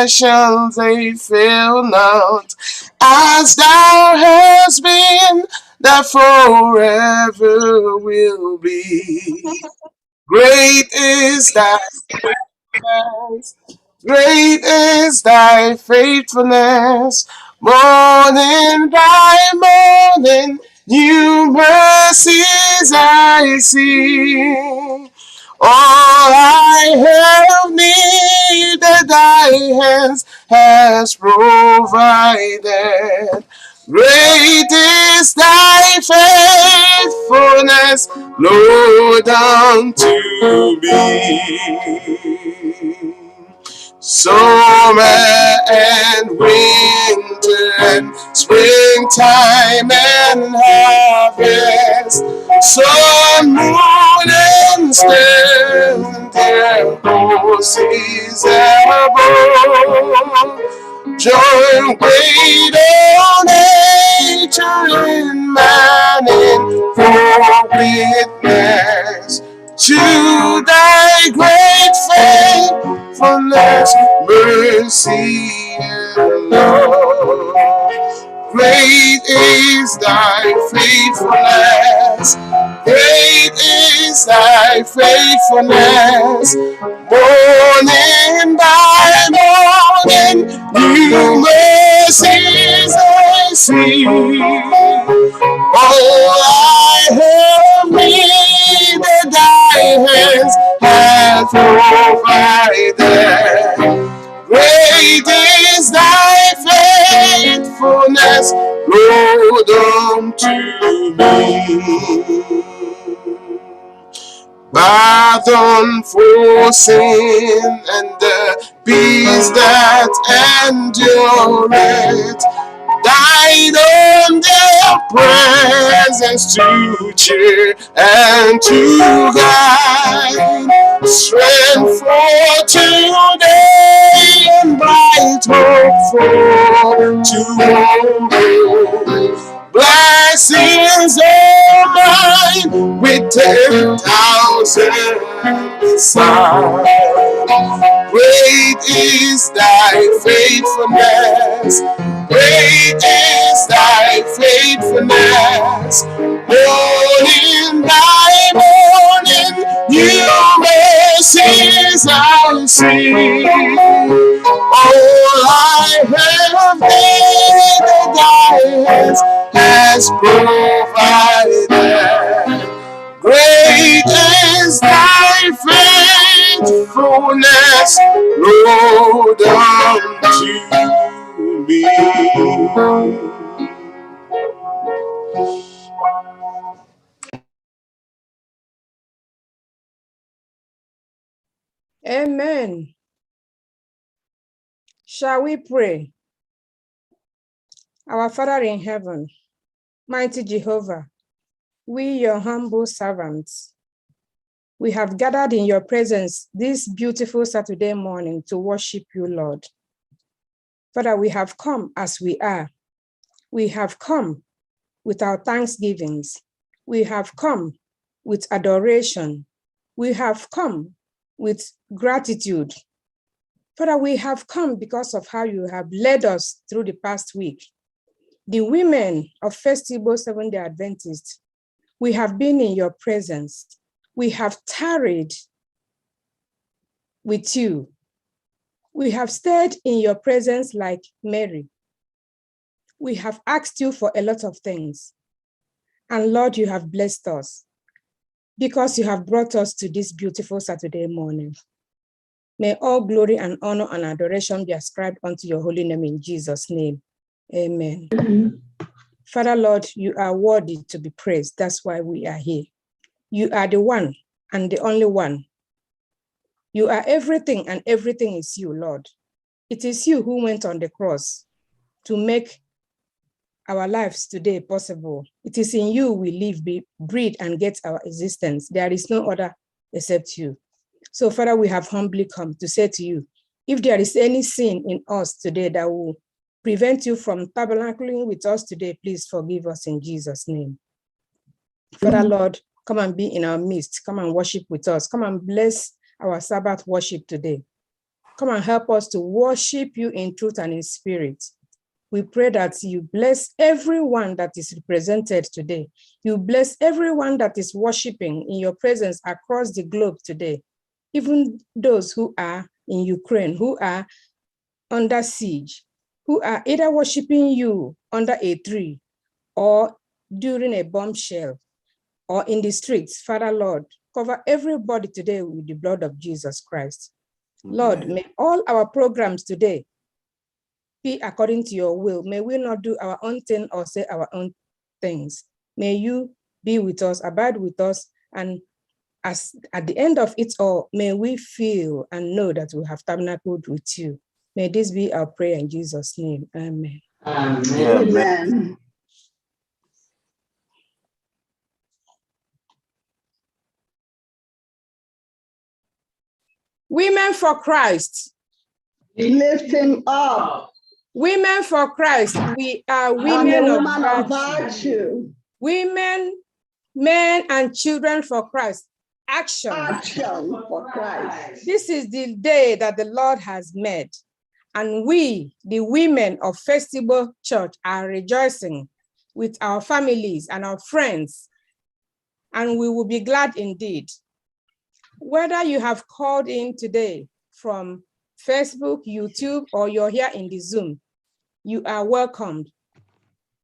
compassions they fail not, as thou hast been, that forever will be. Great is thy faithfulness, great is thy faithfulness, morning by morning, new mercies I see. All I have needed, thy hands has provided. Great is thy faithfulness, Lord, unto me. Summer and winter and springtime and harvest, sun, moon, and stars, their voices above, join great on nature and man in full witness to thy great faithfulness, mercy, and love. Great is thy faithfulness, great is thy faithfulness, morning by morning, new mercies I see. All I have needed, thy hands have provided. Great is thy faithfulness, Lord, unto me. Pardon for sin and the peace that endureth, died on their presence to cheer and to guide, strength for today and bright hope for tomorrow. Blessings are mine with 10,000 beside. Great is thy faithfulness, great is thy faithfulness, morning by morning, new mercies I see. All I have needed, thy hands has provided. Great is thy faithfulness, Lord, unto me. Amen. Shall we pray? Our Father in heaven, mighty Jehovah, we, your humble servants, we have gathered in your presence this beautiful Saturday morning to worship you, Lord. Father, we have come as we are. We have come with our thanksgivings. We have come with adoration. We have come with gratitude. Father, we have come because of how you have led us through the past week. The women of FirstIgbo Seventh-day Adventists, we have been in your presence. We have tarried with you. We have stayed in your presence like Mary. We have asked you for a lot of things. And Lord, you have blessed us because you have brought us to this beautiful Saturday morning. May all glory and honor and adoration be ascribed unto your holy name in Jesus' name. Amen. Father, Lord, you are worthy to be praised. That's why we are here. You are the one and the only one. You are everything and everything is you, Lord. It is you who went on the cross to make our lives today possible. It is in you we live, breathe, and get our existence. There is no other except you. So, Father, we have humbly come to say to you, if there is any sin in us today that will prevent you from tabernacling with us today, please forgive us in Jesus' name. Father, Lord, come and be in our midst. Come and worship with us. Come and bless our Sabbath worship today. Come and help us to worship you in truth and in spirit. We pray that you bless everyone that is represented today. You bless everyone that is worshiping in your presence across the globe today. Even those who are in Ukraine, who are under siege, who are either worshiping you under a tree or during a bombshell or in the streets. Father, Lord, cover everybody today with the blood of Jesus Christ. Lord, may all our programs today be according to your will. May we not do our own thing or say our own things. May you be with us, abide with us, and as at the end of it all, may we feel and know that we have tabernacled with you. May this be our prayer in Jesus' name. Amen. Amen. Amen. Women for Christ. Lift him up. Women for Christ. We are women of virtue. Women, men, and children for Christ. Action. Action for Christ. This is the day that the Lord has made, and we, the women of FirstIgbo Church, are rejoicing with our families and our friends, and we will be glad indeed. Whether you have called in today from Facebook, YouTube, or you're here in the Zoom, you are welcomed.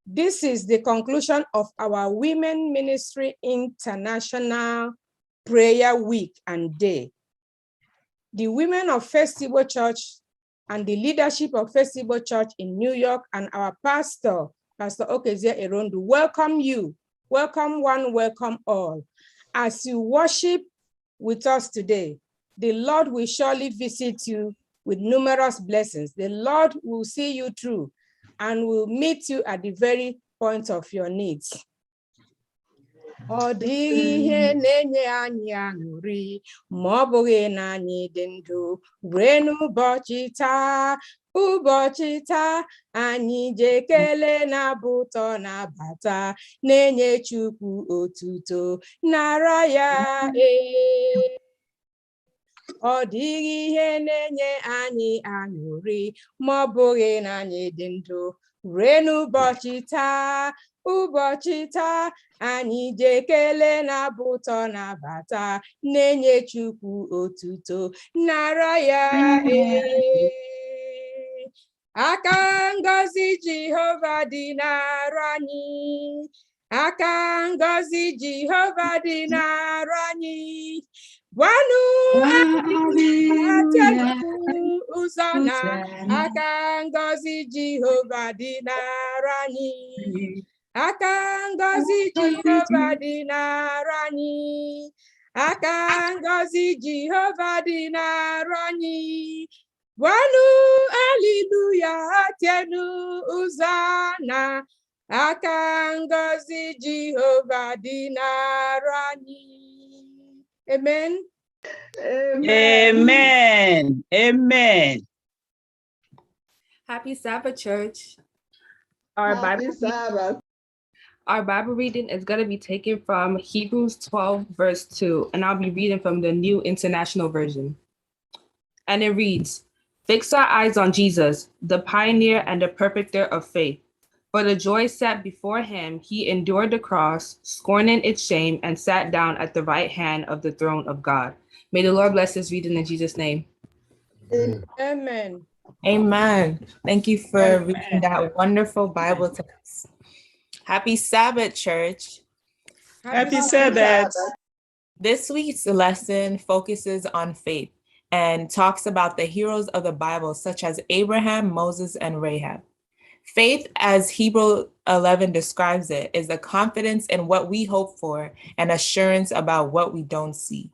This is the conclusion of our Women Ministry International Prayer Week and Day. The women of FirstIgbo Church and the leadership of FirstIgbo Church in New York and our pastor, Pastor Okezie Erondu, welcome you. Welcome one, welcome all. As you worship with us today, the Lord will surely visit you with numerous blessings. The Lord will see you through and will meet you at the very point of your needs. Ọ dịghị ihe na-enye anyị aṅụrị ma ọ bụghị na anyị dị ndụ ruo n'ụbọchị taa. Ụbọchị taa anyị ji ekele na-abụ ụtọ na-abata na-enye Chukwu otuto nara ya Ọ dịghị ihe na-enye anyị aṅụrị ma ọ bụghị na anyị dị ndụ ruo n'ụbọchị taa. Ụbọchị taa anyị ji ekele na-abụ ụtọ na-abata na-enye Chukwu otuto nara ya Aka ngọzi Jehova dị n'arụ anyị. Aka ngọzi Jehova dị n'arụ anyị. Gwanụ atenu ụzọ na aka ngọzi Jehova dị n'arụ anyị. Aka ngọzi Jehova dị n'arụ anyị. Aka ngọzi Jehova dị n'arụ anyị. Gwanụ haleluya atenu ụzọ na aka ngọzi Jehova dị n'arụ anyị. Amen. Amen. Amen. Happy Sabbath, church. Happy Sabbath. Our Bible reading is going to be taken from Hebrews 12, verse 2, and I'll be reading from the New International Version. And it reads, "Fix our eyes on Jesus, the pioneer and the perfecter of faith. For the joy set before him, he endured the cross, scorning its shame, and sat down at the right hand of the throne of God." May the Lord bless this reading in Jesus' name. Amen. Amen. Thank you for reading that wonderful Bible text. Happy Sabbath, church. Happy Sabbath. This week's lesson focuses on faith and talks about the heroes of the Bible, such as Abraham, Moses, and Rahab. Faith, as Hebrews 11 describes it, is the confidence in what we hope for and assurance about what we don't see.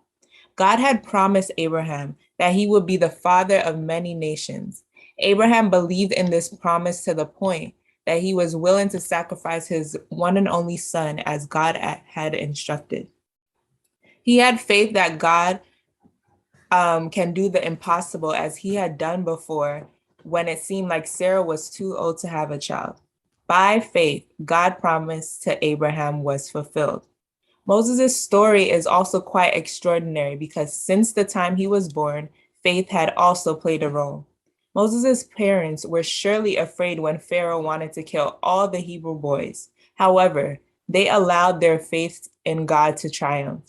God had promised Abraham that he would be the father of many nations. Abraham believed in this promise to the point that he was willing to sacrifice his one and only son as God had instructed. He had faith that God can do the impossible, as he had done before when it seemed like Sarah was too old to have a child. By faith, God's promise to Abraham was fulfilled. Moses' story is also quite extraordinary because since the time he was born, faith had also played a role. Moses' parents were surely afraid when Pharaoh wanted to kill all the Hebrew boys. However, they allowed their faith in God to triumph.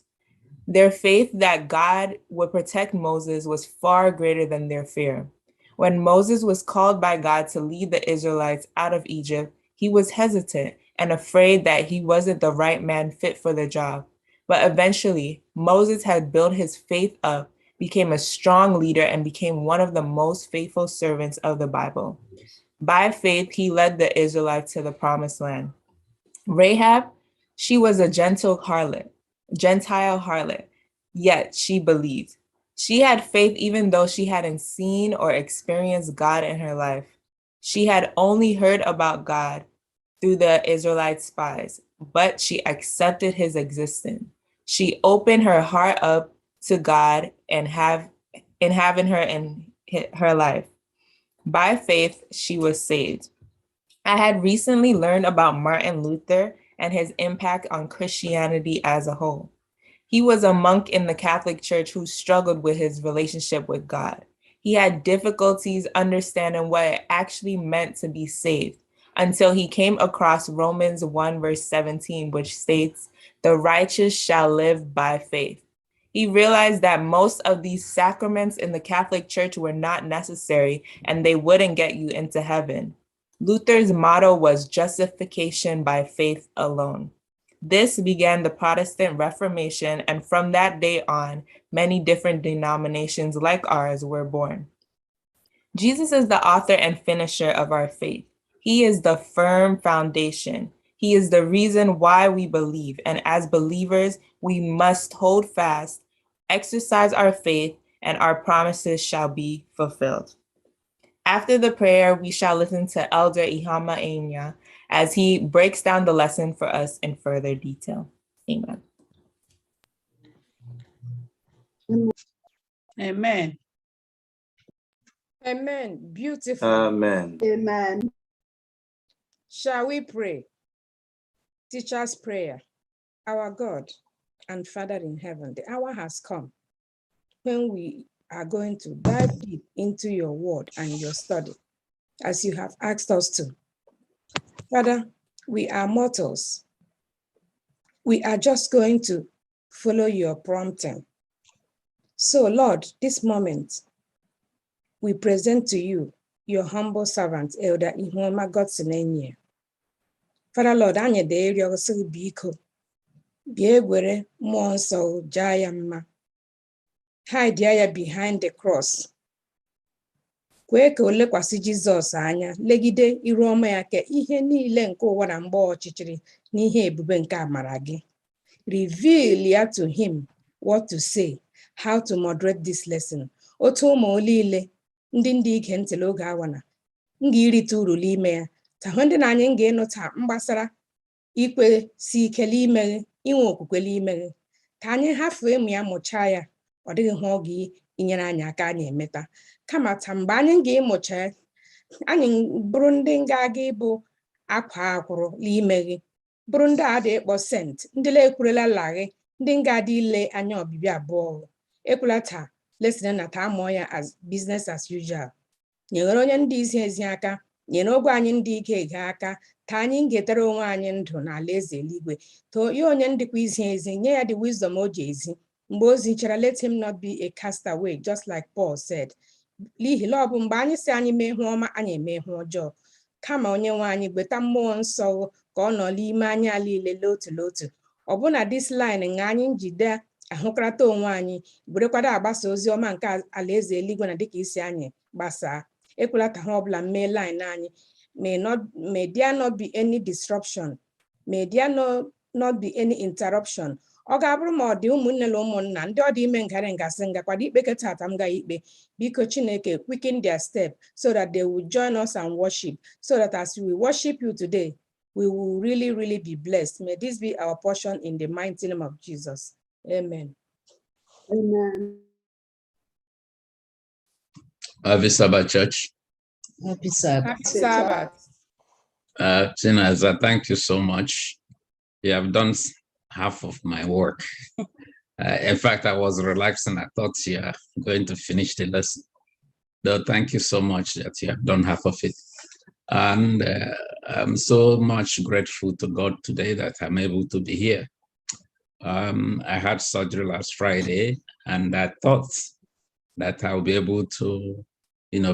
Their faith that God would protect Moses was far greater than their fear. When Moses was called by God to lead the Israelites out of Egypt, he was hesitant and afraid that he wasn't the right man fit for the job. But eventually, Moses had built his faith up, became a strong leader, and became one of the most faithful servants of the Bible. By faith, he led the Israelites to the promised land. Rahab, she was a Gentile harlot, yet she believed. She had faith even though she hadn't seen or experienced God in her life. She had only heard about God through the Israelite spies, but she accepted his existence. She opened her heart up to God and having her in her life. By faith, she was saved. I had recently learned about Martin Luther and his impact on Christianity as a whole. He was a monk in the Catholic Church who struggled with his relationship with God. He had difficulties understanding what it actually meant to be saved until he came across Romans 1 verse 17, which states, "The righteous shall live by faith." He realized that most of these sacraments in the Catholic Church were not necessary and they wouldn't get you into heaven. Luther's motto was justification by faith alone. This began the Protestant Reformation, and from that day on, many different denominations like ours were born. Jesus is the author and finisher of our faith. He is the firm foundation. He is the reason why we believe, and as believers, we must hold fast, exercise our faith, and our promises shall be fulfilled. After the prayer, we shall listen to Elder Ihama Enya as he breaks down the lesson for us in further detail. Amen. Amen. Amen. Beautiful. Amen. Amen. Shall we pray? Teacher's prayer. Our God and Father in heaven, the hour has come when we are going to dive deep into your word and your study, as you have asked us to. Father, we are mortals. We are just going to follow your prompting. So, Lord, this moment, we present to you your humble servant, Elder Ihoma Godson Enye. Father, Lord, anyị dị ịrịọsị biko, bịa gwere mmụọ nsọ jaa ya mma. Hide ya behind the cross. Kwee ka o lekwasị Jizọs anya, legide iru ọma ya ka ihe niile nke ụwa na mgbe ọchịchịrị n'ihe ebube nke amara gị. Reveal ya to him what to say, how to moderate this lesson. Otu ụmụ niile ndị ige ntị n'oge awa na nga irite uru n'ime ya, tahụ ndị na anyị nga ịnụta mgbasara ikwe si ike n'ime inwe okwukwe n'ime ka anyị hafụ ịmụ ya mụchaa ya, ọ dịghị ihe ọ ga-enyere anyị aka anyị emeta. Kama taa mgbe anyị ga-ịmụcha anyị bụrụ ndị ga-aga ịbụ akwa akwụrụ n'ime gị, bụrụ ndị a dị ịkpọ sent, ndị ekwurela laghị, ndị ga-adị ile anya ọbịbịa abụọ. Ekwula taa lesson na taa mụọ ya as business as usual. Nyere onye ndị isi ezi aka, nyere ogwe anyị ndị ike ege aka, ka anyị ga-etere onwe anyị ndụ n'ala eze eluigwe. To ya onye ndịkwa izi ezi, nye ya the wisdom o ji ezi. Mgbe o zichara, let him not be a castaway, just like Paul said. N'ihi na ọ bụ mgbe anyị si anyị mee ihe ọma, anyị eme ihe ọjọọ. Kama onye nwe anyị gbeta mmụọ nsọ ka ọ nọ n'ime anyị niile n'otu n'otu. Ọbụna this line nga anyị njide ahụkarata onwe anyị, werekwado agbasa ozi ọma nke alaeze eluigwe na dịka isi anyị gbasaa. Ekwela ka ha ọbụla mee line anyị. May there not be any disruption. May there not be any interruption. Ọ ga-abụrụ ma ọ dị ụmụnne na ụmụnna ndị ọ dị ime ngara ngasị ngakwado ikpe keta ata m ga ikpe, biko Chineke quicken their step so that they will join us and worship, so that as we worship you today, we will really, really be blessed. May this be our portion in the mighty name of Jesus. Amen. Amen. Happy Sabbath, church. Happy Sabbath. Happy Sabbath. Tinaza, thank you so much. You have done half of my work. In fact, I was relaxing. I thought you are going to finish the lesson. Though, thank you so much that you have done half of it. And I'm so much grateful to God today that I'm able to be here. I had surgery last Friday, and I thought that I'll be able to,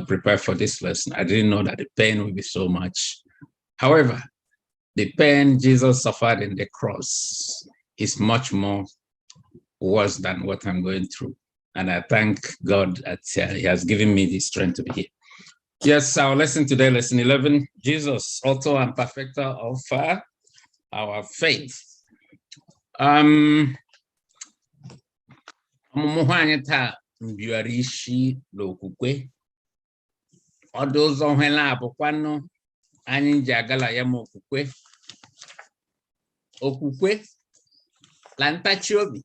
prepare for this lesson. I didn't know that the pain would be so much. However, the pain Jesus suffered in the cross is much more worse than what I'm going through. And I thank God that He has given me the strength to be here. Yes, our lesson today, lesson 11, Jesus, author and perfecter of our faith. Ọmụmụ anyị taa mbiara isi n'okwukwe. Ọdụ ụzọ hela abụkwanụ anyị ji agala ya ma okwukwe. Okwukwe la ntachi obi.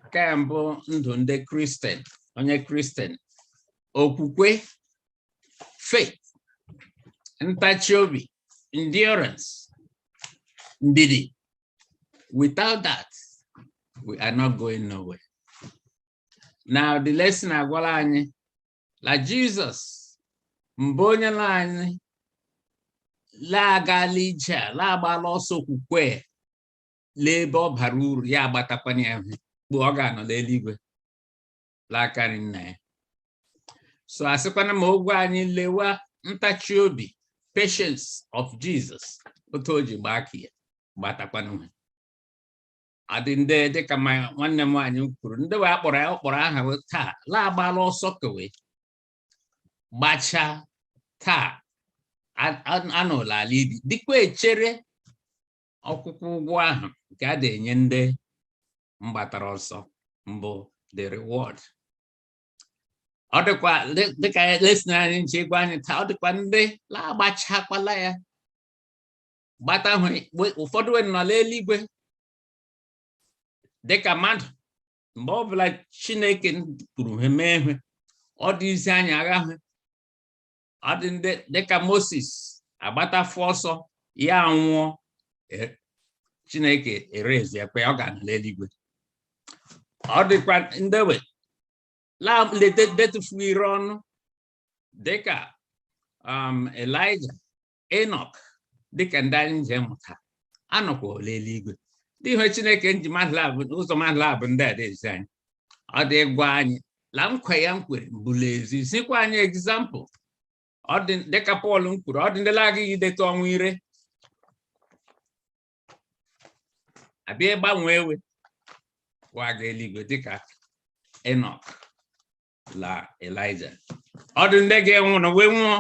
Nke mbụ ndụ ndị Kristian, onye Kristian. Okwukwe, faith, ntachi obi, endurance, ndidi. Without that, we are not going nowhere. Now, the lesson I gwala anyị, la Jesus, mbonye la anyị, la agala ije a, la agbala ọsọ okwukwe, lebe ọ bara uru ya agbatakwana ya bụ ọ ga-anọ n'eluigwe, la akarị nna ya. So asịkwana ma ogwe anyị lewa ntachi obi, patience of Jesus, otu o ji gbaa aka ya, gbatakwana ha. Adị ndị dịka ma nwanne m nwaanyị kwuru, ndị wee akpọrọ aha taa, la agbala ọsọ kewe, gbacha taa, anọla ala ibi, dịkwa echere ọkwụkwọ ụgwọ ahụ nke a na-enye ndị mgbatara ọsọ mbụ, the reward. Ọ dịkwa dịka lesson anyị nche gwa anyị taa, ọ dịkwa ndị la-agbachakwala ya, gbata hụ ụfọdụ wee nọ n'eluigwe dịka mmadụ mgbe ọbụla Chineke kwuru ha mee ihe, ọ dị izi anyị agha ha. Ọ dị ndị dịka Moses agbatafụ ọsọ ya nwụọ, Chineke erezi ya kwe ọ ga n'eluigwe. Ọ dịkwa ndị we la detufu ire ọnụ dịka Elijah, Enoch, dịka ndị anyị nje mụta anọkwa n'eluigwe. Dị ihe Chineke nji ụzọ mmadụ labụ ndị a dị anyị. Ọ dị gwa anyị la nkwa ya nkwere mbụla ezi, sikwa anyị example. Ọ dị dịka Pọl kwuru, ọ dị ndị agaghị idetu ọnwụ ire, abịa gbanwee ewe waga eluigwe dịka Enoch la Elijah. Ọ dị ndị ga-enwụ na wee nwụọ,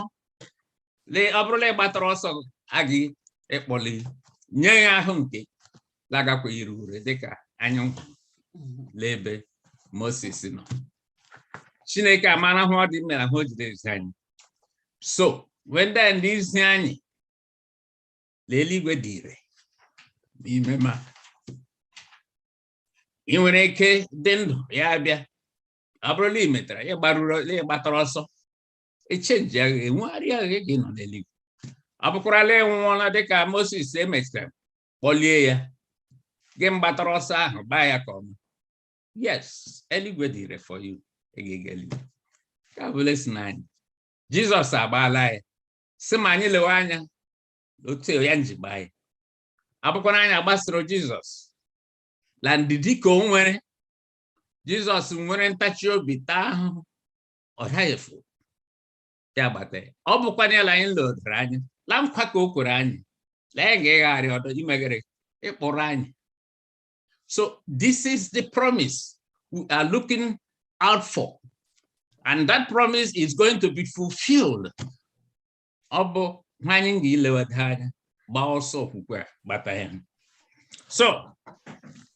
ọ bụrụla ịgbatara ọsọ agị ịkpọli nye ya ahụ nke lagakwa ire ure dịka anyị n'ebe Moses nọ. Chineke amara hụ ọ dị mere ahụ o jide ezi anyị. So when ndị isi anyị n'eluigwe dị ire n'ime ma ị nwere ike dị ndụ ya abịa, ọ bụrụla ị metara ya gbatara ọsọ, echenji agha enwegharị agha gị nọ n'eluigwe. Ọ bụkwarala enwụọla dịka Moses emechara kpọlie ya, gị mgbatara ọsọ ahụ baa ya ka ọma. Yes, eluigwe dị ire for you. Ka bụ lesson anyị. Jizọs agbaala ya, sị ma anyị lewe anya otu ya nji gbaa ya. Abụkwana anyị agbasoro Jizọs la ndidi ka o nwere. Jizọs nwere ntachi obi taa ahụhụ, ọ daghịfu ya gbata ya. Ọ bụkwana ya la anyị lodoro anya, la nkwa ka o kwere anyị, la ya ga-egharị ọdọ imeghere ịkpụrụ anyị. So this is the promise we are looking out for. And that promise is going to be fulfilled. So,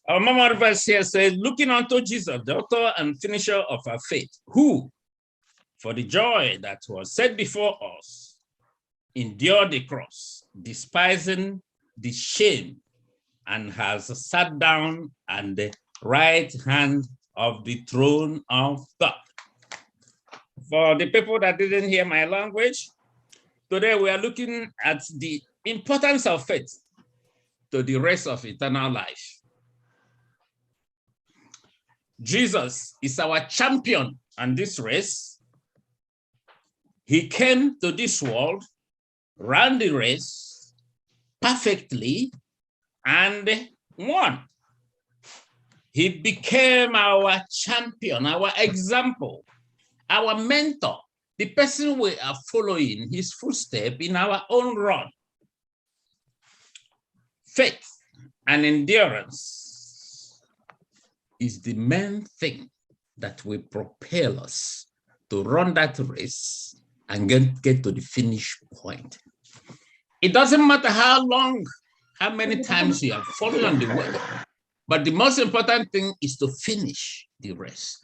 our memory verse here says, looking unto Jesus, the author and finisher of our faith, who, for the joy that was set before us, endured the cross, despising the shame, and has sat down at the right hand of the throne of God. For the people that didn't hear my language, today we are looking at the importance of faith to the rest of eternal life. Jesus is our champion on this race. He came to this world, ran the race perfectly, and won. He became our champion, our example, our mentor, the person we are following his footsteps in our own run. Faith and endurance is the main thing that will propel us to run that race and get to the finish point. It doesn't matter how long, how many times you have fallen on the way, but the most important thing is to finish the race.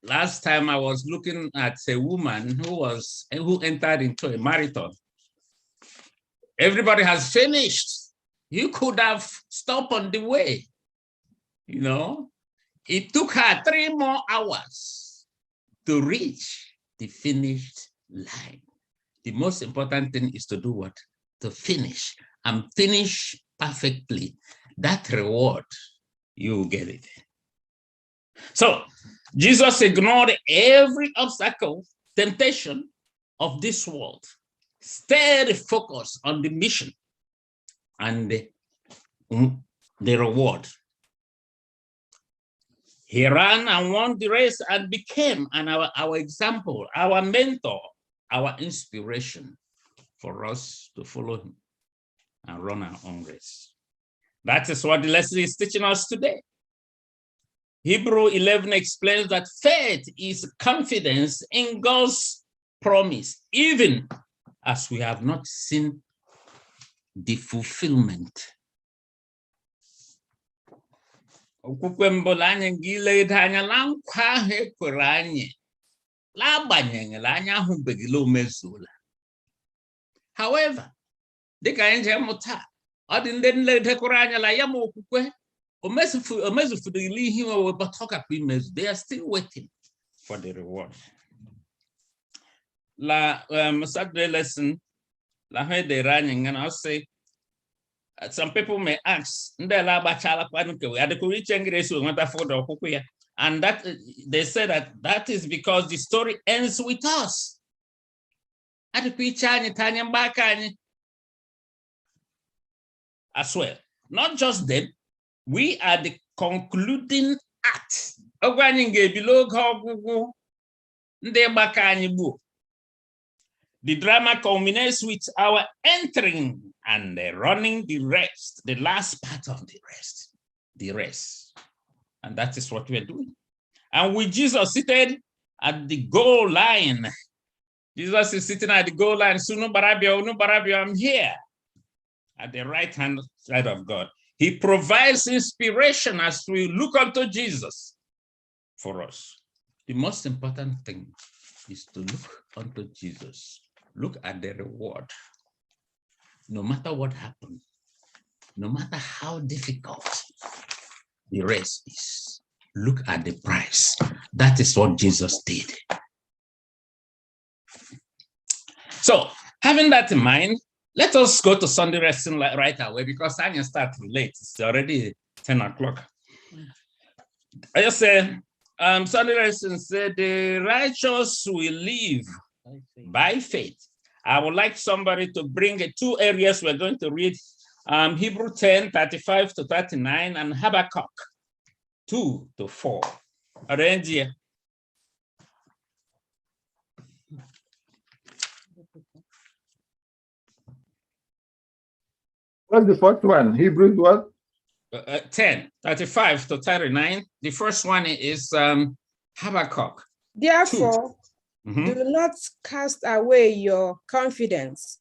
Last time I was looking at a woman who entered into a marathon. Everybody has finished. You could have stopped on the way. You know, it took her 3 more hours to reach the finished line. The most important thing is to do what? To finish and finish perfectly. That reward, you will get it. So Jesus ignored every obstacle, temptation of this world, stayed focused on the mission and the reward. He ran and won the race and became our example, our mentor, our inspiration for us to follow him and run our own race. That is what the lesson is teaching us today. Hebrew 11 explains that faith is confidence in God's promise, even as we have not seen the fulfillment. Okwukwe mbụ anyị ga-ilede anya na nkwa ahụ ekwere anyị, n'agbanyeghị na anyị ahụbeghị o mezuola. However, dịka anyị ji mụta, ọ dị ndị nledekwara anya na ya ma okwukwe o mezufudịghị ihe but ọ gakwa imezu. They are still waiting for the reward. La Saturday lesson, la ha edere anyị and I'll say, some people may ask, and that they say that is because the story ends with us. As well, not just them, we are the concluding act. The drama culminates with our entering and running the rest, the last part of the race. And that is what we are doing. And with Jesus seated at the goal line, Jesus is sitting at the goal line, Sunu Barabia, I'm here at the right hand side of God. He provides inspiration as we look unto Jesus for us. The most important thing is to look unto Jesus. Look at the reward. No matter what happens, no matter how difficult the race is, look at the price. That is what Jesus did. So, having that in mind, let us go to Sunday lesson right away because I can start late. It's already 10 o'clock. I just say, Sunday lesson said, the righteous will live by faith. I would like somebody to bring 2 areas we're going to read, Hebrew 10, 35 to 39, and Habakkuk 2 to 4. Arrange here. What's the first one? Hebrews what? 10, 35 to 39. The first one is Habakkuk. Therefore, do not cast away your confidence,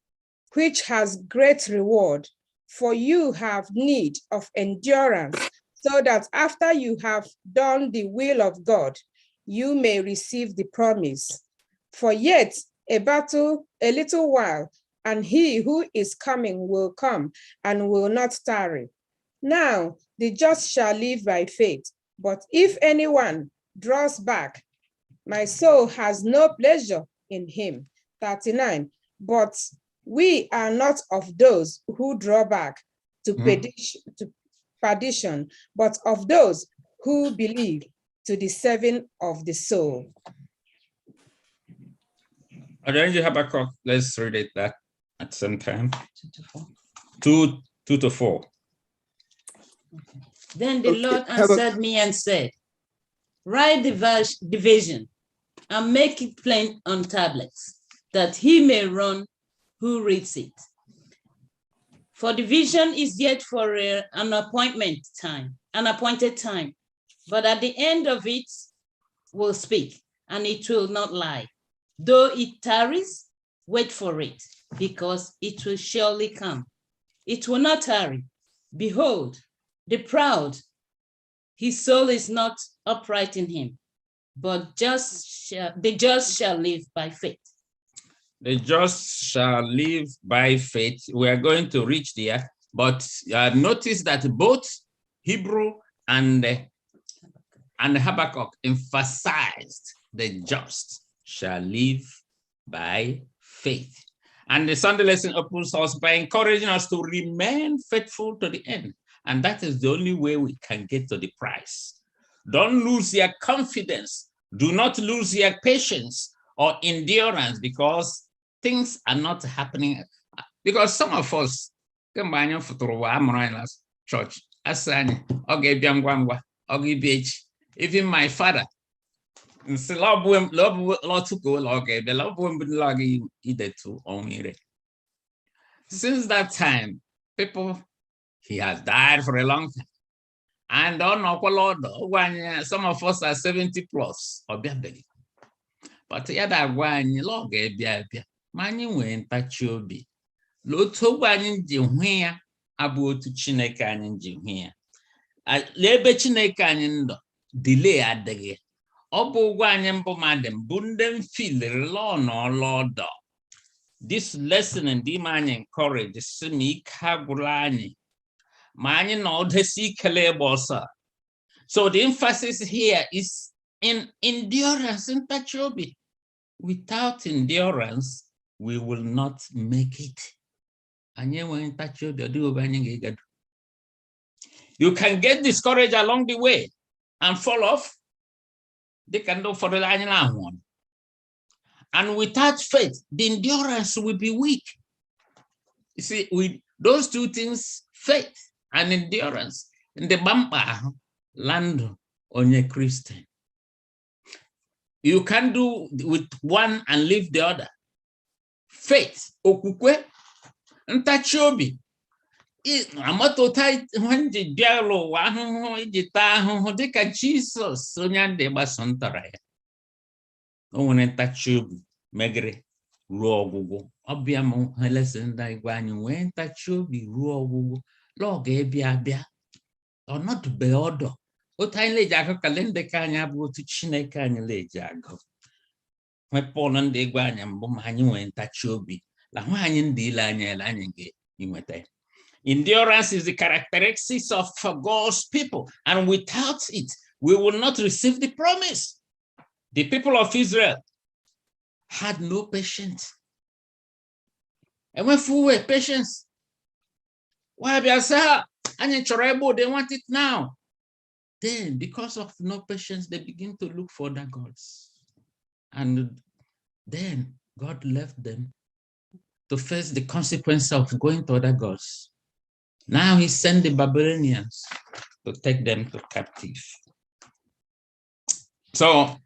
which has great reward, for you have need of endurance, so that after you have done the will of God, you may receive the promise. For yet a little while, and he who is coming will come and will not tarry. Now the just shall live by faith, but if anyone draws back, my soul has no pleasure in him. 39. But we are not of those who draw back to perdition, but of those who believe to the saving of the soul. Habakkuk, let's read it that at the same time. 2 to 4. Then the Lord answered me and said, write the vision and make it plain on tablets, that he may run who reads it. For the vision is yet for an appointed time, but at the end of it will speak, and it will not lie. Though it tarries, wait for it, because it will surely come. It will not tarry. Behold, the proud, his soul is not upright in him, but the just shall live by faith. The just shall live by faith. We are going to reach there, but notice that both Hebrew and Habakkuk emphasized the just shall live by faith. And the Sunday lesson opens us by encouraging us to remain faithful to the end. And that is the only way we can get to the prize. Don't lose your confidence. Do not lose your patience or endurance, because things are not happening. Because some of us, church, even my father, since that time, people, he has died for a long time. And when some of us are 70 plus, but the other one, log many went touch your be. Loto one in here, about to Chinekan in here. At Lebe Chinekan delay at the gate. Obo Wanyambo Madam, Bunden feel law no lord. This lesson and demand encourage the semi Kabulani. Many no the sea bossa. So the emphasis here is in endurance in Tachobi. Without endurance, we will not make it. You can get discouraged along the way and fall off. They can do for the line one. And without faith, the endurance will be weak. You see, with those two things, faith and endurance, in the bumper land on a Christian. You can do with one and leave the other. Faith, okukwe, ntachobi. Amato tight when the dialo one deka Jesus sonyan de basontaraya. No one ntachobi megre ruogugo. Obiamo lesson that when you went ntachobi ruogugo log ebia or not be order. O tiny jago kalende kanya bu to chine kanya le jago. My Poland de guanyam bomhanyu went ntachobi. La wanyin di la nyelanyenge imete. Endurance is the characteristics of God's people, and without it, we will not receive the promise. The people of Israel had no patience. And when full with patience, why be and they want it now. Then, because of no patience, they begin to look for other gods. And then God left them to face the consequence of going to other gods. Now he sent the Babylonians to take them to captive. So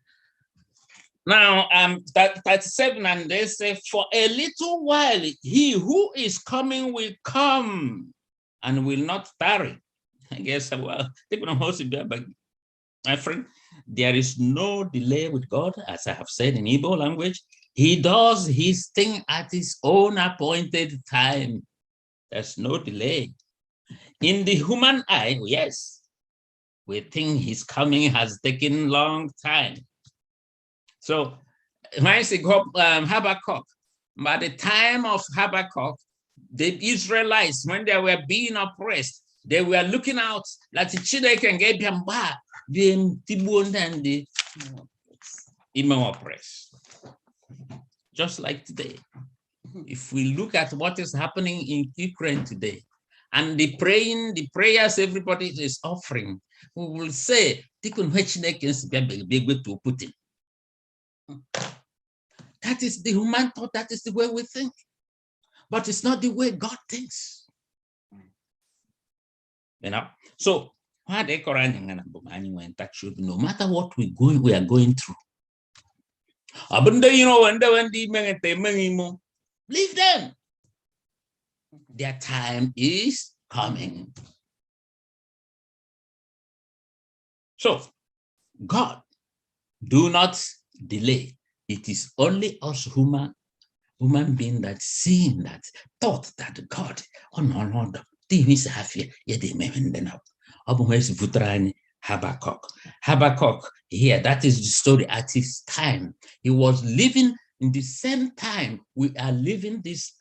now 37, and they say, for a little while, he who is coming will come and will not tarry. I guess, well, my friend, there is no delay with God, as I have said in Igbo language. He does his thing at his own appointed time. There's no delay. In the human eye, yes, we think his coming has taken a long time. So, when I say Habakkuk, by the time of Habakkuk, the Israelites, when they were being oppressed, they were looking out like the children can get them back, being Tibun and the oppressed. Just like today. If we look at what is happening in Ukraine today, and the prayers everybody is offering, we will say, to Putin. That is the human thought, that is the way we think. But it's not the way God thinks. You know? So, no matter what we are going through. Leave them. Their time is coming. So, God, do not delay. It is only us human being that seeing that, thought that God, oh no, Habakkuk here, that is the story at his time. He was living in the same time we are living this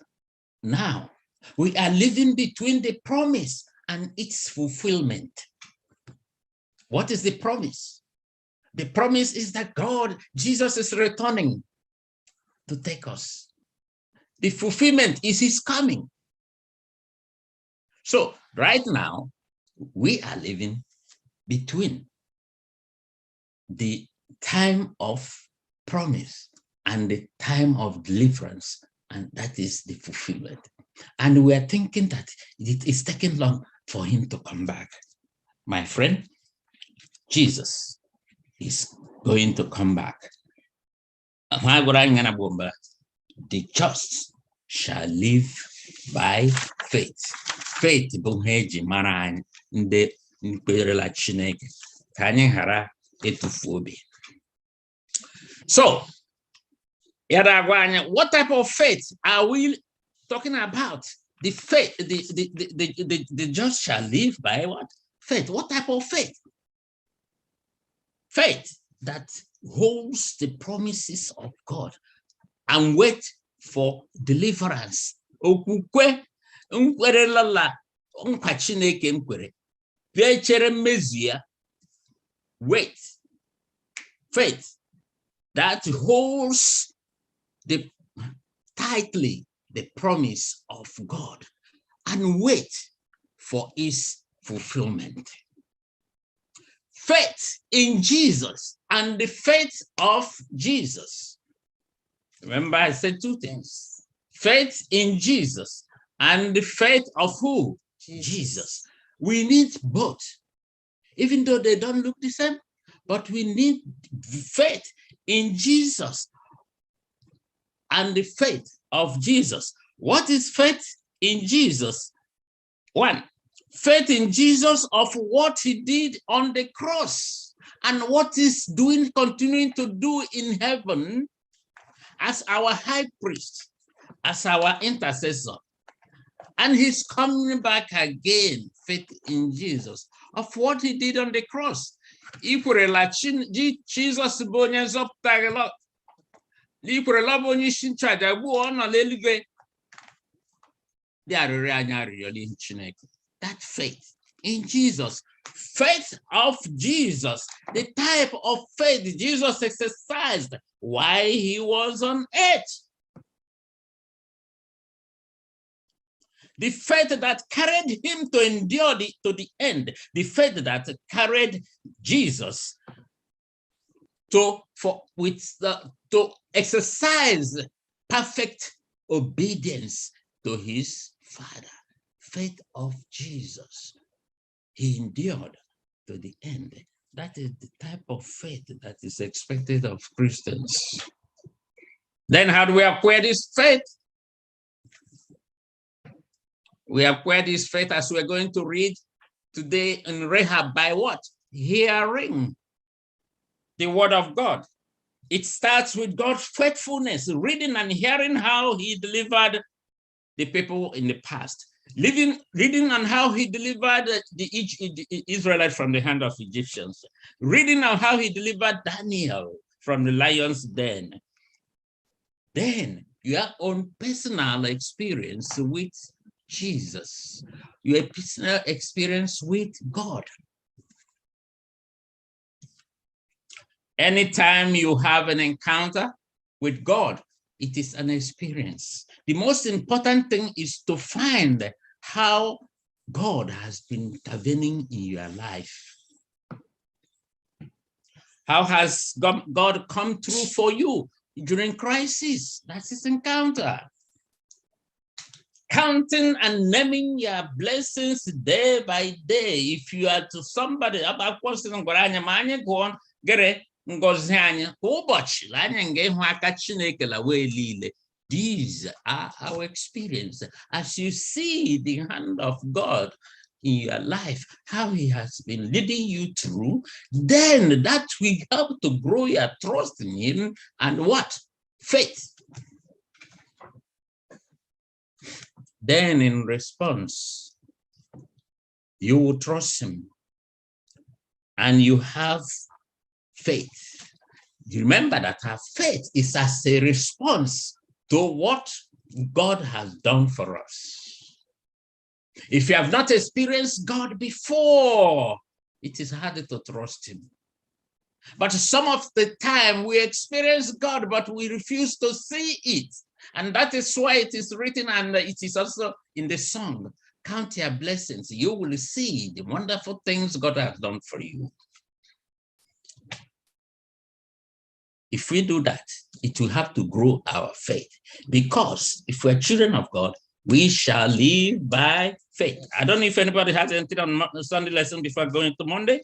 now. We are living between the promise and its fulfillment. What is the promise? The promise is that Jesus is returning to take us. The fulfillment is his coming. So right now, we are living between the time of promise and the time of deliverance, and that is the fulfillment. And we are thinking that it is taking long for him to come back. My friend, Jesus is going to come back. The just shall live by faith. Faith bụ ihe eji mara anyị ndị kperela Chineke ka anyị ghara etufu obi. So, what type of faith are we talking about? The faith, the just shall live by what? Faith. What type of faith? Faith that holds the promises of God and wait for deliverance. Okwukwe nkwerelala nkwa Chineke nkwere bịa chere mmezu ya. Wait. Faith that holds tightly the promise of God and wait for its fulfillment. Faith in Jesus and the faith of Jesus. Remember, I said two things. Faith in Jesus and the faith of who? Jesus. We need both. Even though they don't look the same, but we need faith in Jesus and the faith of Jesus. What is faith in Jesus? One, faith in Jesus of what he did on the cross and what he's doing, continuing to do in heaven as our high priest, as our intercessor. And he's coming back again, faith in Jesus, of what he did on the cross. Jesus that faith in Jesus, faith of Jesus, the type of faith Jesus exercised while he was on earth. The faith that carried him to endure to the end, the faith that carried Jesus to exercise perfect obedience to his Father. Faith of Jesus. He endured to the end. That is the type of faith that is expected of Christians. Then how do we acquire this faith? We acquire this faith, as we're going to read today in Rahab, by what? Hearing the word of God. It starts with God's faithfulness, reading and hearing how he delivered the people in the past. Reading on how he delivered the Israelites from the hand of Egyptians. Reading on how he delivered Daniel from the lion's den. Then your own personal experience with Jesus, your personal experience with God. Anytime you have an encounter with God, it is an experience. The most important thing is to find how God has been intervening in your life. How has God come through for you during crisis? That's his encounter. Counting and naming your blessings day by day. If you are to somebody about question these are our experience. As you see the hand of God in your life, how he has been leading you through, then that will help to grow your trust in him and what? Faith. Then in response, you will trust him and you have faith. You remember that our faith is as a response to what God has done for us. If you have not experienced God before, it is harder to trust him. But some of the time we experience God, but we refuse to see it. And that is why it is written, and it is also in the song, count your blessings. You will see the wonderful things God has done for you. If we do that, it will have to grow our faith. Because if we're children of God, we shall live by faith. I don't know if anybody has anything on Sunday lesson before going to Monday.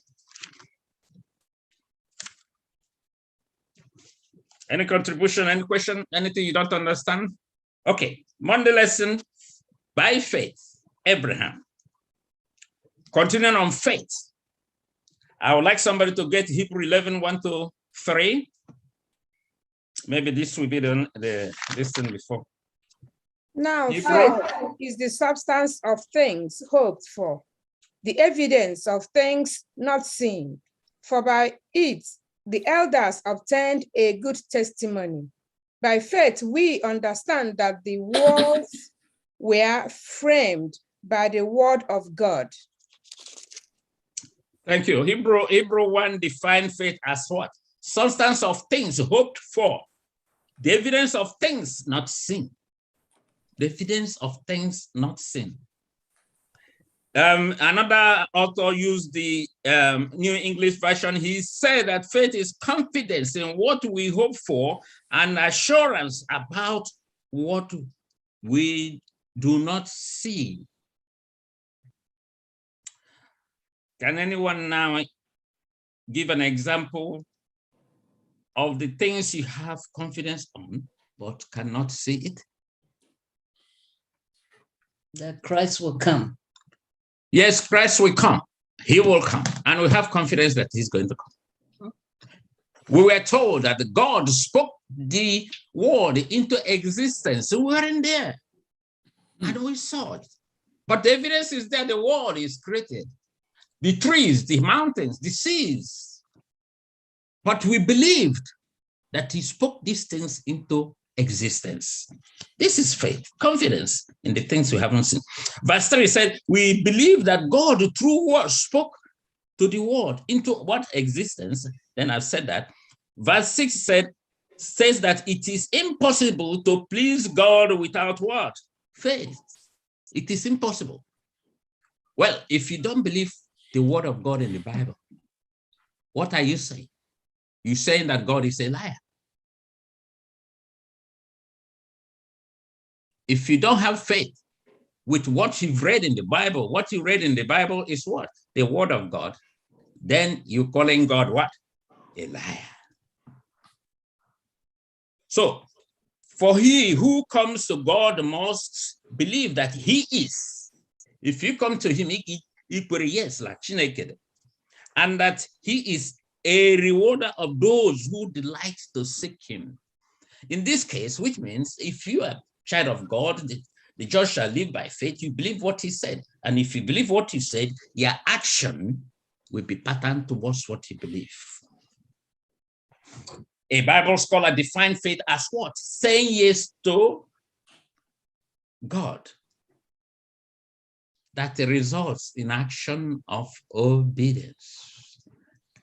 Any contribution, any question, anything you don't understand? Okay, Monday lesson, by faith, Abraham. Continuing on faith, I would like somebody to get Hebrew 11, 1-3. Maybe this will be the lesson before. Now, faith is the substance of things hoped for, the evidence of things not seen. For by it, the elders obtained a good testimony. By faith, we understand that the worlds were framed by the word of God. Thank you. Hebrew 1 defined faith as what? Substance of things hoped for, the evidence of things not seen. The evidence of things not seen. Another author used the New English Version. He said that faith is confidence in what we hope for and assurance about what we do not see. Can anyone now give an example of the things you have confidence on but cannot see it? That Christ will come. Yes, Christ will come. He will come. And we have confidence that he's going to come. We were told that God spoke the word into existence. We weren't there. And we saw it. But the evidence is that the world is created. The trees, the mountains, the seas. But we believed that he spoke these things into existence. This is faith, confidence in the things we haven't seen. Verse 3 said, we believe that God through what spoke to the world into what existence. Then I've said that. Verse 6 says that it is impossible to please God without what? Faith. It is impossible. Well, if you don't believe the word of God in the Bible, what are you saying? You're saying that God is a liar. If you don't have faith with what you've read in the Bible, what you read in the Bible is what? The word of God. Then you're calling God what? A liar. So, for he who comes to God must believe that he is. If you come to him, yes, like Chineke, and that he is a rewarder of those who delight to seek him. In this case, which means if you are child of God, the just shall live by faith. You believe what he said. And if you believe what he said, your action will be patterned towards what you believe. A Bible scholar defined faith as what? Saying yes to God. That results in action of obedience.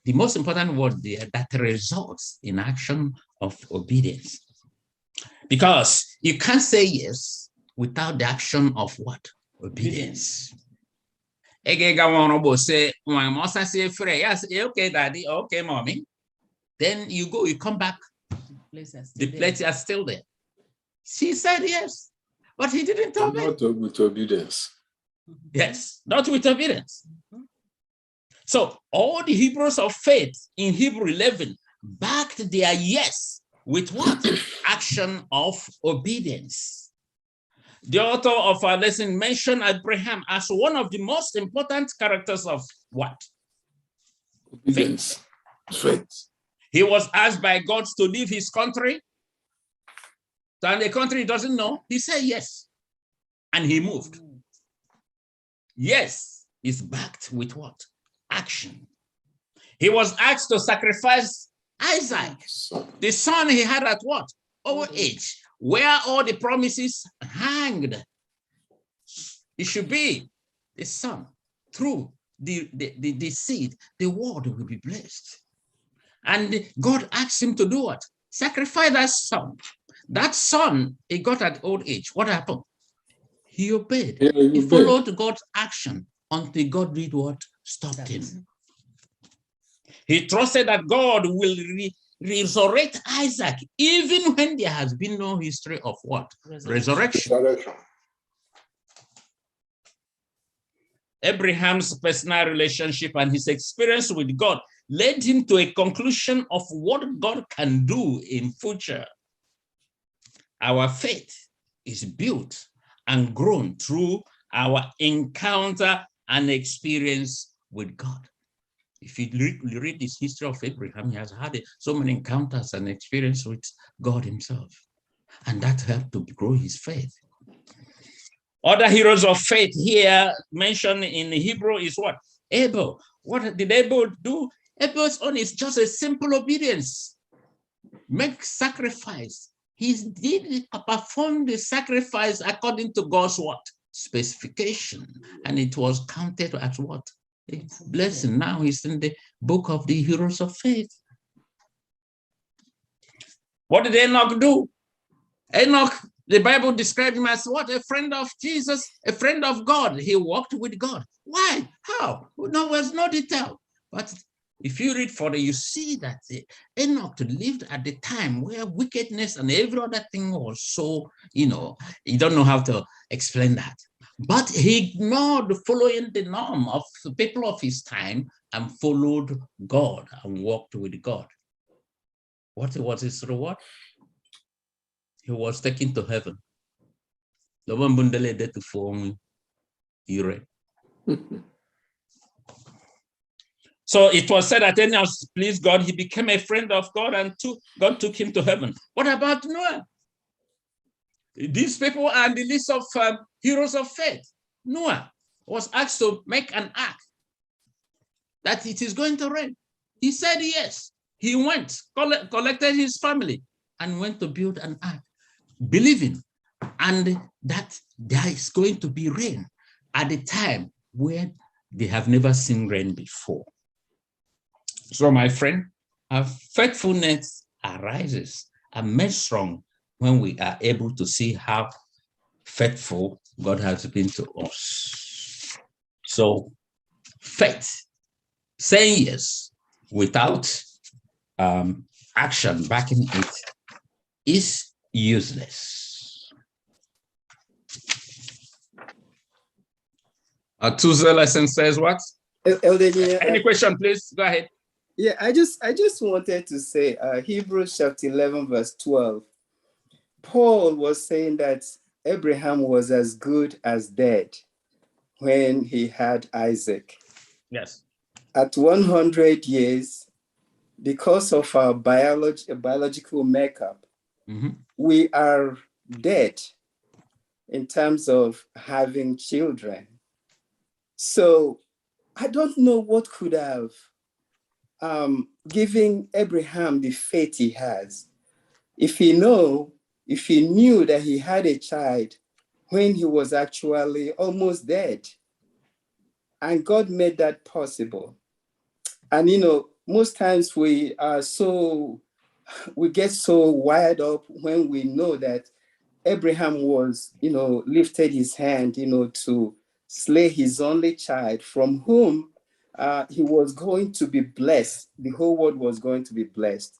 The most important word there, that results in action of obedience. Because you can't say yes without the action of what? Obedience. Say, okay, daddy, okay, mommy. then you go, you come back, the plates are still there. She said yes, but he didn't obey. Not with obedience. Yes, not with obedience. So all the Hebrews of faith in Hebrew 11 backed their yes with what? Action of obedience. The author of our lesson mentioned Abraham as one of the most important characters of what? Obedience. Faith. He was asked by God to leave his country, and the country he doesn't know. He said yes, and he moved. Yes is backed with what? Action. He was asked to sacrifice Isaac, the son he had at what? Old age, where all the promises hanged. It should be the son. Through the seed, the world will be blessed. And God asked him to do what? Sacrifice that son. That son he got at old age. What happened? He obeyed. Yeah, he followed God's action until God did what? Stopped him. He trusted that God will resurrect Isaac, even when there has been no history of what? Resurrection. Abraham's personal relationship and his experience with God led him to a conclusion of what God can do in future. Our faith is built and grown through our encounter and experience with God. If you read this history of Abraham, he has had so many encounters and experience with God himself. And that helped to grow his faith. Other heroes of faith here mentioned in Hebrew is what? Abel. What did Abel do? Abel's own is just a simple obedience. Make sacrifice. He did perform the sacrifice according to God's what? Specification. And it was counted as what? A blessing. Now he's in the book of the heroes of faith. What did Enoch do? Enoch, the Bible described him as what? A friend of Jesus, a friend of God. He walked with God. Why? How? No, there's no detail. But if you read further, you see that Enoch lived at the time where wickedness and every other thing was so, you don't know how to explain that. But he ignored following the norm of the people of his time and followed God and walked with God. What was his reward? He was taken to heaven. So it was said that Enoch pleased God. He became a friend of God and God took him to heaven. What about Noah? These people are in the list of heroes of faith. Noah was asked to make an ark that it is going to rain. He said yes. He went, collected his family, and went to build an ark, believing and that there is going to be rain at the time when they have never seen rain before. So, my friend, our faithfulness arises and made strong when we are able to see how faithful God has been to us. So, faith, saying yes without action backing it, is useless. Our Tuesday lesson says what? Any question, please? Go ahead. Yeah, I just wanted to say Hebrews chapter 11, verse 12. Paul was saying that Abraham was as good as dead when he had Isaac. Yes. At 100 years, because of our biological makeup, we are dead in terms of having children. So I don't know what could have given Abraham the faith he has. If he knew that he had a child when he was actually almost dead, and God made that possible. And most times we get so wired up when we know that Abraham was, lifted his hand, to slay his only child, from whom he was going to be blessed. The whole world was going to be blessed.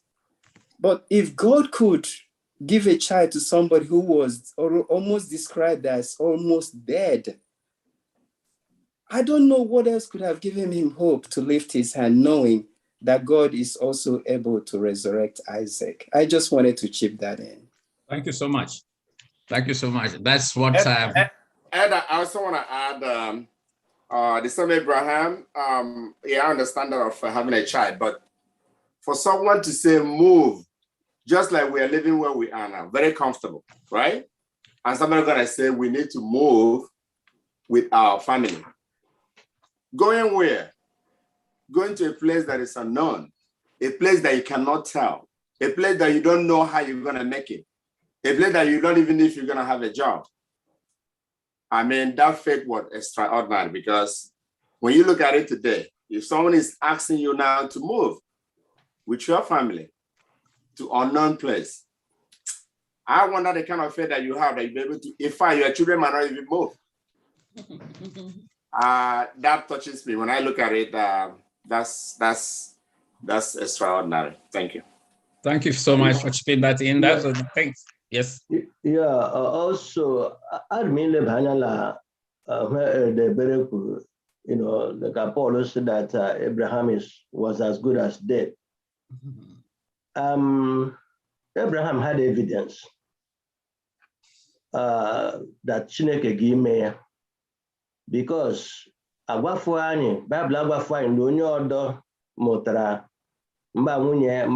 But if God could give a child to somebody who was almost described as almost dead, I don't know what else could have given him hope to lift his hand, knowing that God is also able to resurrect Isaac. I just wanted to chip that in. Thank you so much. Thank you so much. That's what. And I also want to add the son Abraham. Yeah, I understand that of having a child, but for someone to say move, just like we are living where we are now, very comfortable, right? And somebody's gonna say we need to move with our family. Going where? Going to a place that is unknown, a place that you cannot tell, a place that you don't know how you're gonna make it, a place that you don't even know if you're gonna have a job. I mean, that faith was extraordinary, because when you look at it today, if someone is asking you now to move with your family to unknown place, I wonder the kind of faith that you have, that you'll be able to, if your children might not even move. That touches me when I look at it. That's extraordinary. Thank you. Thank you so much for chipping that in. That's the thing. Yes. Yeah. Also, I mean, the you know, like Paul said that Abraham was as good as dead. Abraham had evidence that Chineke gave me, because Bible agwafo anyị na onye ọdọ mụtara mba nwunye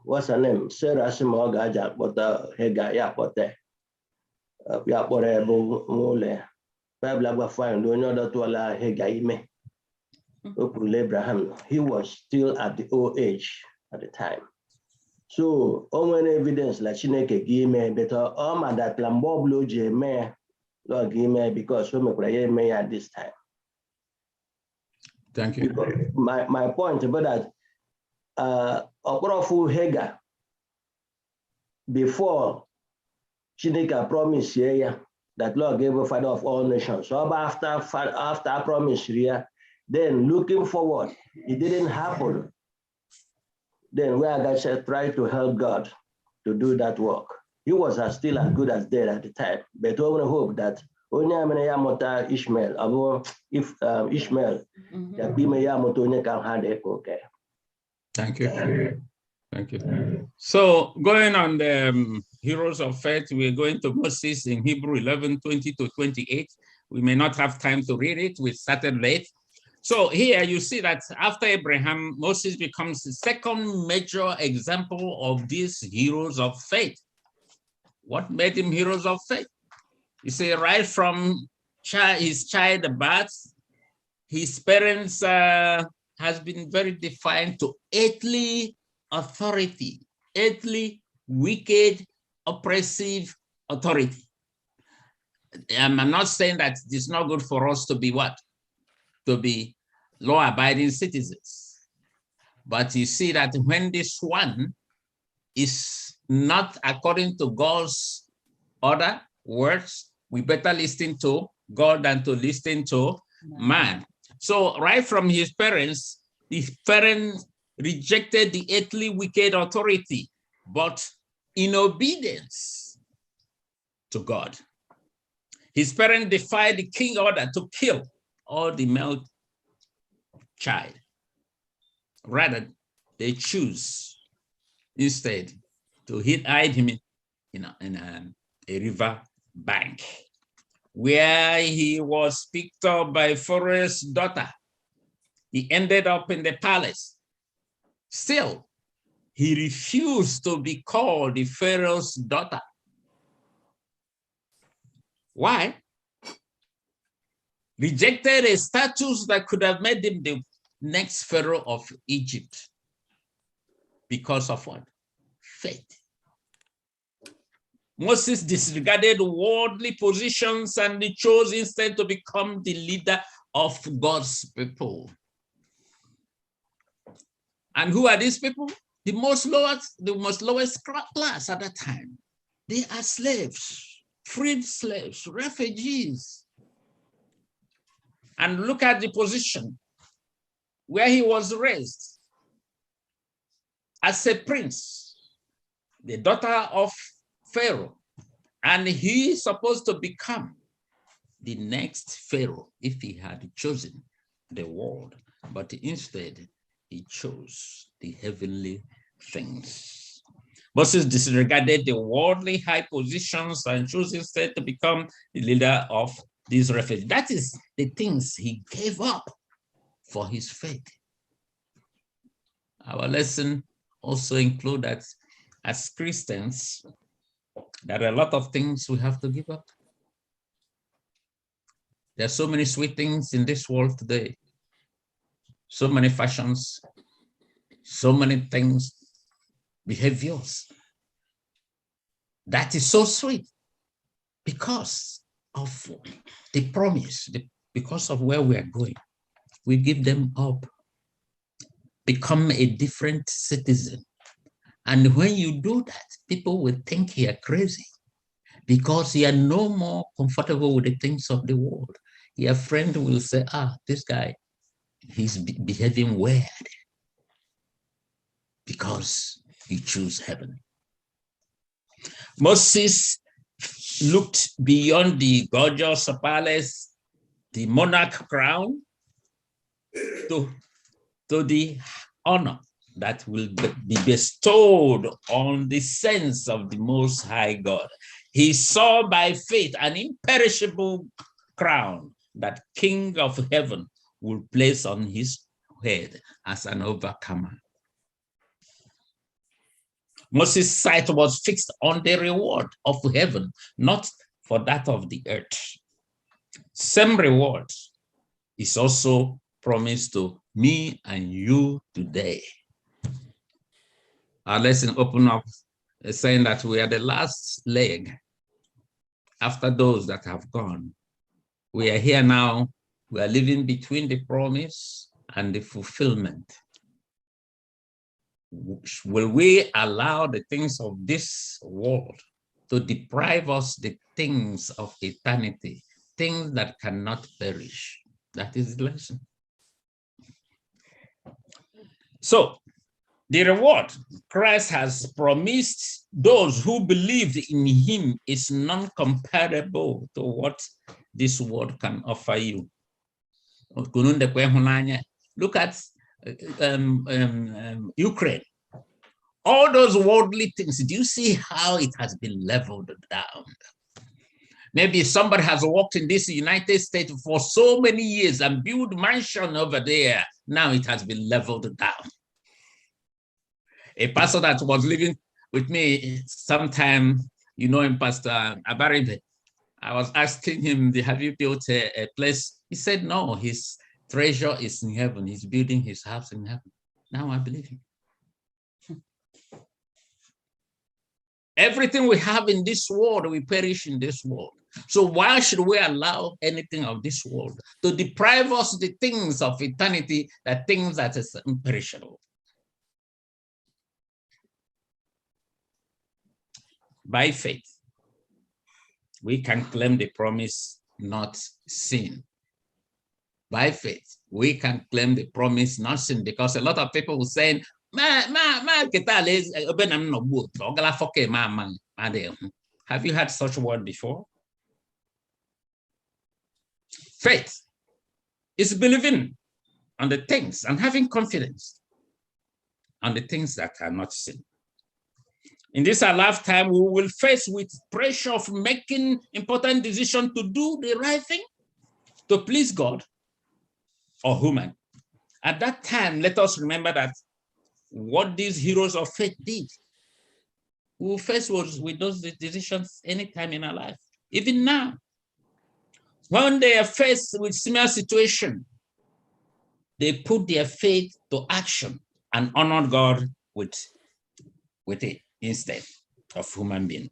what's her name, Sarah sị ma ọ ga-aja akpọta Hagar, ya akpọta ya kpọrọ ebe nwụle. Bible agwafo anyị na onye ọdọ tụọla Hagar ime. O kwuru Abraham, he was still at the old age at the time. So, only evidence like Chineke gave me, but all my that Lambo blow me, Lord give me, because we may pray me at this time. Thank you. Because my point about that, Okorofu Hagar, before Chineke promised here that Lord gave a father of all nations. So after promise here, then looking forward, it didn't happen. Then where God said, try to help God to do that work. He was still as good as dead at the time. But we hope that only Yamota Ishmael, if Ishmael, that we may Yamoto can have it. Okay. Thank you. Thank you. So going on the heroes of faith, we're going to Moses in Hebrew 11:20-28. We may not have time to read it. We started late. So here you see that after Abraham, Moses becomes the second major example of these heroes of faith. What made him heroes of faith? You see, right from his childbirth, his parents has been very defined to earthly authority, earthly, wicked, oppressive authority. I'm not saying that it's not good for us to be what? To be law-abiding citizens. But you see that when this one is not according to God's order, words, we better listen to God than to listen to man. So right from his parents rejected the earthly wicked authority, but in obedience to God. His parents defied the king order to kill all the male child. Rather, they choose instead to hide him in a river bank, where he was picked up by Pharaoh's daughter. He ended up in the palace. Still, he refused to be called the Pharaoh's daughter. Why? Rejected a status that could have made him the next Pharaoh of Egypt. Because of what? Faith. Moses disregarded worldly positions and he chose instead to become the leader of God's people. And who are these people? The most lowest class at that time. They are slaves, freed slaves, refugees. And look at the position where he was raised as a prince, the daughter of Pharaoh. And he is supposed to become the next Pharaoh if he had chosen the world, but instead he chose the heavenly things. Moses disregarded the worldly high positions and chose instead to become the leader of this refuge. That is the things he gave up for his faith. Our lesson also includes that as Christians, there are a lot of things we have to give up. There are so many sweet things in this world today, so many fashions, so many things, behaviors. That is so sweet because of the promise, because of where we are going. We give them up, become a different citizen. And when you do that, people will think you are crazy because you are no more comfortable with the things of the world. Your friend will say, this guy, he's behaving weird because he chose heaven. Moses looked beyond the gorgeous palace, the monarch crown, to the honor that will be bestowed on the saints of the Most High God. He saw by faith an imperishable crown that King of Heaven will place on his head as an overcomer. Moses' sight was fixed on the reward of heaven, not for that of the earth. Same reward is also promised to me and you today. Our lesson open up saying that we are the last leg after those that have gone. We are here now. We are living between the promise and the fulfillment. Will we allow the things of this world to deprive us the things of eternity, things that cannot perish? That is the lesson. So, the reward Christ has promised those who believed in him is non-comparable to what this world can offer you. Look at Ukraine. All those worldly things, do you see how it has been leveled down? Maybe somebody has worked in this United States for so many years and built a mansion over there. Now it has been leveled down. A pastor that was living with me sometime, you know him, Pastor Abaribe. I was asking him, have you built a place? He said, no, his treasure is in heaven. He's building his house in heaven. Now I believe him. Everything we have in this world, we perish in this world. So why should we allow anything of this world to deprive us the things of eternity, the things that is imperishable? By faith, we can claim the promise, not sin. By faith, we can claim the promise, not sin, because a lot of people will say, have you heard such word before? Faith is believing on the things and having confidence on the things that are not sin. In this our lifetime, we will face with pressure of making important decisions to do the right thing, to please God or human. At that time, let us remember that what these heroes of faith did. We will face with those decisions anytime in our life, even now. When they are faced with similar situation, they put their faith to action and honor God with it instead of human being.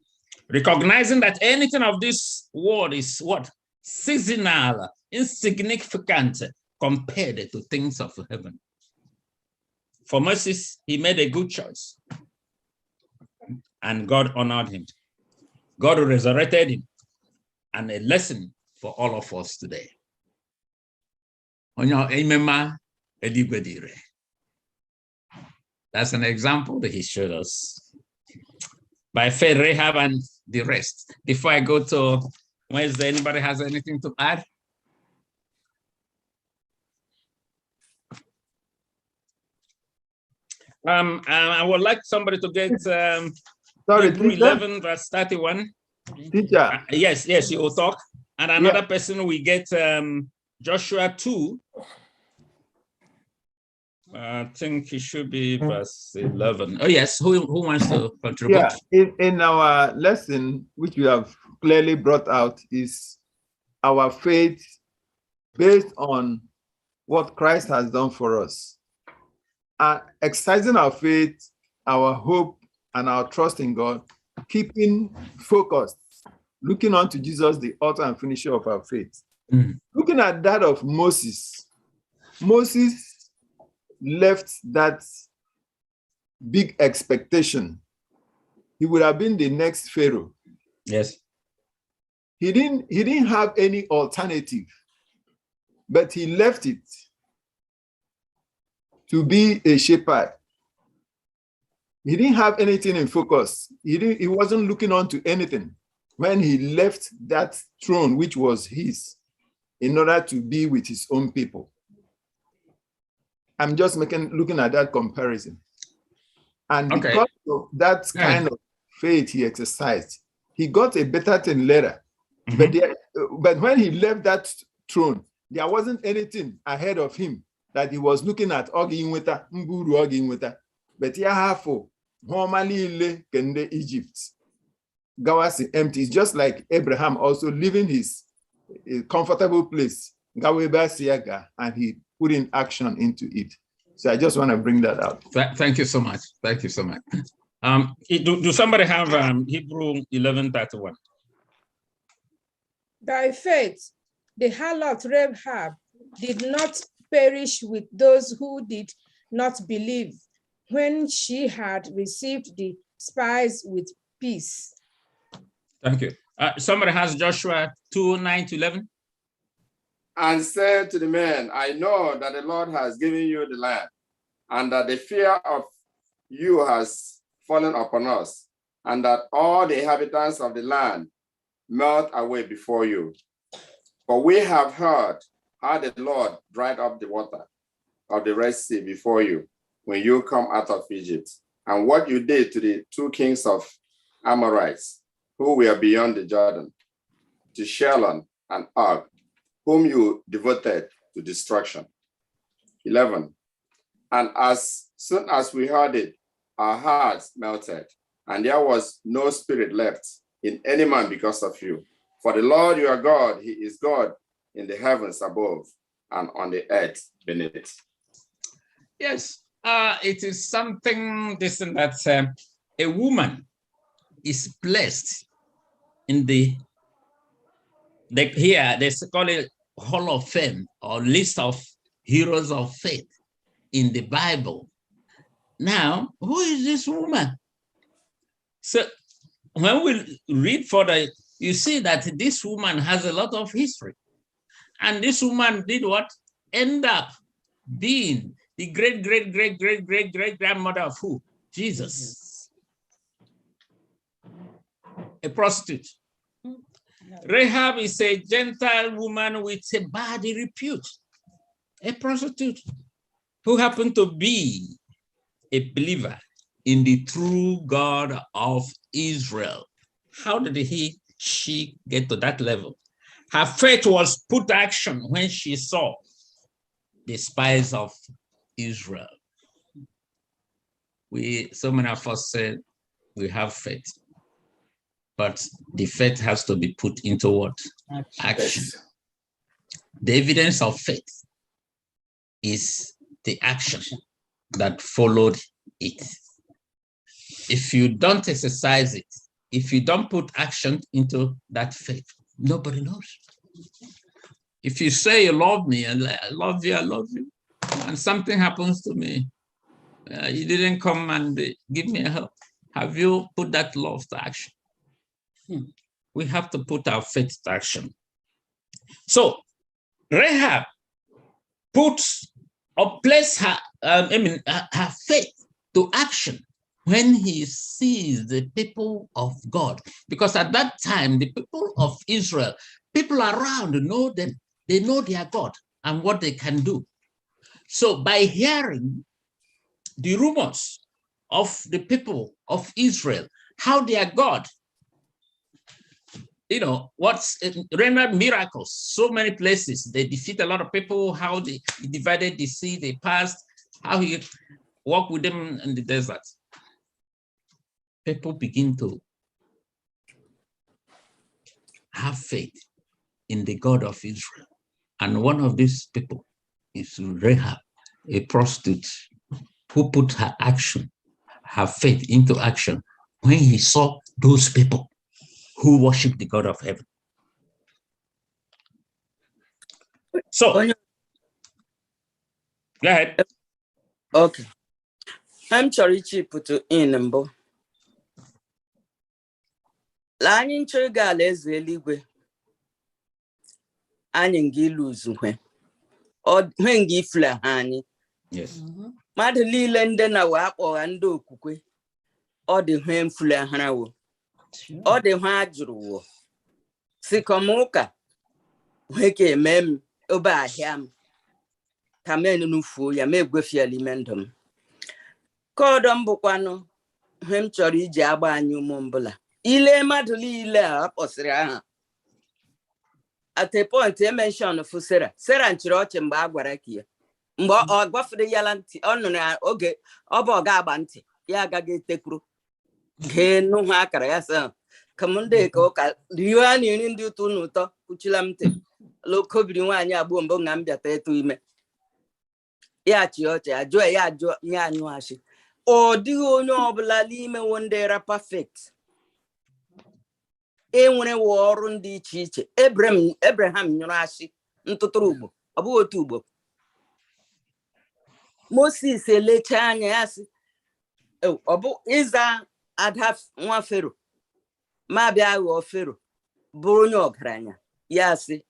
Recognizing that anything of this world is what? Seasonal, insignificant compared to things of heaven. For Moses, he made a good choice and God honored him. God resurrected him, and a lesson for all of us today. That's an example that he showed us. By faith, Rahab and the rest. Before I go to Wednesday, anybody has anything to add? I would like somebody to get Hebrew 11, verse 31. Teacher. Yes, you will talk. And another person will get Joshua 2. I think it should be verse 11. Oh, yes. Who wants to contribute? Yeah, in our lesson, which we have clearly brought out, is our faith based on what Christ has done for us. Exercising our faith, our hope, and our trust in God, keeping focused, looking unto Jesus, the author and finisher of our faith. Looking at that of Moses, Moses left that big expectation. He would have been the next Pharaoh. Yes. He didn't have any alternative, but he left it to be a shepherd. He didn't have anything in focus. He wasn't looking on to anything when he left that throne, which was his, in order to be with his own people. I'm just looking at that comparison. And because of that kind of faith he exercised, he got a better thing later. But when he left that throne, there wasn't anything ahead of him that he was looking at. But normally Egypt, Gawasi empty. It's just like Abraham also leaving his comfortable place, and he put in action into it. So I just want to bring that out. Thank you so much. Thank you so much. Do somebody have Hebrew 11:31? By faith, the harlot Rahab did not perish with those who did not believe when she had received the spies with peace. Thank you. Somebody has Joshua 2:9-11. And said to the men, I know that the Lord has given you the land, and that the fear of you has fallen upon us, and that all the inhabitants of the land melt away before you. For we have heard how the Lord dried up the water of the Red Sea before you when you come out of Egypt, and what you did to the two kings of Amorites who were beyond the Jordan, to Shalom and Og, whom you devoted to destruction. 11. And as soon as we heard it, our hearts melted, and there was no spirit left in any man because of you. For the Lord your God, he is God in the heavens above and on the earth beneath. Yes, it is something that a woman is blessed in here they call it Hall of Fame or list of heroes of faith in the Bible. Now, who is this woman? So when we read further, you see that this woman has a lot of history. And this woman did what? End up being the great-great-great-great-great-great-grandmother of who? Jesus. A prostitute. Rahab is a Gentile woman with a bad repute, a prostitute who happened to be a believer in the true God of Israel. How did she get to that level? Her faith was put to action when she saw the spies of Israel. So many of us said we have faith, but the faith has to be put into what? Action. The evidence of faith is the action that followed it. If you don't exercise it, if you don't put action into that faith, nobody knows. If you say you love me, and I love you, and something happens to me, you didn't come and give me a help. Have you put that love to action? We have to put our faith to action. So Rahab put or place her, her faith to action when he sees the people of God. Because at that time, the people of Israel, people around know them. They know their God and what they can do. So by hearing the rumors of the people of Israel, how their God, what's rendered miracles, so many places, they defeat a lot of people, how they divided the sea, they passed, how he walked with them in the desert. People begin to have faith in the God of Israel. And one of these people is Rahab, a prostitute, who put her faith into action when he saw those people who worship the God of heaven. So, go ahead. Okay. I'm sorry to put in number. Lion Churga les eligwe. Anyin gi lose when. Or when gi fla honey. Yes. Madly lende na wap or ando kukwe. Or the when fla hanawo. Or the hajru. Sikomoka. Weke mem oba him. Kamen nufu ya me gwefia alimentum. Kodom bukwano. Hem chori jaba anyu mumbula. Ile maduli ile aposira. At a point, I mentioned for Sarah. Sarah and Chiroch and Bagwaraki. Mbo or Buffy Yalanti on okay, Obo Gabanti. Yaga get the crew. Gay no hacker, yes, sir. Come on, day, coca. Do you any in do to Nuto, Puchilamte? Look, Kobi one ya boom bong ambia to me. Ya Chiocha, Joy ya Yanuashi. Or do you know Blalime one day are perfect? Enwere war ndị iche iche Abraham nyụrụ asị ntụtụrụ ugbo ọ bụ otu ugbo Moses elecha anya ya sị ọ bụ ịza ada nwa Fero ma bịa ghọọ Fero bụrụ onye ọgaranya ya sị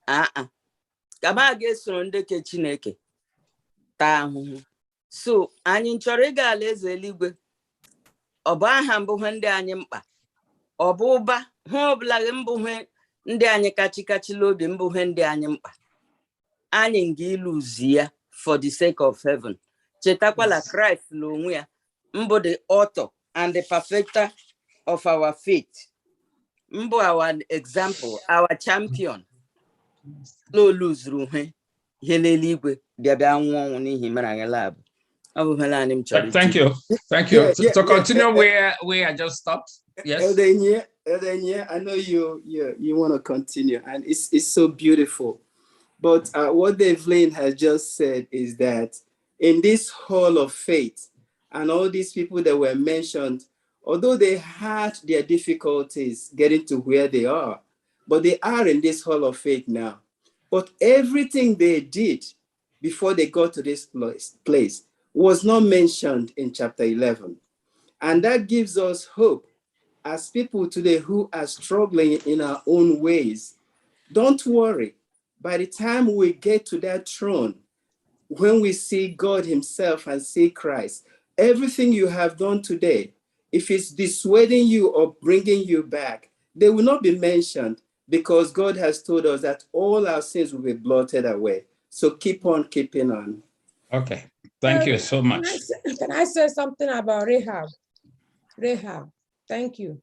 ka ma ga-esoro ndị ke Chineke taa ahụhụ so anyị chọrọ ịga alaeze eluigwe ọ bụ aha mbụ ndị anyị mkpa ọ bụ ụba ha ọbụla mbụ ndị anyị kachikachila obi mbụ ndị anyị mkpa anyị nga iluzi ya for the sake of heaven chetakwala Christ n'onwe ya mbụ the author and the perfecter of our faith mbụ our example our champion no luzuru ihe n'eluigwe bịa nwụọ ọnwụ n'ihi mere anyị lab ọ bụ hele anyị m chọrọ. Thank you. So continue where I just stopped. Yes. Eldenye, I know you want to continue, and it's so beautiful. But what Devlin has just said is that in this hall of faith, and all these people that were mentioned, although they had their difficulties getting to where they are, but they are in this hall of faith now. But everything they did before they got to this place was not mentioned in chapter 11. And that gives us hope as people today who are struggling in our own ways. Don't worry. By the time we get to that throne, when we see God himself and see Christ, everything you have done today, if it's dissuading you or bringing you back, they will not be mentioned because God has told us that all our sins will be blotted away. So keep on keeping on. Okay. Thank you so much. Can I say something about Rahab? Rahab, thank you.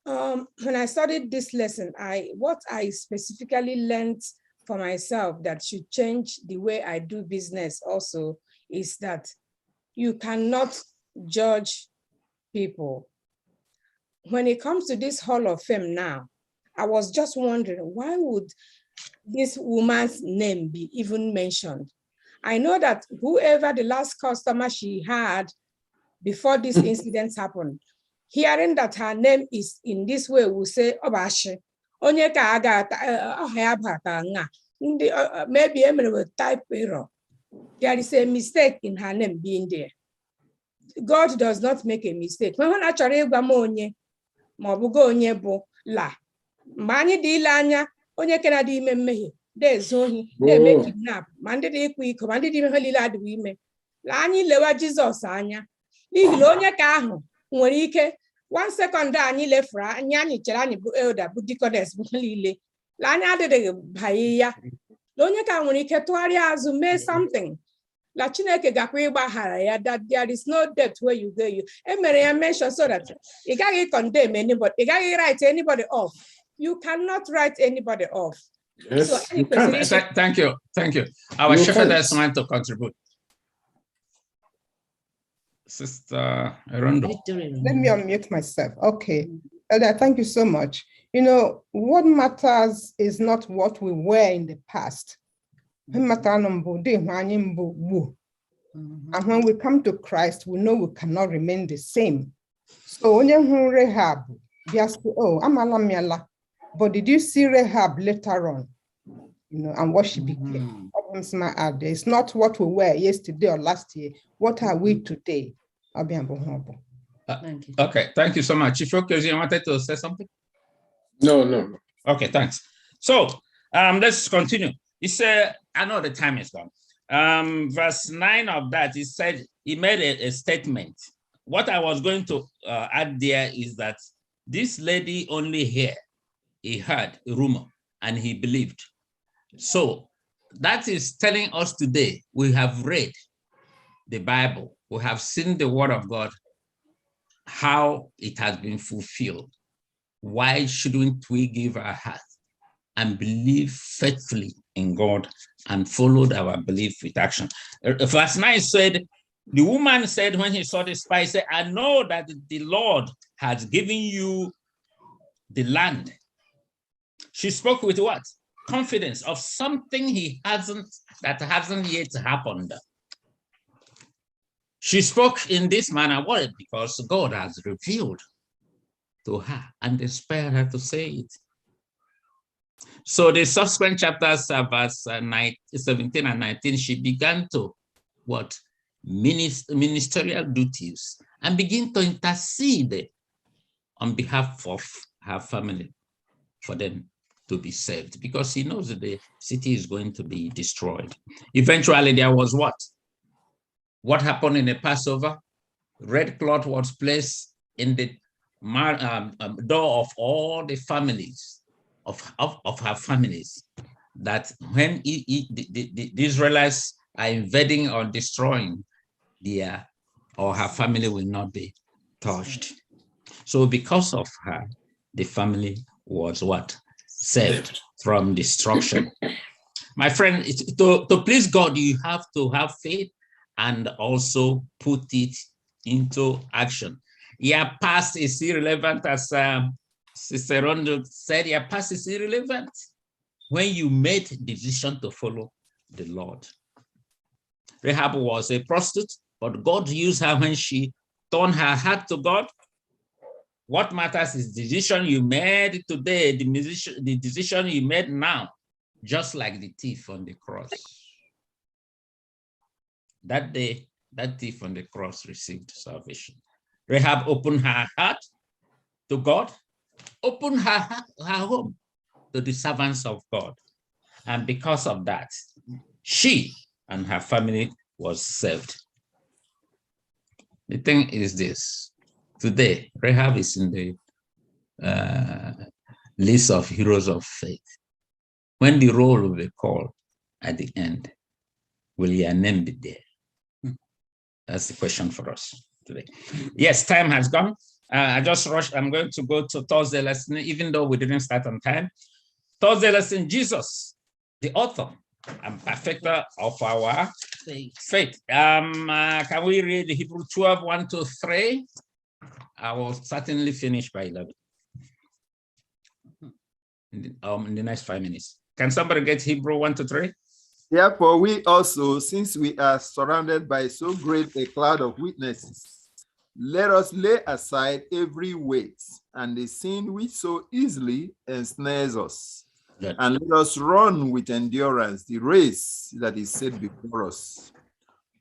When I studied this lesson, what I specifically learned for myself that should change the way I do business also is that you cannot judge people. When it comes to this Hall of Fame now, I was just wondering, why would this woman's name be even mentioned? I know that whoever the last customer she had before this incident happened, hearing that her name is in this way will say, Obashi, onye ka aga maybe a type error. There is a mistake in her name being there. God does not make a mistake. When I chọrọ ịgwa m onye ma ọ bụ onye bụ la, mgbe anyị dị ile anya onye kena dị ime mmehie na-ezu ohi, na-eme kidnap, ma ndị dị ịkwa iko, ma ndị dị ihe niile adịghị ime. La anyị lewa Jizọs anya, n'ihi na onye ka ahụ nwere ike 1 second anyị lefuru anya, anyị chere anyị bụ elder, bụ deaconess, bụ niile. La anyị adịghị banye ya. La onye ka nwere ike tụgharịa azụ, mee something. La Chineke gakwa ịgbaghara ya, that there is no depth where you go. Emere ya mention so that you can't condemn anybody, you can't write anybody off. You cannot write anybody off. Yes, So, you can. Thank you. Our shepherdess want to contribute. Sister Arondo. Let me unmute myself. Okay. Elder, thank you so much. You know, what matters is not what we were in the past. And when we come to Christ, we know we cannot remain the same. So when you Rahab, just oh, I'm Alamiala. But did you see Rahab later on? You know, and what she became? It's not what we were yesterday or last year. What are we today? Okay, thank you so much. If you wanted to say something? No. Okay, thanks. So let's continue. He said, I know the time is gone. Verse 9 of that, he said, he made a statement. What I was going to add there is that this lady only heard a rumor, and he believed. So that is telling us today, we have read the Bible, we have seen the word of God, how it has been fulfilled. Why shouldn't we give our heart and believe faithfully in God and followed our belief with action? Verse 9 said, the woman said when he saw the spies, said, I know that the Lord has given you the land. She spoke with what? Confidence of something that hasn't yet happened. She spoke in this manner, why? Because God has revealed to her and inspired her to say it. So the subsequent chapters, verse 17 and 19, she began to what? Ministerial duties and begin to intercede on behalf of her family for them to be saved, because he knows that the city is going to be destroyed. Eventually, there was what? What happened in the Passover? Red cloth was placed in the door of all the families, of her families, that when the Israelites are invading or destroying, her family will not be touched. So because of her, the family was what? Saved from destruction. My friend, to please God, you have to have faith and also put it into action. Your past is irrelevant, as Sister Rondo said, your past is irrelevant when you made the decision to follow the Lord. Rahab was a prostitute, but God used her when she turned her heart to God. What matters is the decision you made today, the decision you made now, just like the thief on the cross. That day, that thief on the cross received salvation. Rahab opened her heart to God, opened her home to the servants of God. And because of that, she and her family was saved. The thing is this. Today, Rahab is in the list of heroes of faith. When the roll will be called at the end, will your name be there? That's the question for us today. Yes, time has gone. I just rushed. I'm going to go to Thursday lesson, even though we didn't start on time. Thursday lesson, Jesus, the author and perfecter of our faith. Can we read Hebrews 12, 1 to 3? I will certainly finish by 11 in the next 5 minutes. Can somebody get Hebrew 1 to 3? Therefore, we also, since we are surrounded by so great a cloud of witnesses, let us lay aside every weight and the sin which so easily ensnares us. Good. And let us run with endurance the race that is set before us,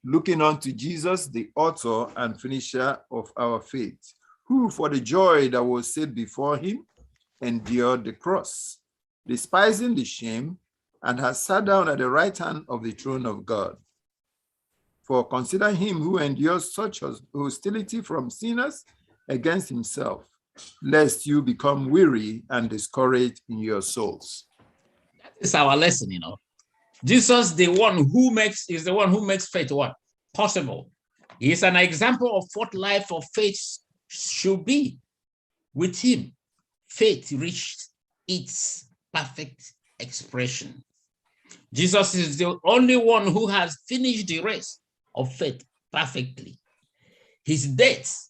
looking unto Jesus, the author and finisher of our faith, who for the joy that was set before him endured the cross, despising the shame, and has sat down at the right hand of the throne of God. For consider him who endures such hostility from sinners against himself, lest you become weary and discouraged in your souls. That is our lesson, you know. Jesus, is the one who makes faith what? Possible. He is an example of what life of faith should be. With him, faith reached its perfect expression. Jesus is the only one who has finished the race of faith perfectly. His death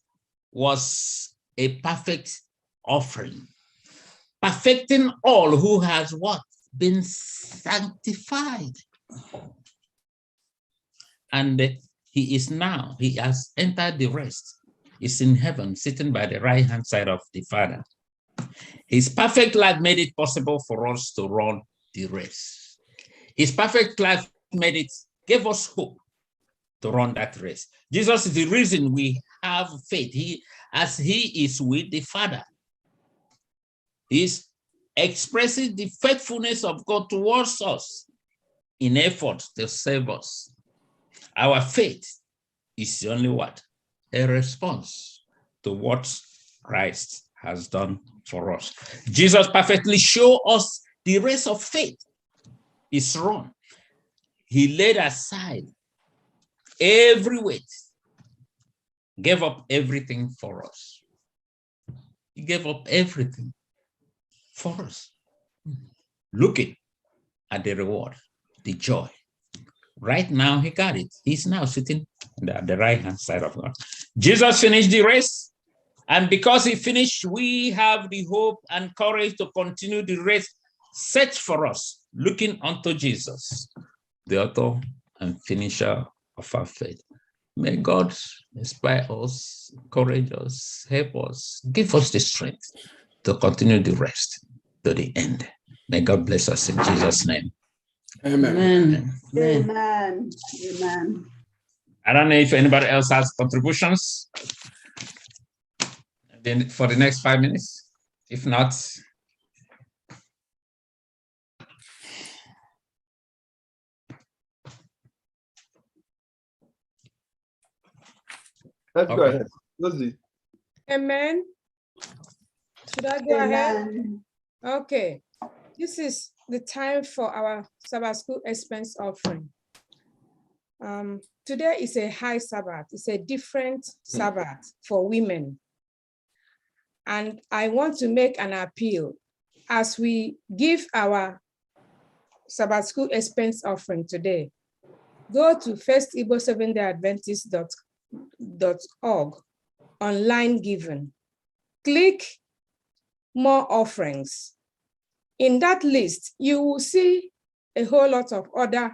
was a perfect offering, perfecting all who has what? Been sanctified. And he has entered the rest. He's in heaven, sitting by the right hand side of the Father. His perfect life made it possible for us to run the race. His perfect life gave us hope to run that race. Jesus is the reason we have faith. As he is with the Father, he's expressing the faithfulness of God towards us in effort to save us. Our faith is only what? A response to what Christ has done for us. Jesus perfectly showed us the race of faith is run. He laid aside every weight, gave up everything for us. He gave up everything for us. Looking at the reward, the joy. Right now, he got it. He's now sitting at the right-hand side of God. Jesus finished the race, and because he finished, we have the hope and courage to continue the race set for us, looking unto Jesus, the author and finisher of our faith. May God inspire us, encourage us, help us, give us the strength to continue the rest to the end. May God bless us in Jesus' name. Amen. Amen. Amen. Amen. I don't know if anybody else has contributions then for the next 5 minutes. If not, Let's go ahead. Rosie. Amen. Should I go ahead? Okay. This is the time for our Sabbath school expense offering. Today is a high Sabbath. It's a different Sabbath for women. And I want to make an appeal as we give our Sabbath school expense offering today. Go to FirstIgbo 7-day Adventist.org online giving. Click more offerings. In that list, you will see a whole lot of other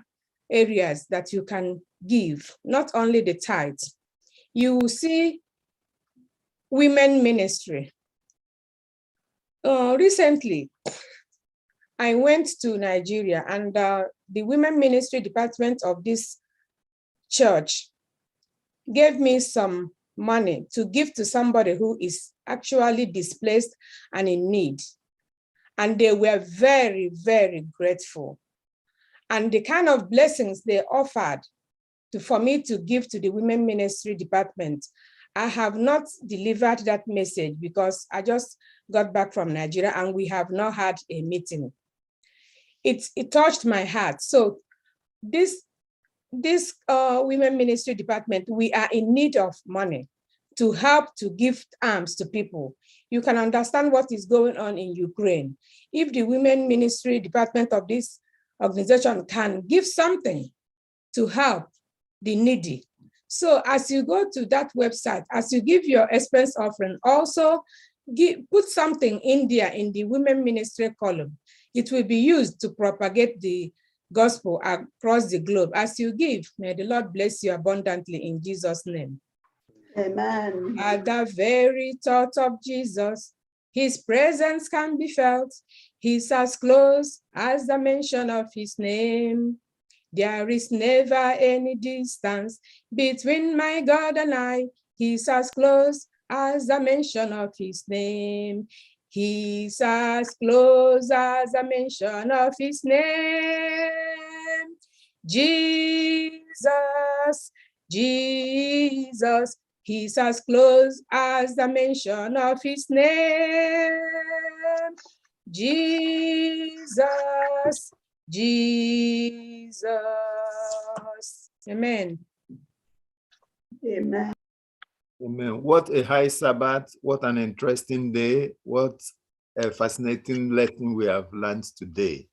areas that you can give, not only the tithes. You will see women ministry. Recently, I went to Nigeria, and the women ministry department of this church gave me some money to give to somebody who is actually displaced and in need. And they were very, very grateful. And the kind of blessings they offered for me to give to the women ministry department, I have not delivered that message because I just got back from Nigeria and we have not had a meeting. It touched my heart. So this women ministry department, we are in need of money to help to give arms to people. You can understand what is going on in Ukraine. If the women ministry department of this organization can give something to help the needy. So as you go to that website, as you give your expense offering, also put something in there in the women ministry column. It will be used to propagate the gospel across the globe. As you give, may the Lord bless you abundantly in Jesus' name. Amen. At the very thought of Jesus, his presence can be felt. He's as close as the mention of his name. There is never any distance between my God and I. He's as close as the mention of his name. He's as close as a mention of his name. Jesus, Jesus, he's as close as the mention of his name. Jesus, Jesus. Amen. Amen. Amen. What a high Sabbath. What an interesting day. What a fascinating lesson we have learned today.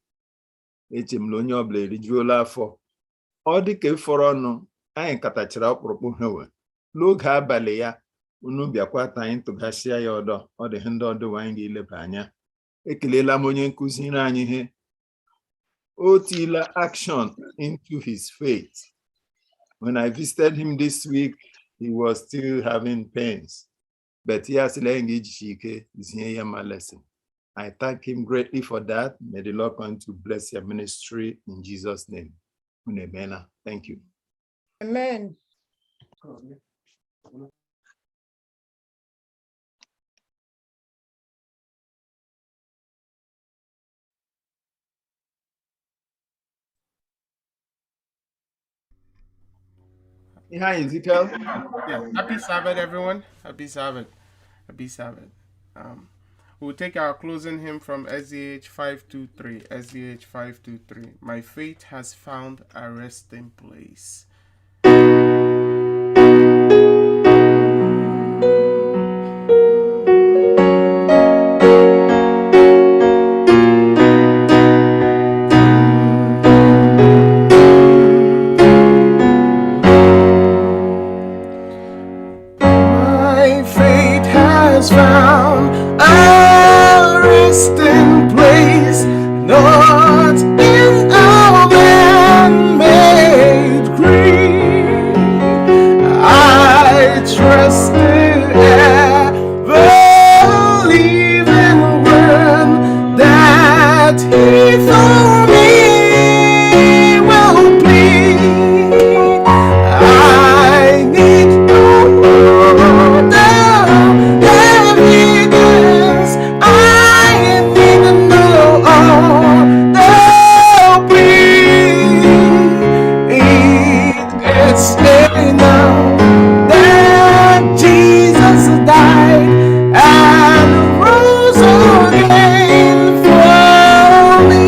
Ọ dị ka ịfọrọ ọnụ anyị katachara ọkpụrụkpụ ha we n'oge abalị ya unu bịakwa ta anyị tụgasịa ya ọdọ ọ dị ndị ọdụ anyị ga-eleba anya ekelela m onye nkụziri anyị ihe o tila action into his faith. When I visited him this week, he was still having pains, but he has learned my lesson. I thank him greatly for that. May the Lord continue to bless your ministry in Jesus' name. Amen. Thank you. Amen. Hi, Ezekiel. Yeah, happy Sabbath, everyone. Happy Sabbath. Happy Sabbath. We'll take our closing hymn from SDA 523. SDA 523. My faith has found a resting place. Found a resting place, not in our man-made creed. I trust in ever-living word that He for me will plead. I need no other evidence. I need to know all the plea. It's enough that Jesus died and rose again for me.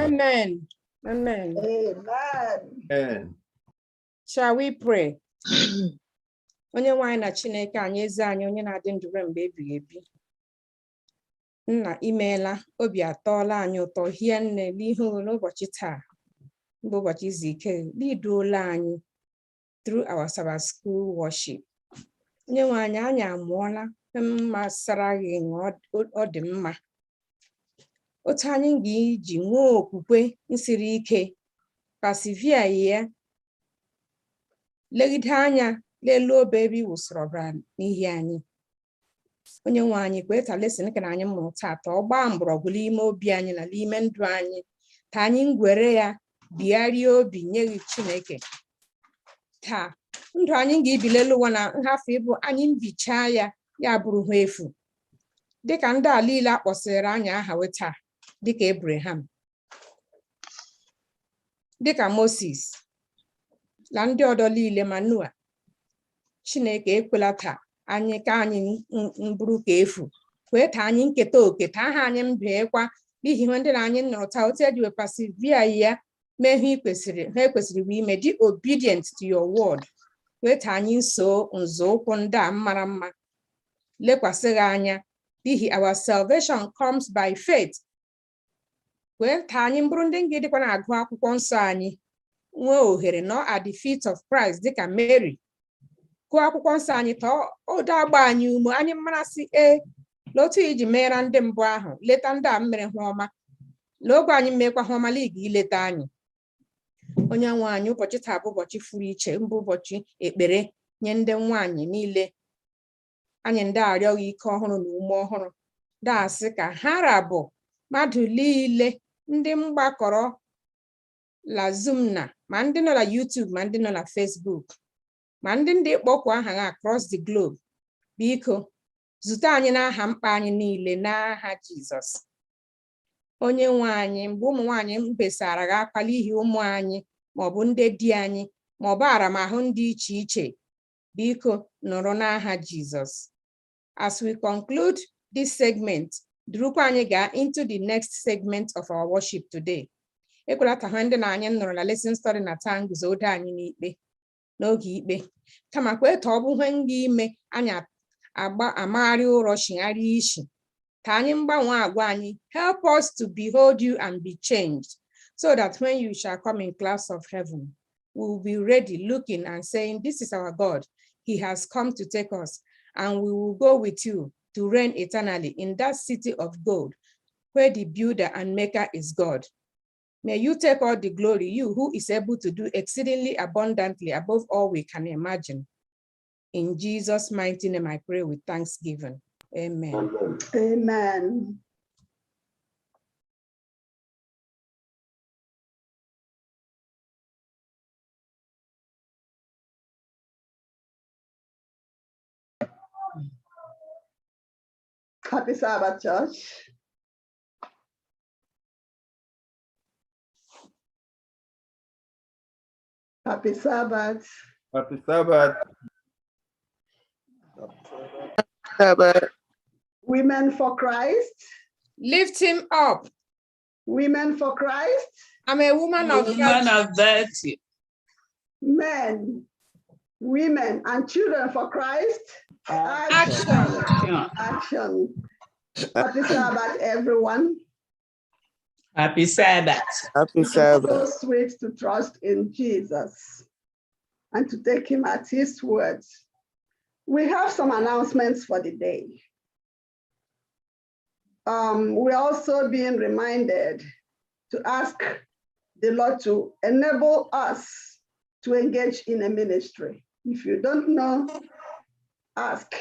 Amen. Amen. Amen. Shall we pray? Onye nwanyị na Chineke anyị eze anyị onye na-adị ndụ ruo mgbe ebighị ebi. Nna imeela, obi atọọla anyị ụtọ hie nne n'ihu n'ụbọchị taa bụ ụbọchị izu ike liduola anyị through our Sabbath school worship. Onye nwe anyị amụọla mma sara gị ọ dị mma. Otu anyị ga-eji nwee okwukwe nsiri ike pasivia ya legide anya lelu obe ebe iwusoro ọbara n'ihi anyị. Onye nwe anyị kwee ta lesin ka anyị mụrụ taata ọ gbaa mgbọrọgwụ n'ime obi anyị na n'ime ndụ anyị ka anyị ngwere ya bigharịa obi nye gị Chineke. Taa ndụ anyị ga-ebilelu ụwa na nhafụ ịbụ anyị mbicha ya bụrụ ha efu dịka ndị a niile akpọsịrị anyị aha weta dịka Abraham, dịka Moses na ndị ọdọ niile ma Noa. Chineke ekwela taa anyị ka anyị mbụrụ ka efu kwee ta anyị nketa oke ta aha anyị mbekwa n'ihi ihe ndị na anyị nụrụ taa otu eji wepasị via ya mee ihe kwesịrị ime dị obedient to your word. Kwee ta anyị nso nzọụkwụ ndị a mara mma lekwasị gị anya n'ihi our salvation comes by faith. Kwee ta anyị mbụrụ ndị nga dịkwa na-agụ akwụkwọ nsọ anyị nwee ohere nọ at the feet of Christ dịka Mary. Gụọ akwụkwọ nsọ anyị taa ụda agba anyị ume anyị marasị n'otu iji meere ndị mbụ ahụ leta ndị a mere ha ọma n'oge anyị mmekwa ha ọma liga ileta anyị. Onye nwe anyị ụbọchị taa bụ ụbọchị furu iche mbụ ụbọchị ekpere nye ndị nwaanyị niile. Anyị ndị arịọghị ike ọhụrụ na ume ọhụrụ dasị ka ha rabụ mmadụ niile ndị mgbakọrọ la Zoom na ma ndị nọ na YouTube ma ndị nọ na Facebook ma ndị kpọkwa aha ha across the globe. Biko zute anyị n'aha mkpa anyị niile n'aha Jizọs. Onye nwe anyị mgbe ụmụ nwaanyị mkpesara gị akpali ihe ụmụ anyị maọbụ ndị di anyị maọbụ aramahụ ndị iche iche, biko nọrọ n'aha Jizọs. As we conclude this segment, durukwa anyị gaa into the next segment of our worship today. Ekwela ka ha ndị na anyị nọrọ na lesson study na taa nguzodo anyị n'ikpe n'oge ikpe kama kwee ta ọ bụ ihe nga ime anyị amagharị ụrọ chigharịa isi ka anyị mgbanwe agwa anyị. Help us to behold you and be changed so that when you shall come in class of heaven we will be ready looking and saying, this is our God, he has come to take us and we will go with you to reign eternally in that city of gold where the builder and maker is God. May you take all the glory, you who is able to do exceedingly abundantly above all we can imagine. In Jesus' mighty name I pray with thanksgiving. Amen. Amen. Happy Sabbath, church. Happy Sabbath. Happy Sabbath. Sabbath. Women for Christ. Lift him up. Women for Christ. I'm a woman of virtue. Men, women, and children for Christ. Action. Action. Happy Sabbath, everyone. Happy Sabbath. Happy Sabbath. It's so sweet to trust in Jesus and to take him at his words. We have some announcements for the day. We're also being reminded to ask the Lord to enable us to engage in a ministry. If you don't know, ask,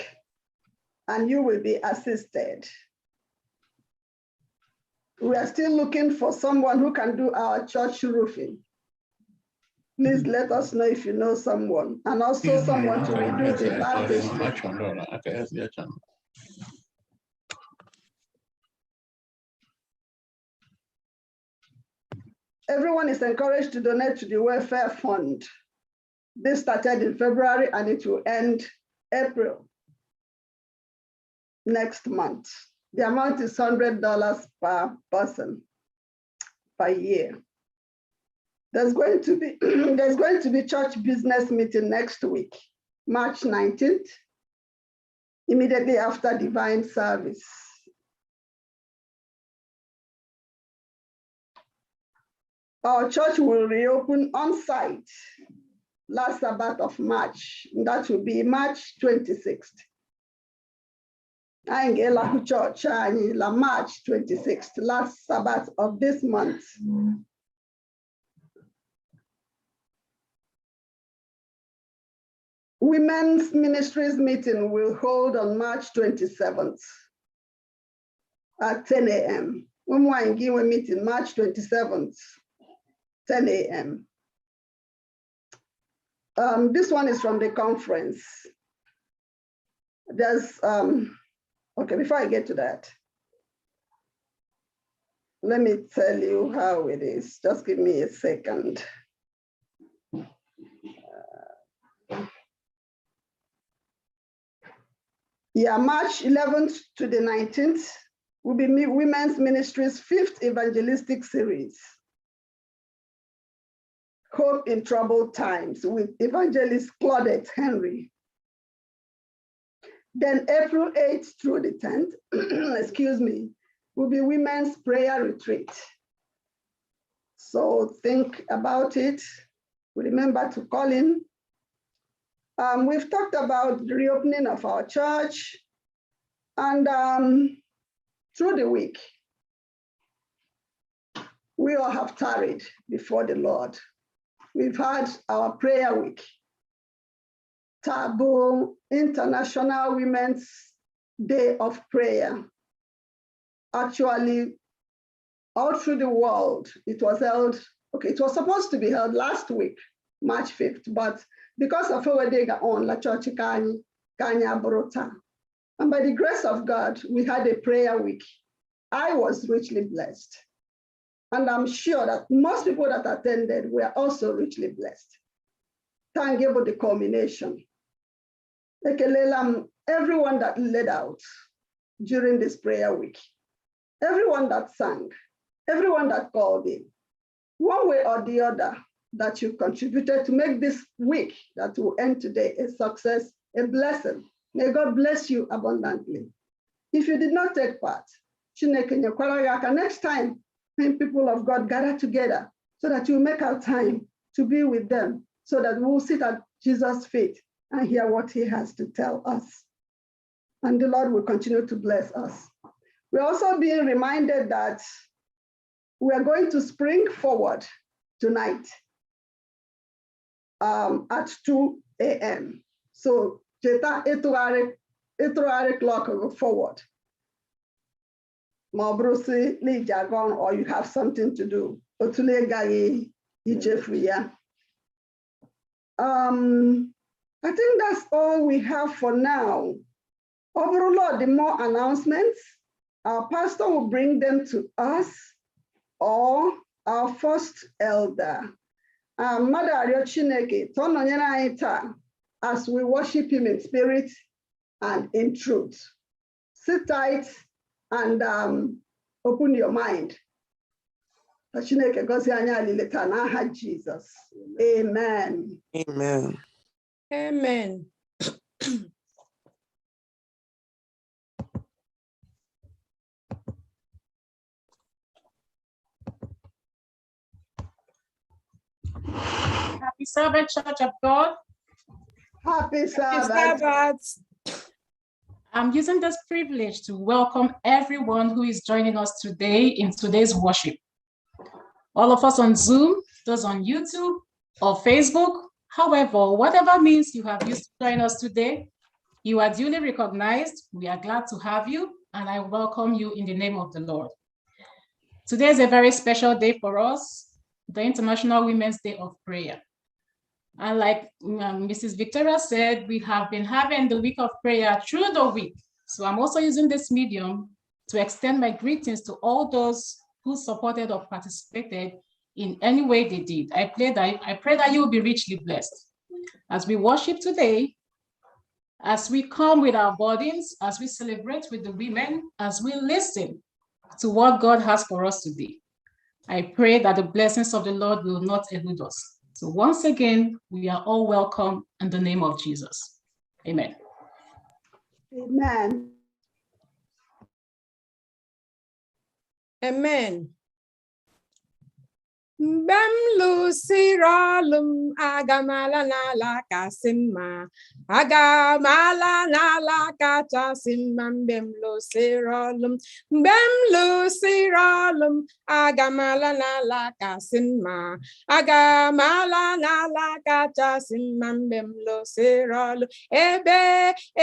and you will be assisted. We are still looking for someone who can do our church roofing. Please let us know if you know someone, and also someone to redo the baptistry. Everyone is encouraged to donate to the welfare fund. This started in February and it will end April next month. The amount is $100 per person, per year. There's going to be church business meeting next week, March 19th, immediately after divine service. Our church will reopen on site last Sabbath of March. That will be March 26th. I ngela church la March 26th, last Sabbath of this month. Women's Ministries meeting will hold on March 27th at 10 a.m. Women meeting March 27th, 10 a.m. This one is from the conference. There's, okay, before I get to that, let me tell you how it is. Just give me a second. Yeah, March 11th to the 19th will be Women's Ministry's 5th evangelistic series, Hope in Troubled Times, with Evangelist Claudette Henry. Then April 8th through the 10th, excuse me, will be Women's Prayer Retreat. So think about it. Remember to call in. We've talked about the reopening of our church, and through the week, we all have tarried before the Lord. We've had our prayer week, Taboo International Women's Day of Prayer. Actually, all through the world, it was held, okay, it was supposed to be held last week, March 5th, but because of our day on La Church Kanya Brota. And by the grace of God, we had a prayer week. I was richly blessed. And I'm sure that most people that attended were also richly blessed. Thank you for the culmination. Everyone that led out during this prayer week, everyone that sang, everyone that called in, one way or the other, that you contributed to make this week that will end today a success, a blessing. May God bless you abundantly. If you did not take part, next time when people of God gather together so that you make our time to be with them, so that we'll sit at Jesus' feet and hear what he has to tell us. And the Lord will continue to bless us. We're also being reminded that we are going to spring forward tonight at 2 a.m. So, 8 o'clock forward. Or you have something to do. I think that's all we have for now. Overall, the more announcements, our pastor will bring them to us or our first elder. Mother Ario Chineke, as we worship him in spirit and in truth. Sit tight and open your mind. Jesus. Amen. Amen. Amen. Happy Sabbath, Church of God. Happy Sabbath. I'm using this privilege to welcome everyone who is joining us today in today's worship. All of us on Zoom, those on YouTube or Facebook, however, whatever means you have used to join us today, you are duly recognized. We are glad to have you, and I welcome you in the name of the Lord. Today is a very special day for us, the International Women's Day of Prayer. And like Mrs. Victoria said, we have been having the week of prayer through the week. So I'm also using this medium to extend my greetings to all those who supported or participated in any way they did. I pray that you will be richly blessed. As we worship today, as we come with our burdens, as we celebrate with the women, as we listen to what God has for us today. I pray that the blessings of the Lord will not elude us. So once again, we are all welcome in the name of Jesus. Amen. Amen. Amen. Mbem lụsịrị ọlụ m agamala n'ala kasị mma agamala n'ala kachasị mma mgbe m lụsịrị ọlụ m mgbe m lụsịrị ọlụ m agamala n'ala kasị mma agamala n'ala kachasị mma mgbe m lụsịrị ọlụ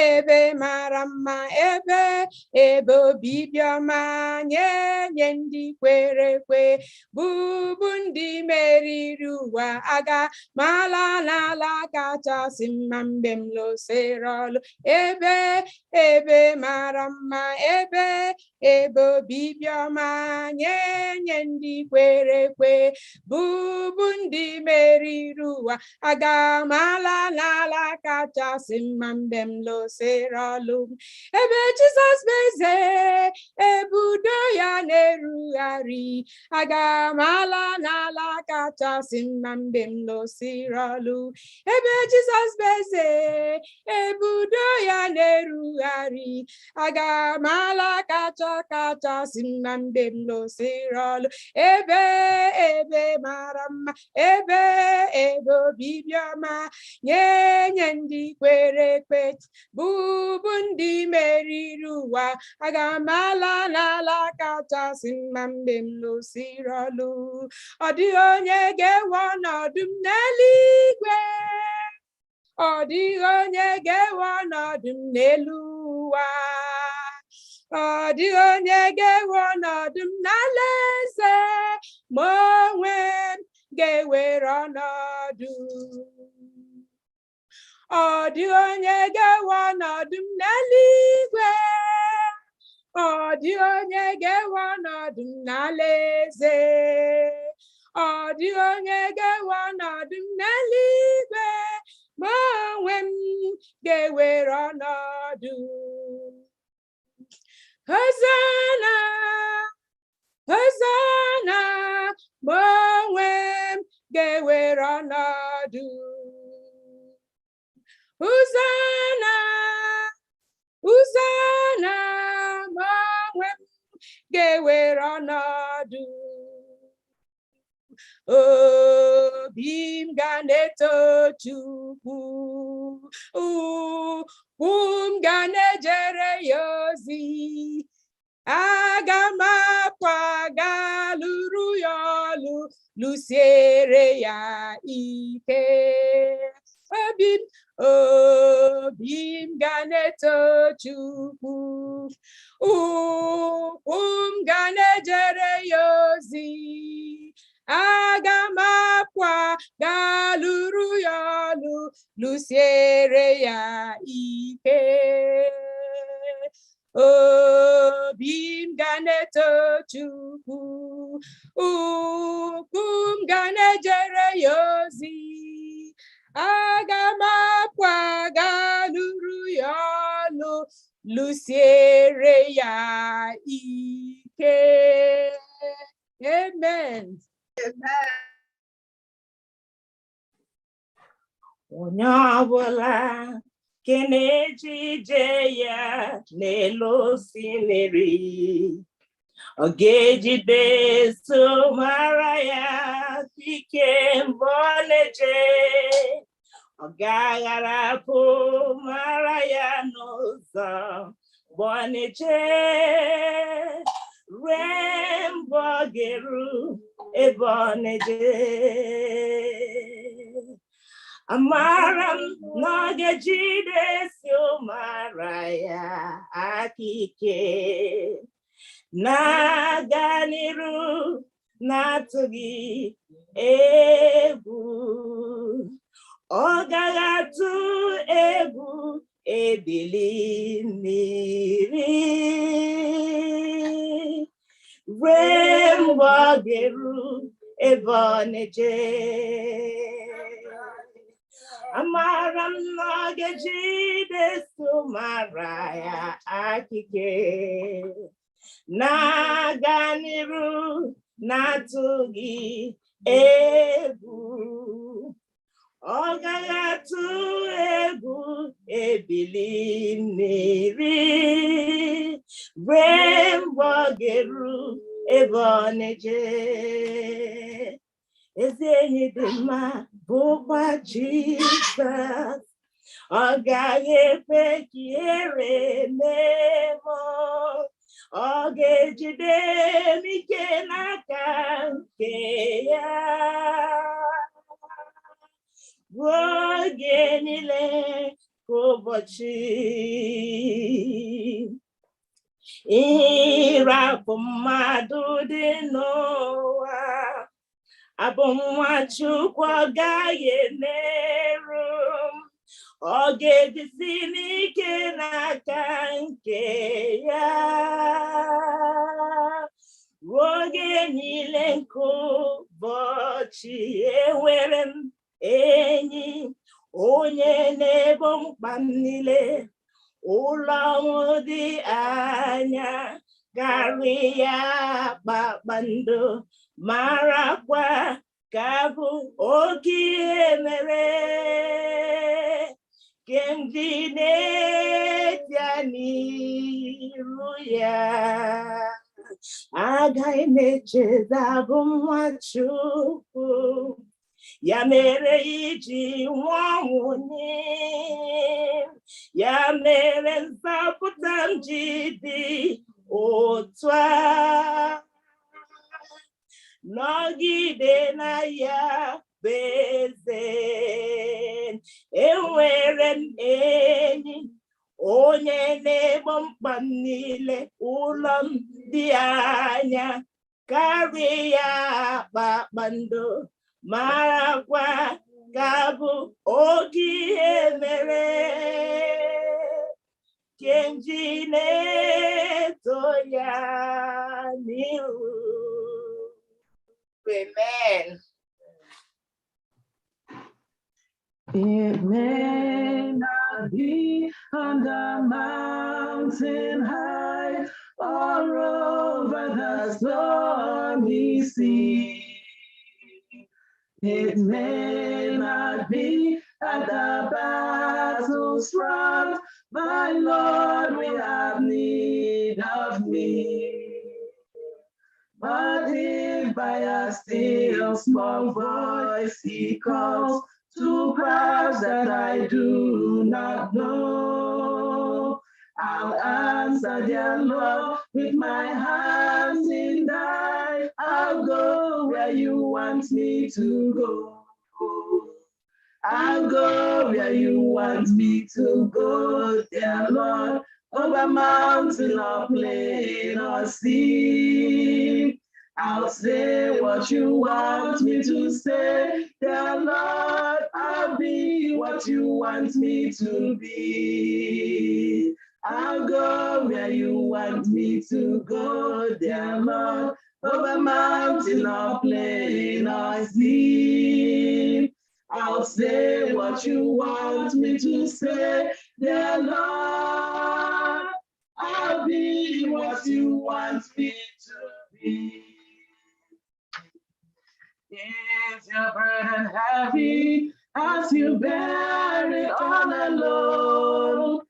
ebe mara mma ebe obibi ọma nye ndị kwere ekwe bụ ndị meriri ụwa agamala n'ala kachasị mma mgbe m lụsịrị ọlụ ebe mara mma ebe obibi ọma nye ndị kwere ekwe bụ ndị meriri ụwa agamala n'ala kachasị mma mgbe m lụsịrị ọlụ ebe Jizọs bụ eze ebe udo ya na-erugharị agamala n'ala kachasị mma mgbe m lụsịrị ọlụ ebe Jizọs bụ eze ebe udo ya na-erugharị agamala kachasị mma mgbe m lụsịrị ọlụ ebe mara mma ebe obibi ọma nye ndị kwere ekwe bụ ndị meriri ụwa agamala n'ala kachasị mma mgbe m lụsịrị ọlụ ọ dịghị onye ga-ewe ọnọdụ m n'eluigwe ọ dịghị onye ga-ewe ọnọdụ m n'elu ụwa ọ dịghị onye ga-ewe ọnọdụ m n'alaeze ma onwe m ga-ewere ọnọdụ ọ dịghị onye ga-ewe ọnọdụ m n'eluigwe ọ dịghị onye ga-ewe ọnọdụ m n'alaeze ọ dịghị onye ga-ewe ọnọdụ m n'eluigwe ma onwe m ga-ewere ọnọdụ Hosanna Hosanna ma onwe m ga-ewere ọnọdụ Hosanna Hosanna ma onwe m ga-ewere ọnọdụ obi m ga na-eto Chukwu ụkwụ m ga na-ejere ya ozi aga m akwaga lụrụ ya ọlụ lụsiere ya ike obi m ga na-eto Chukwu ụkwụ m ga na-ejere ya ozi aga m akwaga lụrụ ya ọlụ lụsiere ya ike obi m ga na-eto Chukwu ụkwụ m ga na-ejere ya ozi aga m akwaga lụrụ ya ọlụ lụsiere ya ike. Amen. Onye ọbụla nke na-eje ije ya n'elu osimiri ọ ga-ejide so mara ya ike mgbe ọ na-eje ọ ga-agharapụ mara ya n'ụzọ mgbe ọ na-eje ruo mgbe ọ ga-eru ebe ọ na-eje. Amara m na ọ ga-ejidesi ụmara ya aka ike na-aga n'iru na-atụghị egwu ọ gaghị atụ egwu ebili mmiri ruo mgbe ọ ga-eru ebe ọ na-eje. Amara m na ọ ga-ejidesi ụmara ya aka ike na-aga n'iru na-atụ gị egwu. Ọ gaghị atụ egwu ebili mmiri ruo mgbe ọ ga-eru ebe ọ na-eje. Ezi enyi dị mma bụkwa Jizọs. Ọ gaghị ekwe ka ihere mee m. Ọ ga-ejide m ike n'aka nke ya ruo oge niile ka ụbọchị. Ịrapụ mmadụ dị n'ụwa, abụ nwa Chukwu, ọ gaghị emerụ m. Ọ ga-ejisi n'ike n'aka nke ya ruo oge niile nke ụbọchị. Enwere m enyi, onye na-ebo mkpa m niile. Ụlọ ọnwụ dị anya karịa kpakpando, marakwa ka bụ oke ihe mere. Kendi na-etia n'iru ya, agaghị m echeta bụ nwa Chukwu. Ya mere iji nwụọ ọnwụ nye, ya mere nzọpụta m ji dị otu a. Nọgide na ya bụ eze. Enwere m enyi, onye na-egbo mkpa m niile. Ụlọ m dị anya karịa kpakpando, marakwa ka bụ oge ihe mere. Kenji na-eto ya n'ihu. Amen. It may not be on the mountain high or over the stormy sea. It may not be at the battle's front, my Lord will have need of me. But if by a still small voice he calls to crowds that I do not know, I'll answer their Lord with my hands in thine. I'll go where you want me to go. I'll go where you want me to go, dear Lord, over mountain or plain or sea. I'll say what you want me to say, dear Lord, I'll be what you want me to be. I'll go where you want me to go, dear Lord, over mountain or plain or sea. I'll say what you want me to say, dear Lord, I'll be what you want me to be. Is your burden heavy as you bear it all alone?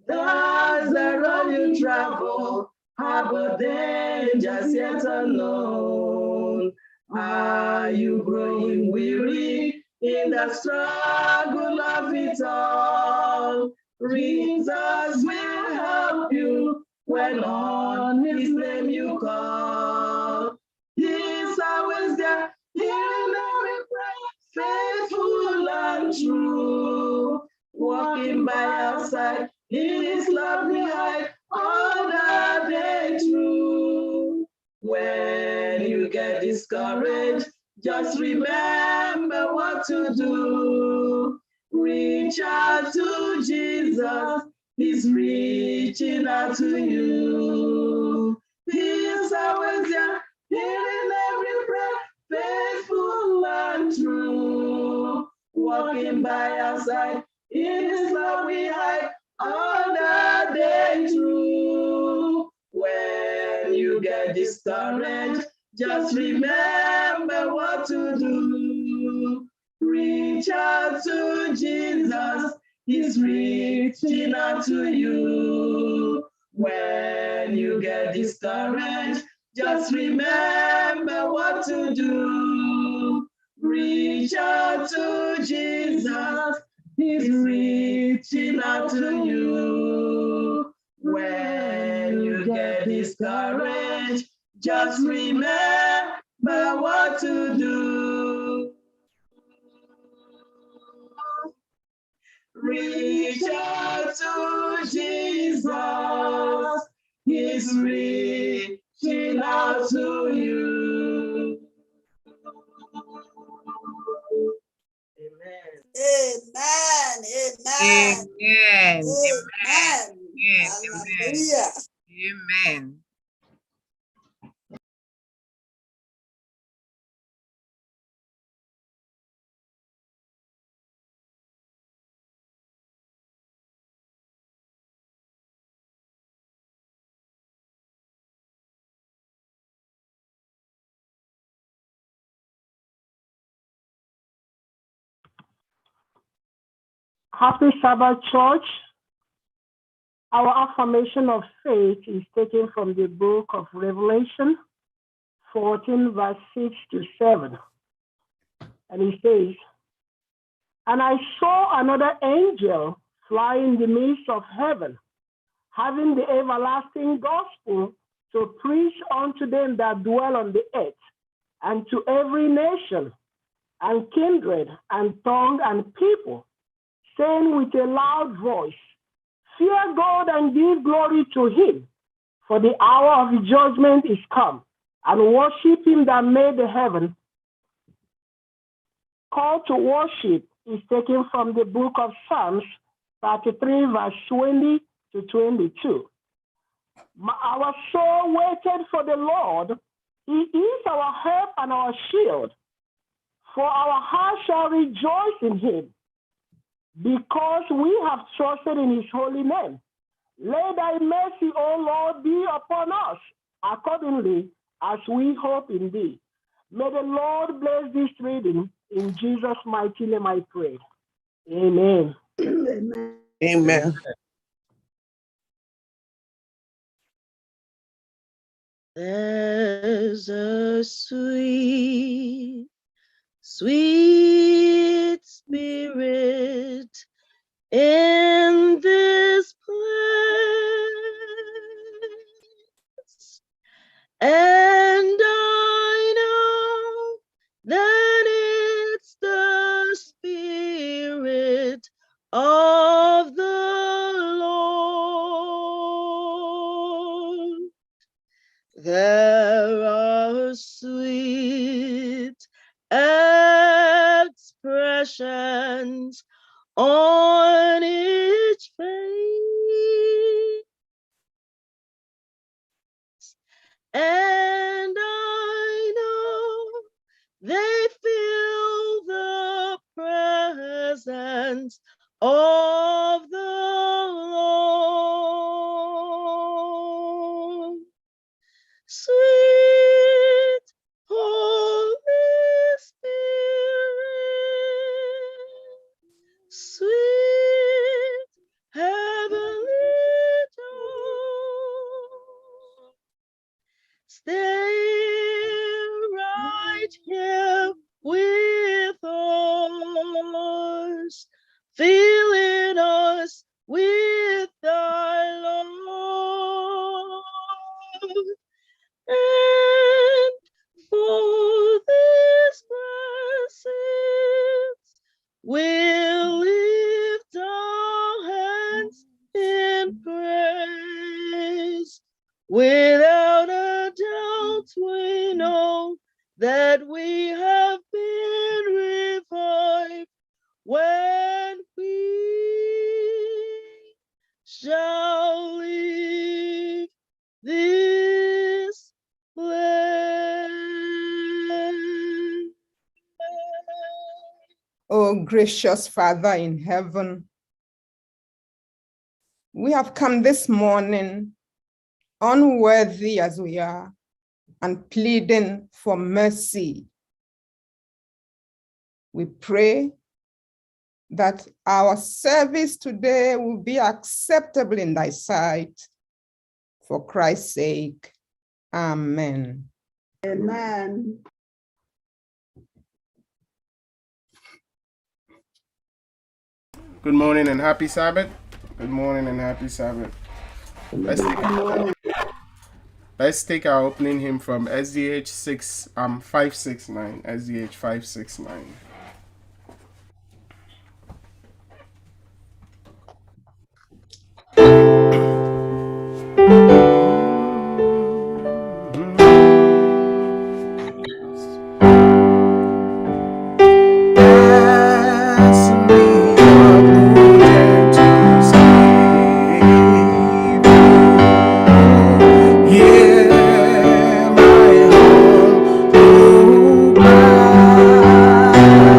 Does the road you travel harbor dangers yet unknown? Are you growing weary in the struggle of it all? Jesus will help you when on his name you call. He's always there, hearing every prayer, faithful and true. Walking by our side, in his love we hide all the day through. When you get discouraged, just remember what to do. Reach out to Jesus, he's reaching out to you. He's always there, hearing every prayer, faithful and true. Walking by our side, in his love we hide all the day through. When you get discouraged, Just remember what to do. Reach out to Jesus. He's reaching out to you. When you get discouraged, just remember what to do. Reach out to Jesus. He's reaching out to you. When you get discouraged, just remember what to do. Reach out to Jesus. He's reaching out to you. Amen. Amen. Amen. Amen. Amen. Hallelujah. Amen. Happy Sabbath, Church. Our affirmation of faith is taken from the book of Revelation 14, verse 6 to 7. And it says, "And I saw another angel fly in the midst of heaven, having the everlasting gospel to preach unto them that dwell on the earth, and to every nation, and kindred, and tongue, and people, saying with a loud voice, Fear God and give glory to him, for the hour of his judgment is come, and worship him that made the heaven." Call to worship is taken from the book of Psalms 33, verse 20 to 22. Our soul waited for the Lord. He is our help and our shield. For our heart shall rejoice in him, because we have trusted in his holy name. Let thy mercy, O Lord, be upon us, accordingly as we hope in thee. May the Lord bless this reading. In Jesus' mighty name I pray. Amen. Amen. Amen. There's a sweet, sweet spirit in this place, and I know that it's the Spirit of the Lord. There are sweet expressions on each face, and I know they feel the presence of the Lord. Sweet Holy Spirit, sweet heavenly dove, stay right here with us, filling us with thy love. And for these blessings, we'll lift our hands in praise. Without a doubt, we know that we have been revived when we shall leave this place. Oh, gracious Father in heaven, we have come this morning, unworthy as we are, and pleading for mercy. We pray that our service today will be acceptable in thy sight. For Christ's sake, amen. Amen. Good morning and happy Sabbath. Good morning and happy Sabbath. Let's take our opening hymn from SDH 569. SDH 569. Yeah, my whole life.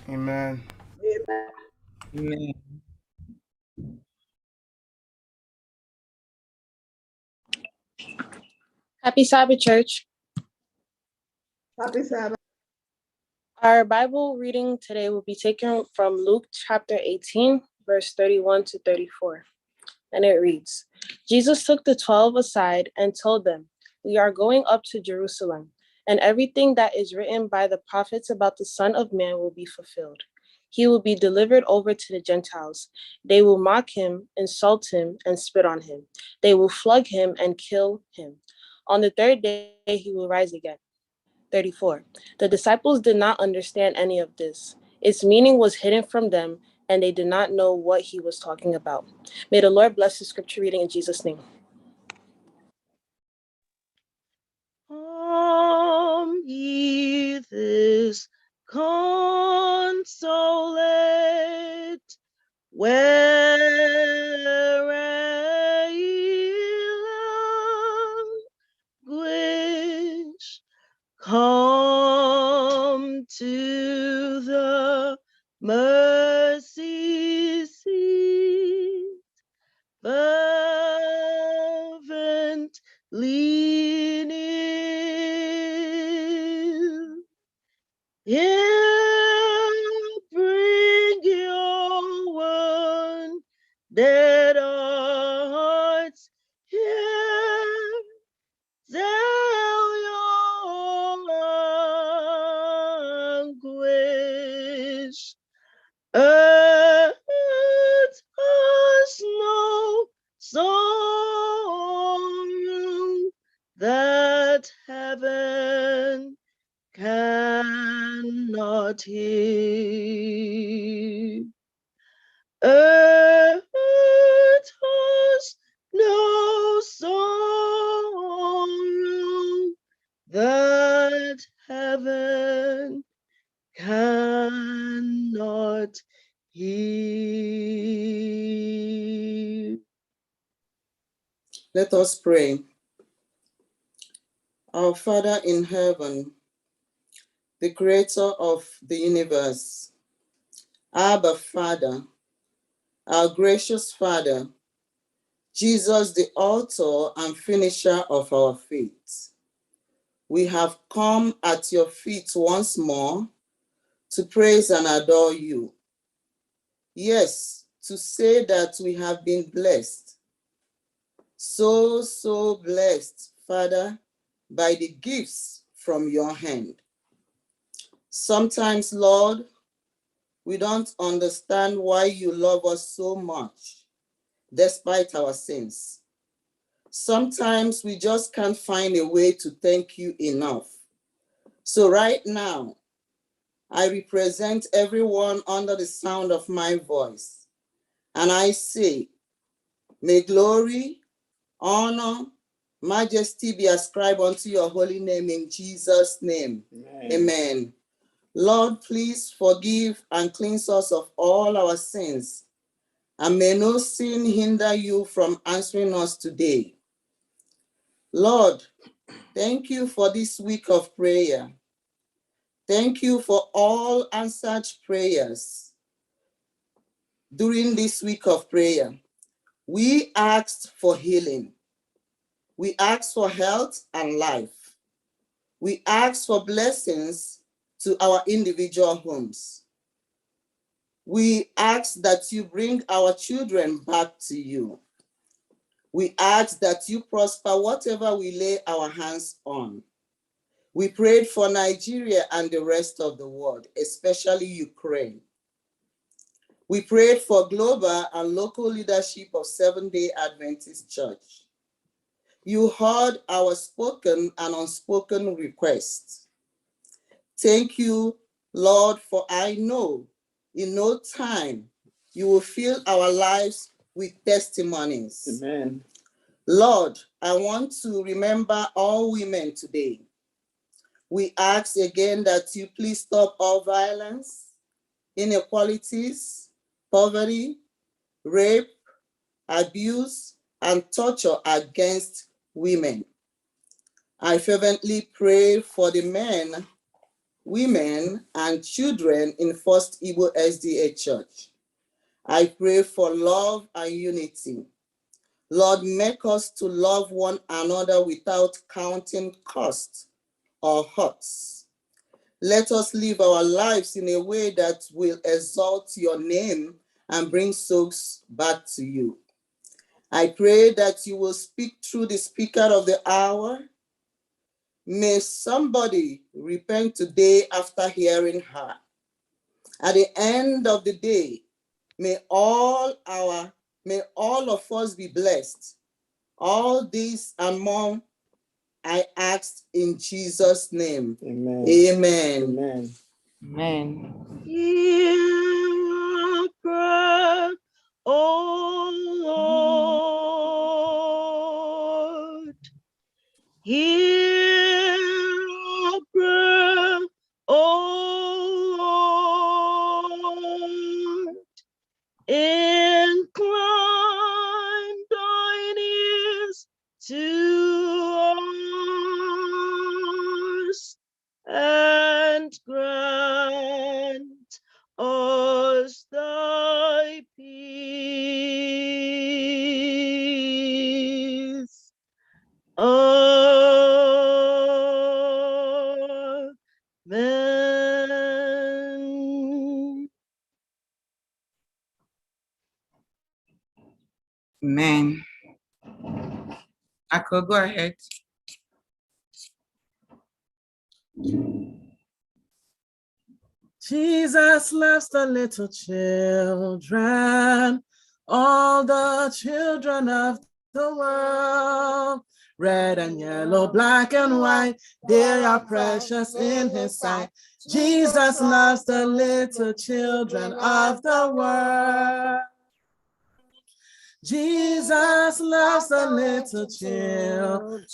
Amen. Amen. Happy Sabbath, church. Happy Sabbath. Our Bible reading today will be taken from Luke chapter 18, verse 31 to 34. And it reads, Jesus took the 12 aside and told them, "We are going up to Jerusalem, and everything that is written by the prophets about the Son of Man will be fulfilled. He will be delivered over to the Gentiles. They will mock him, insult him, and spit on him. They will flog him and kill him. On the third day, he will rise again." 34. The disciples did not understand any of this. Its meaning was hidden from them, and they did not know what he was talking about. May the Lord bless the scripture reading in Jesus' name. Come ye this consolate, where ye languish, come to the mercy seat, fervently kneel. Here bring your wounded hearts, here tell your anguish. Earth has no sorrow that heaven cannot heal. Earth has no sorrow that heaven cannot heal. Let us pray. Our Father in heaven, the creator of the universe, Abba Father, our gracious Father, Jesus, the author and finisher of our faith, we have come at your feet once more to praise and adore you. Yes, to say that we have been blessed, so blessed, Father, by the gifts from your hand. Sometimes, Lord, we don't understand why you love us so much, despite our sins. Sometimes we just can't find a way to thank you enough. So right now, I represent everyone under the sound of my voice, and I say, may glory, honor, majesty be ascribed unto your holy name in Jesus' name. Amen. Amen. Lord, please forgive and cleanse us of all our sins, and may no sin hinder you from answering us today. Lord, thank you for this week of prayer. Thank you for all answered prayers during this week of prayer. We asked for healing. We asked for health and life. We asked for blessings to our individual homes. We ask that you bring our children back to you. We ask that you prosper whatever we lay our hands on. We prayed for Nigeria and the rest of the world, especially Ukraine. We prayed for global and local leadership of Seventh-day Adventist Church. You heard our spoken and unspoken requests. Thank you, Lord, for I know in no time you will fill our lives with testimonies. Amen. Lord, I want to remember all women today. We ask again that you please stop all violence, inequalities, poverty, rape, abuse, and torture against women. I fervently pray for the men, women, and children in FirstIgbo SDA Church. I pray for love and unity. Lord, make us to love one another without counting cost or hurts. Let us live our lives in a way that will exalt your name and bring souls back to you. I pray that you will speak through the speaker of the hour. May somebody repent today after hearing her. At the end of the day, may all of us be blessed. All this and more I asked in Jesus' name. Amen. Amen. Amen. Amen. Hear our prayer, O Lord. Hear our prayer, O Lord. Incline thine ears to us and grant us thy peace. Amen. Amen. Akko, go ahead. Jesus loves the little children, all the children of the world. Red and yellow, black and white, they are precious in his sight. Jesus loves the little children of the world. Jesus loves the little children,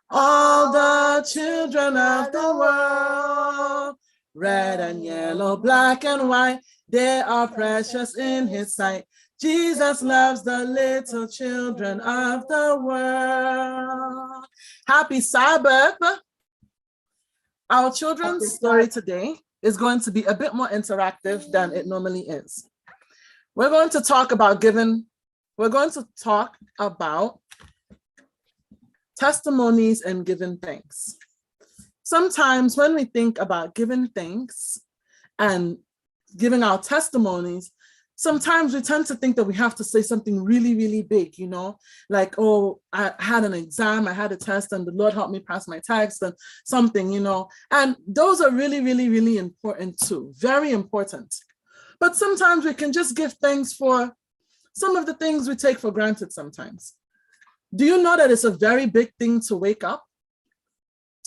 all the children of the world. Red and yellow, black and white, they are precious in his sight. Jesus loves the little children of the world. Happy Sabbath. Our children's story today is going to be a bit more interactive than it normally is. We're going to talk about giving. We're going to talk about testimonies and giving thanks. Sometimes when we think about giving thanks and giving our testimonies, sometimes we tend to think that we have to say something really, really big, you know, like, oh, I had an exam, I had a test, and the Lord helped me pass my test and something, you know, and those are really, really, really important too, very important. But sometimes we can just give thanks for some of the things we take for granted sometimes. Do you know that it's a very big thing to wake up?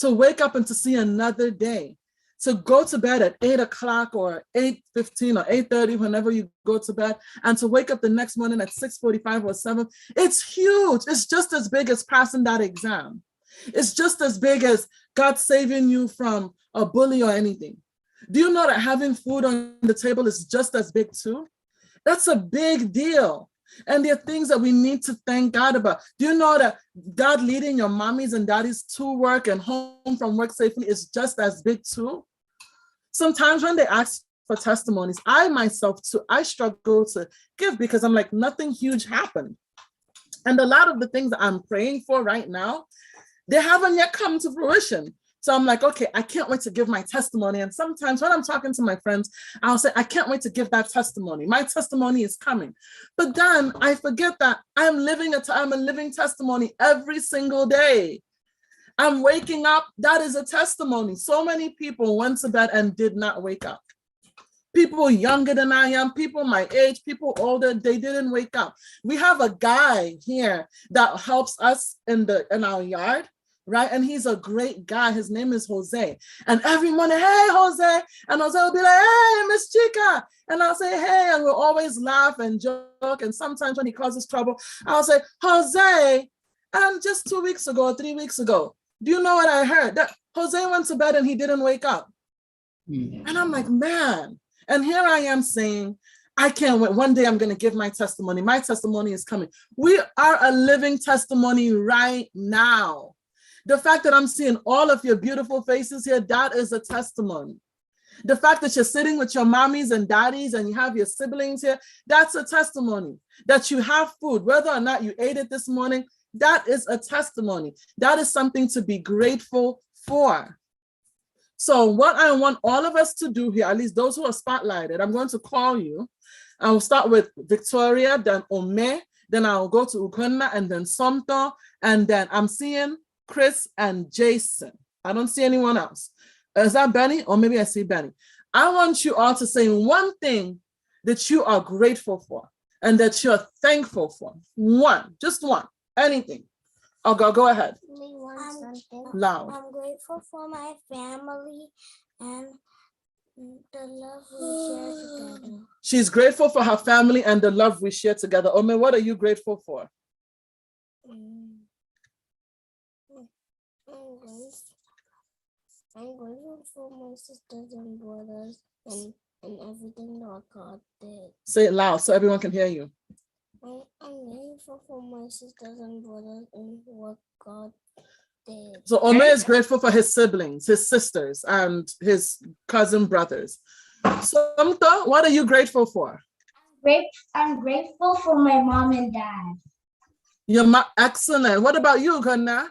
To wake up and to see another day. To go to bed at 8 o'clock or 8:15 or 8:30, whenever you go to bed, and to wake up the next morning at 6:45 or 7, it's huge. It's just as big as passing that exam. It's just as big as God saving you from a bully or anything. Do you know that having food on the table is just as big too? That's a big deal. And there are things that we need to thank God about. Do you know that God leading your mommies and daddies to work and home from work safely is just as big too? Sometimes when they ask for testimonies. I myself too, I struggle to give because I'm like, nothing huge happened. And a lot of the things that I'm praying for right now, they haven't yet come to fruition. So I'm like, okay, I can't wait to give my testimony. And sometimes when I'm talking to my friends, I'll say, I can't wait to give that testimony. My testimony is coming. But then I forget that I'm a living testimony every single day. I'm waking up. That is a testimony. So many people went to bed and did not wake up. People younger than I am, people my age, people older, they didn't wake up. We have a guy here that helps us in our yard, right? And he's a great guy. His name is Jose. And every morning, hey, Jose. And Jose will be like, hey, Miss Chica. And I'll say, hey, and we'll always laugh and joke. And sometimes when he causes trouble, I'll say, Jose, and just 2 weeks ago, 3 weeks ago, do you know what I heard? That Jose went to bed and he didn't wake up. And I'm like, man. And here I am saying, I can't wait. One day I'm going to give my testimony. My testimony is coming. We are a living testimony right now. The fact that I'm seeing all of your beautiful faces here, that is a testimony. The fact that you're sitting with your mommies and daddies and you have your siblings here, that's a testimony. That you have food, whether or not you ate it this morning, that is a testimony. That is something to be grateful for. So what I want all of us to do here, at least those who are spotlighted, I'm going to call you. I'll start with Victoria, then Ome, then I'll go to Ukonna, and then Somto, and then I'm seeing Chris and Jason. I don't see anyone else. Is that Benny? Or maybe I see Benny. I want you all to say one thing that you are grateful for and that you're thankful for. One, just one, anything. I'll go ahead. Loud. I'm grateful for my family and the love we share together. She's grateful for her family and the love we share together. Ome, what are you grateful for? I'm grateful for my sisters and brothers and everything that God did. Say it loud so everyone can hear you. I'm grateful for my sisters and brothers and what God did. So Ome is grateful for his siblings, his sisters, and his cousin brothers. Somto, what are you grateful for? I'm grateful for my mom and dad. You're excellent. What about you, Gunna?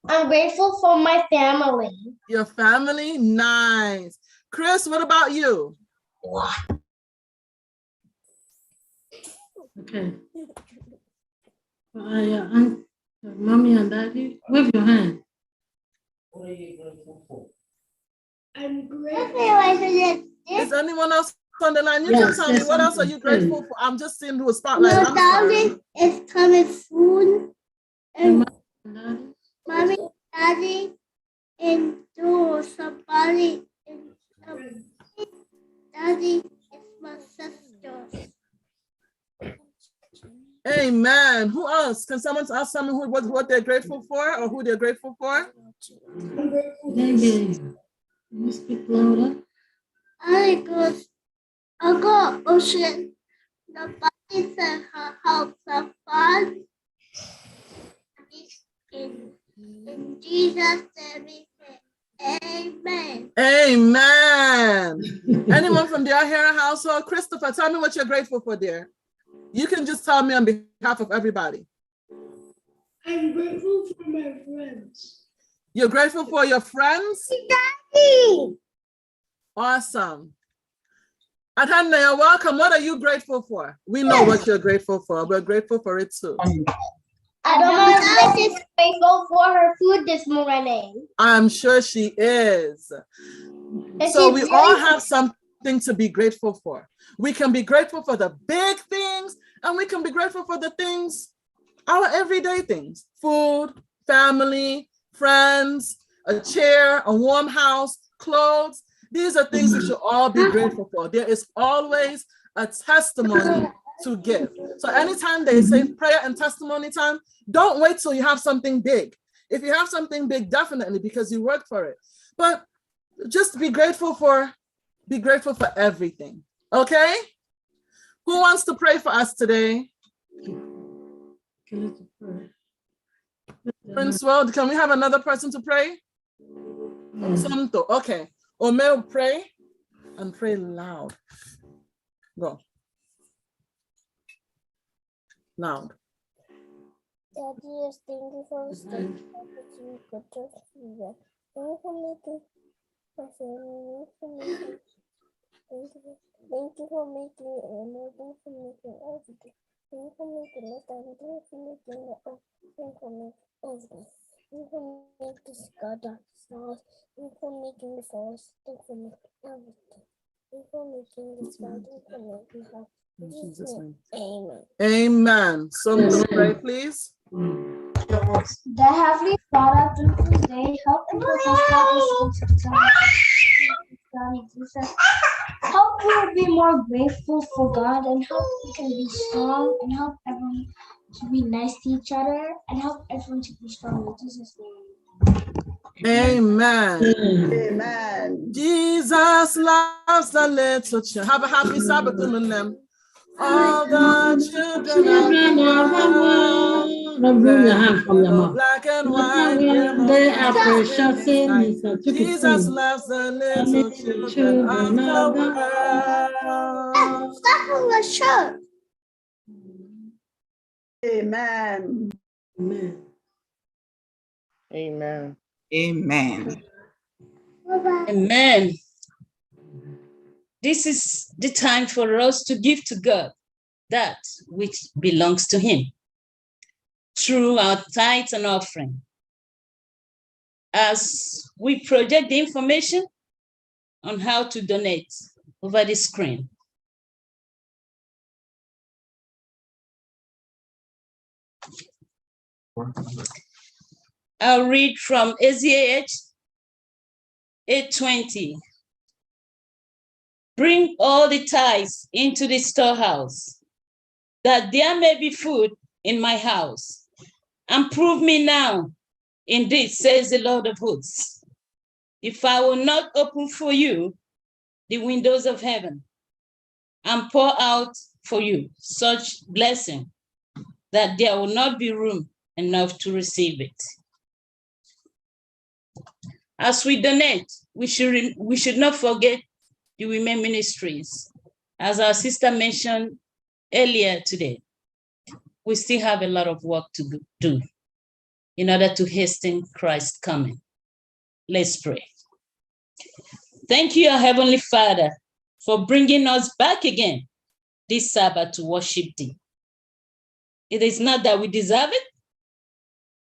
I'm grateful for my family. Your family? Nice. Chris, what about you? Okay. Mommy and daddy, wave your hand. What are you grateful for? I'm grateful. Is anyone else on the line? You Yes, can tell me, what else are you grateful for? I'm just seeing who is spotlight. Your daddy is coming soon. And mommy, daddy, and somebody. Daddy is my sister. Amen. Who else? Can someone ask someone what they're grateful for or who they're grateful for? Can you speak louder? I go ocean. The body said her house of fun. In Jesus' name, amen. Amen. Anyone from the Ahera household? Christopher, tell me what you're grateful for, dear. You can just tell me on behalf of everybody. I'm grateful for my friends. You're grateful for your friends? Daddy. Awesome. Adhana, you're welcome. What are you grateful for? We know what you're grateful for. We're grateful for it too. Adama is grateful for her food this morning. I'm sure she is. So we all have something to be grateful for. We can be grateful for the big things, and we can be grateful for the things, our everyday things. Food, family, friends, a chair, a warm house, clothes. These are things we should all be grateful for. There is always a testimony to give. So anytime they say prayer and testimony time, don't wait till you have something big. If you have something big, definitely, because you worked for it. But just be grateful for everything. Okay? Who wants to pray for us today? Prince World, can we have another person to pray? Santo. Okay. Ome will pray. and pray loud. Go. Loud. Daddy, yes, thank you for this day. Thank you for making my family. Thank you for making it and thank you for making everything. Thank you for making this time. Thank you for making the earth. Thank you for making everything. Thank you for making the sky, the stars. Thank you for making the forest. Thank you for making everything. Thank you for making the sky. Thank you for making the house. In Jesus' name. Amen. Amen. So Miss pray, please. The Heavenly Father, through this day, help and protect us Jesus. Help me be more grateful for God and help we can be strong and help everyone to be nice to each other and help everyone to be strong in Jesus' name. Amen. Amen. Jesus loves the little children. Have a happy Sabbath, them. All the children of the world. Remove your hand from your mouth. Black and white, They are precious in His sight. Jesus loves the little children of the world. Stop on the shirt. Amen. Amen. Amen. Amen. Amen. This is the time for us to give to God that which belongs to Him through our tithes and offering. As we project the information on how to donate over the screen. I'll read from SDA 8:20. Bring all the tithes into the storehouse, that there may be food in my house. And prove me now in this, says the Lord of hosts, if I will not open for you the windows of heaven and pour out for you such blessing that there will not be room enough to receive it. As we donate, we should not forget the women ministries. As our sister mentioned earlier today, we still have a lot of work to do in order to hasten Christ's coming. Let's pray. Thank you, our Heavenly Father, for bringing us back again this Sabbath to worship Thee. It is not that we deserve it,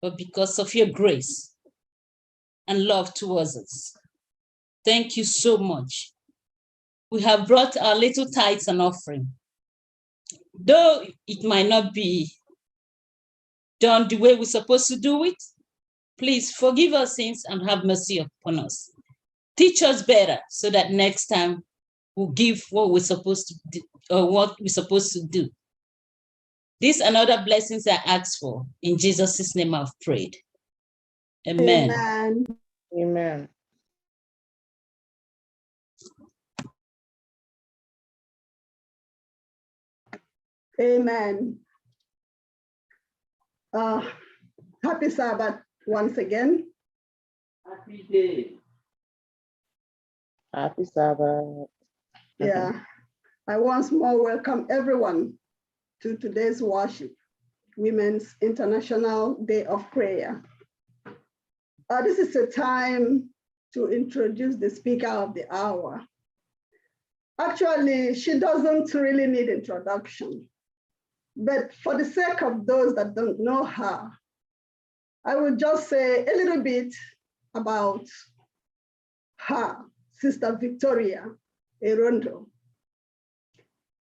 but because of your grace and love towards us. Thank you so much. We have brought our little tithes and offering. Though it might not be done the way we're supposed to do it, please forgive our sins and have mercy upon us. Teach us better so that next time we'll give what we're supposed to do, or what we're supposed to do. These and other blessings I ask for. In Jesus' name I've prayed. Amen. Amen. Amen. Amen. Happy Sabbath once again. Happy day. Happy Sabbath. Yeah. I once more welcome everyone to today's worship, Women's International Day of Prayer. This is a time to introduce the speaker of the hour. Actually, she doesn't really need introduction, but for the sake of those that don't know her, I will just say a little bit about her, Sister Victoria Erondo.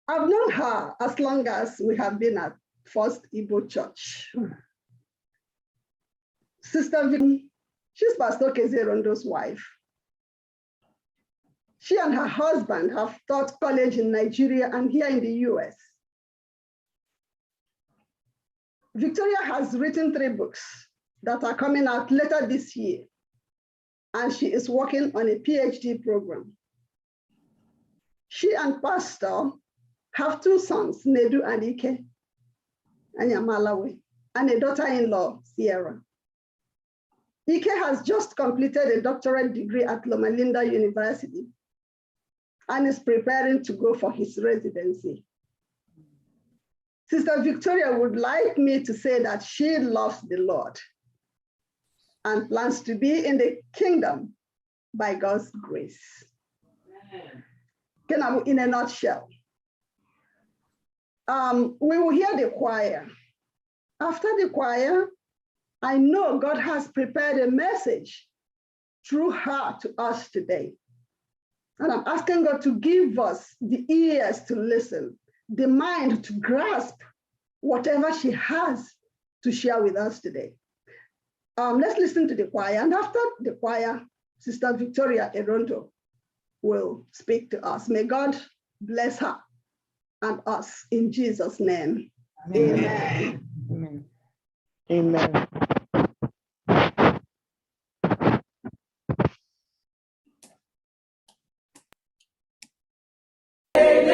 I've known her as long as we have been at FirstIgbo Church. Sister Victoria, she's Pastor Keze Erondo's wife. She and her husband have taught college in Nigeria and here in the US. Victoria has written 3 books that are coming out later this year, and she is working on a PhD program. She and Pastor have 2 sons, Nedu and Ike, and Yamalawi, and a daughter-in-law, Sierra. Ike has just completed a doctorate degree at Loma Linda University. and is preparing to go for his residency. Sister Victoria would like me to say that she loves the Lord and plans to be in the kingdom by God's grace. In a nutshell. We will hear the choir. After the choir, I know God has prepared a message through her to us today. And I'm asking God to give us the ears to listen, the mind to grasp whatever she has to share with us today. Let's listen to the choir. And after the choir, Sister Victoria Erondo will speak to us. May God bless her and us in Jesus' name. Amen. Amen. Amen. Hey!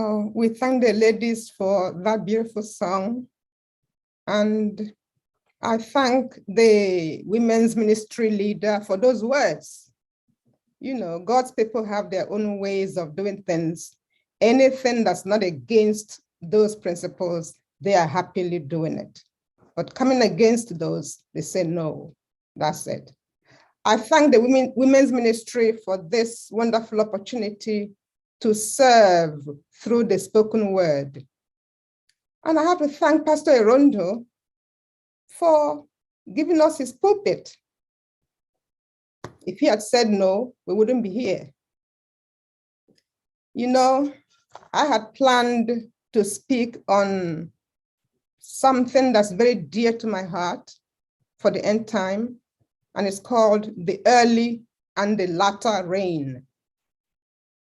Oh, we thank the ladies for that beautiful song. And I thank the women's ministry leader for those words. You know, God's people have their own ways of doing things. Anything that's not against those principles, they are happily doing it. But coming against those, they say no. That's it. I thank the women's ministry for this wonderful opportunity to serve through the spoken word. And I have to thank Pastor Erondo for giving us his pulpit. If he had said no, we wouldn't be here. You know, I had planned to speak on something that's very dear to my heart for the end time, and it's called the early and the latter rain.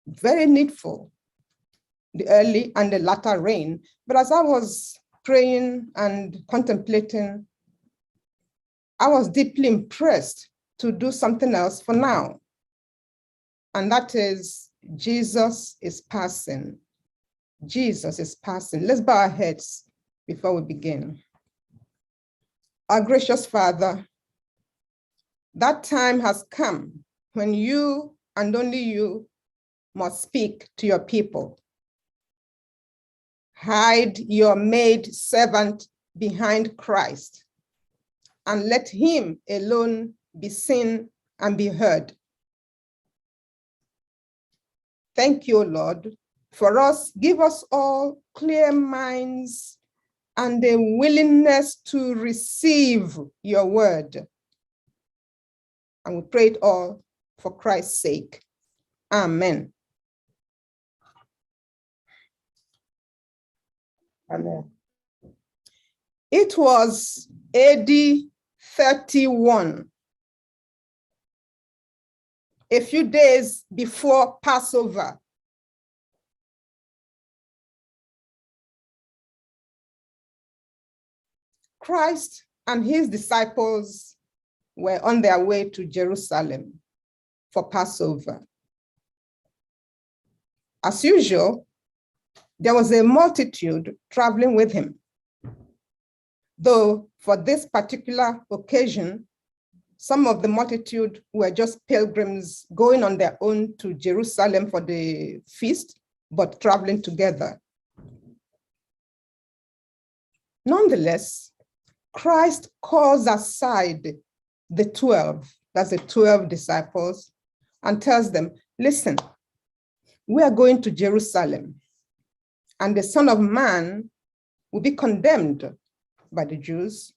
Very needful, the early and the latter rain. But as I was praying and contemplating, I was deeply impressed to do something else for now. And that is, Jesus is passing. Jesus is passing. Let's bow our heads before we begin. Our gracious Father, that time has come when you and only you must speak to your people. Hide your maid servant behind Christ and let him alone be seen and be heard. Thank you, Lord. For us, give us all clear minds and a willingness to receive your word. And we pray it all for Christ's sake. Amen. Amen. It was AD 31, a few days before Passover. Christ and his disciples were on their way to Jerusalem for Passover. As usual, there was a multitude traveling with him, though for this particular occasion, some of the multitude were just pilgrims going on their own to Jerusalem for the feast, but traveling together. Nonetheless, Christ calls aside the 12, that's the 12 disciples, and tells them, listen, we are going to Jerusalem, and the Son of Man will be condemned by the Jews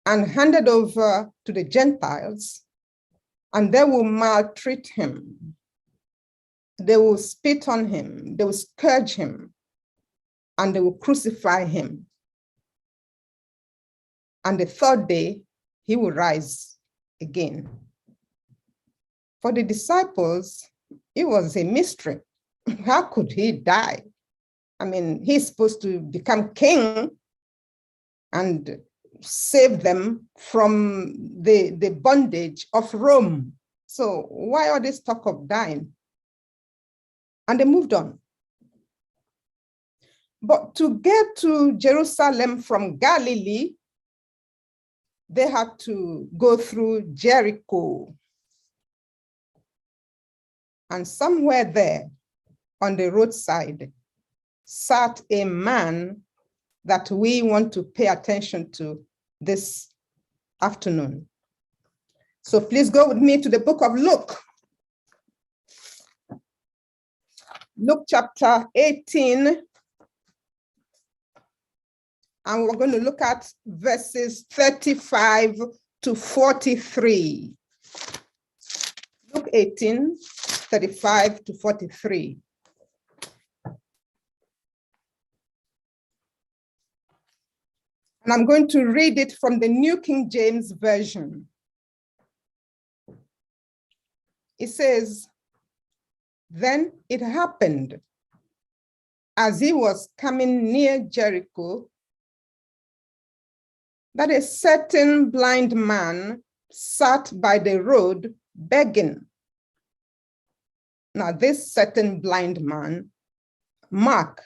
and handed over to the Gentiles, and they will maltreat him. They will spit on him, they will scourge him, and they will crucify him. And the third day, he will rise again. For the disciples, it was a mystery. How could he die? I mean, he's supposed to become king and save them from the bondage of Rome. So why all this talk of dying? And they moved on. But to get to Jerusalem from Galilee, they had to go through Jericho. And somewhere there on the roadside sat a man that we want to pay attention to this afternoon. So please go with me to the book of Luke. Luke chapter 18. And we're going to look at verses 35 to 43. Luke 18, 35 to 43. And I'm going to read it from the New King James Version. It says, then it happened as he was coming near Jericho, that a certain blind man sat by the road begging. Now, this certain blind man Mark,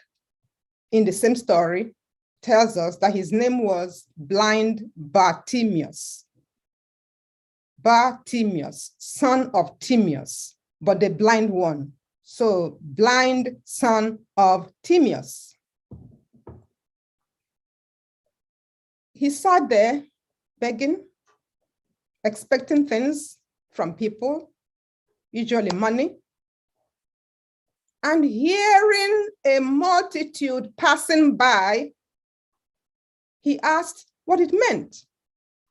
in the same story, tells us that his name was blind Bartimaeus. Bartimaeus, son of Timaeus, but the blind one. So blind son of Timaeus. He sat there begging, expecting things from people, usually money, and hearing a multitude passing by, he asked what it meant.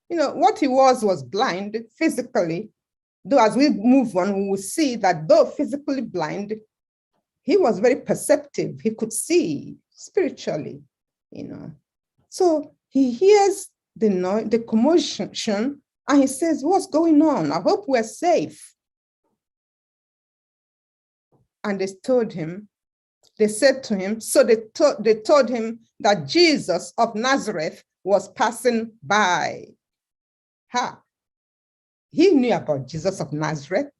You know, what he was blind physically, though as we move on, we will see that though physically blind, he was very perceptive. He could see spiritually, you know. So he hears the noise, the commotion, and he says, what's going on? I hope we're safe. And they said to him, so they told him that Jesus of Nazareth was passing by. He knew about Jesus of Nazareth,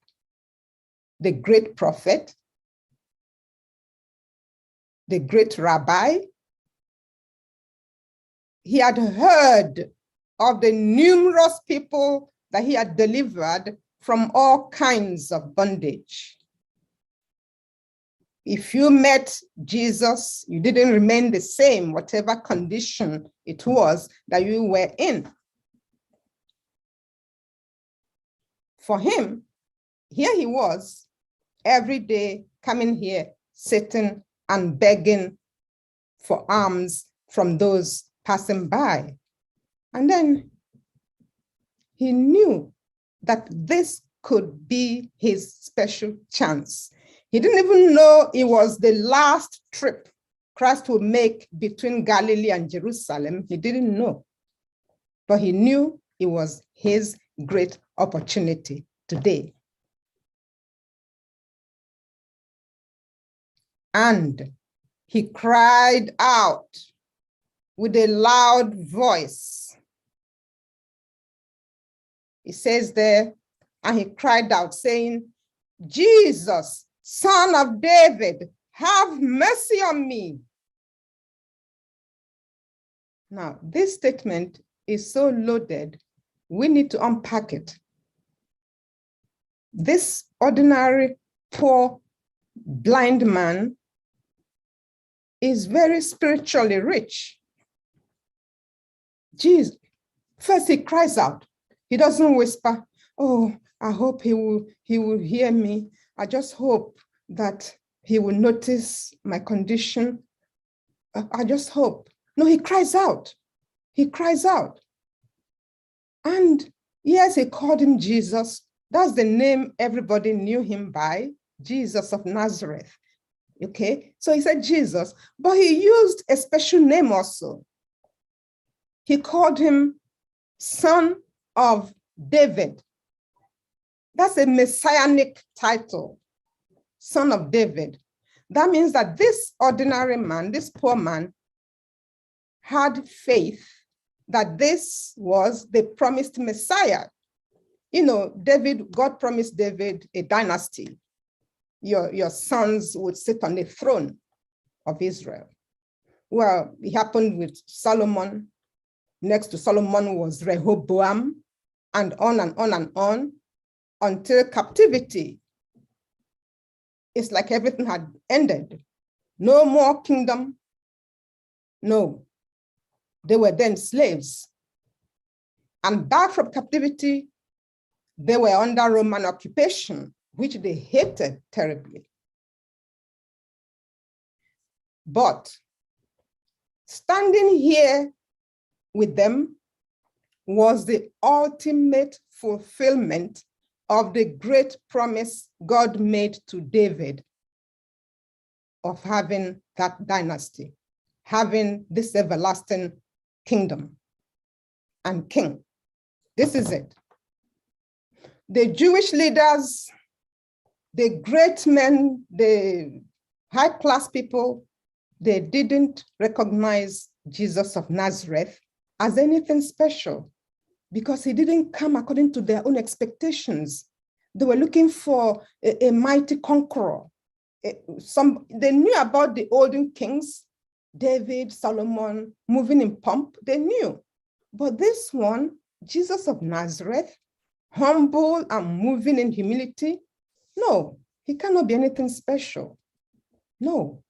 the great prophet, the great rabbi. He had heard of the numerous people that he had delivered from all kinds of bondage. If you met Jesus, you didn't remain the same, whatever condition it was that you were in. For him, here he was, every day coming here, sitting and begging for alms from those passing by. And then he knew that this could be his special chance. He didn't even know it was the last trip Christ would make between Galilee and Jerusalem. He didn't know, but he knew it was his great opportunity today. And he cried out with a loud voice. He says there, and he cried out saying, Jesus, Son of David, have mercy on me. Now, this statement is so loaded, we need to unpack it. This ordinary, poor, blind man is very spiritually rich. Jesus, first he cries out. He doesn't whisper, oh, I hope he will hear me. I just hope that he will notice my condition. I just hope. No, he cries out. He cries out. And yes, he called him Jesus. That's the name everybody knew him by, Jesus of Nazareth. Okay, so he said Jesus, but he used a special name also. He called him Son of David. That's a messianic title, Son of David. That means that this ordinary man, this poor man, had faith that this was the promised Messiah. You know, God promised David a dynasty. Your sons would sit on the throne of Israel. Well, it happened with Solomon. Next to Solomon was Rehoboam, and on and on and on, until captivity. It's like everything had ended. No more kingdom. No. They were then slaves. And back from captivity, they were under Roman occupation, which they hated terribly. But standing here with them was the ultimate fulfillment of the great promise God made to David of having that dynasty, having this everlasting kingdom and king. This is it. The Jewish leaders, the great men, the high-class people, they didn't recognize Jesus of Nazareth as anything special because he didn't come according to their own expectations. They were looking for a mighty conqueror, They knew about the olden kings, David, Solomon, moving in pomp, they knew. But this one, Jesus of Nazareth, humble and moving in humility, no, he cannot be anything special. No.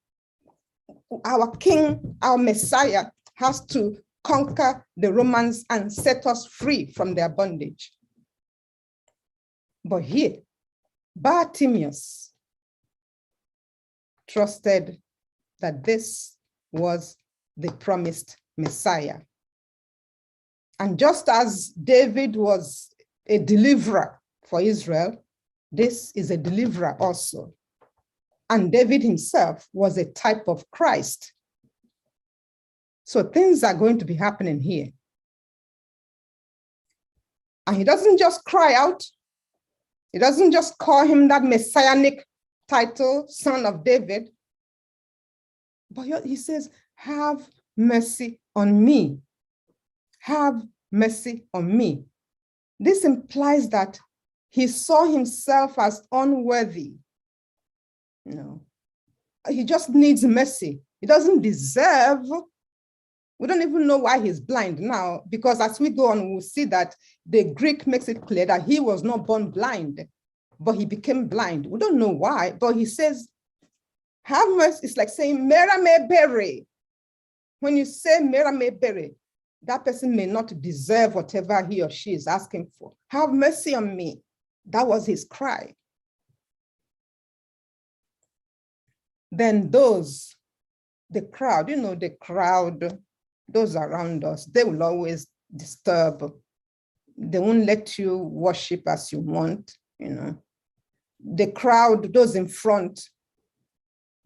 Our King, our Messiah, has to conquer the Romans and set us free from their bondage. But here, Bartimaeus trusted that this was the promised Messiah. And just as David was a deliverer for Israel, this is a deliverer also. And David himself was a type of Christ. So things are going to be happening here. And he doesn't just cry out. He doesn't just call him that messianic title, son of David. But he says, have mercy on me. Have mercy on me. This implies that he saw himself as unworthy. No, he just needs mercy. He doesn't deserve. We don't even know why he's blind now, because as we go on, we'll see that the Greek makes it clear that he was not born blind, but he became blind. We don't know why, but he says, have mercy. It's like saying, Mera me bere. When you say Mera me bere, that person may not deserve whatever he or she is asking for. Have mercy on me. That was his cry. Then the crowd, the crowd, those around us, they will always disturb. They won't let you worship as you want, The crowd, those in front,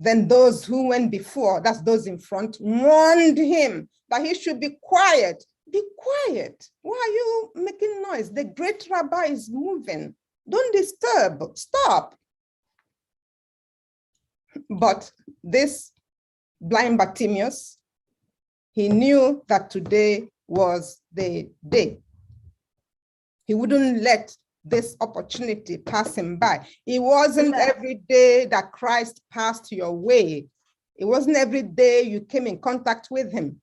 then those who went before, that's those in front, warned him that he should be quiet. Be quiet. Why are you making noise? The great rabbi is moving. Don't disturb. Stop. But this blind Bartimaeus, he knew that today was the day. He wouldn't let this opportunity pass him by. It wasn't every day that Christ passed your way. It wasn't every day you came in contact with him.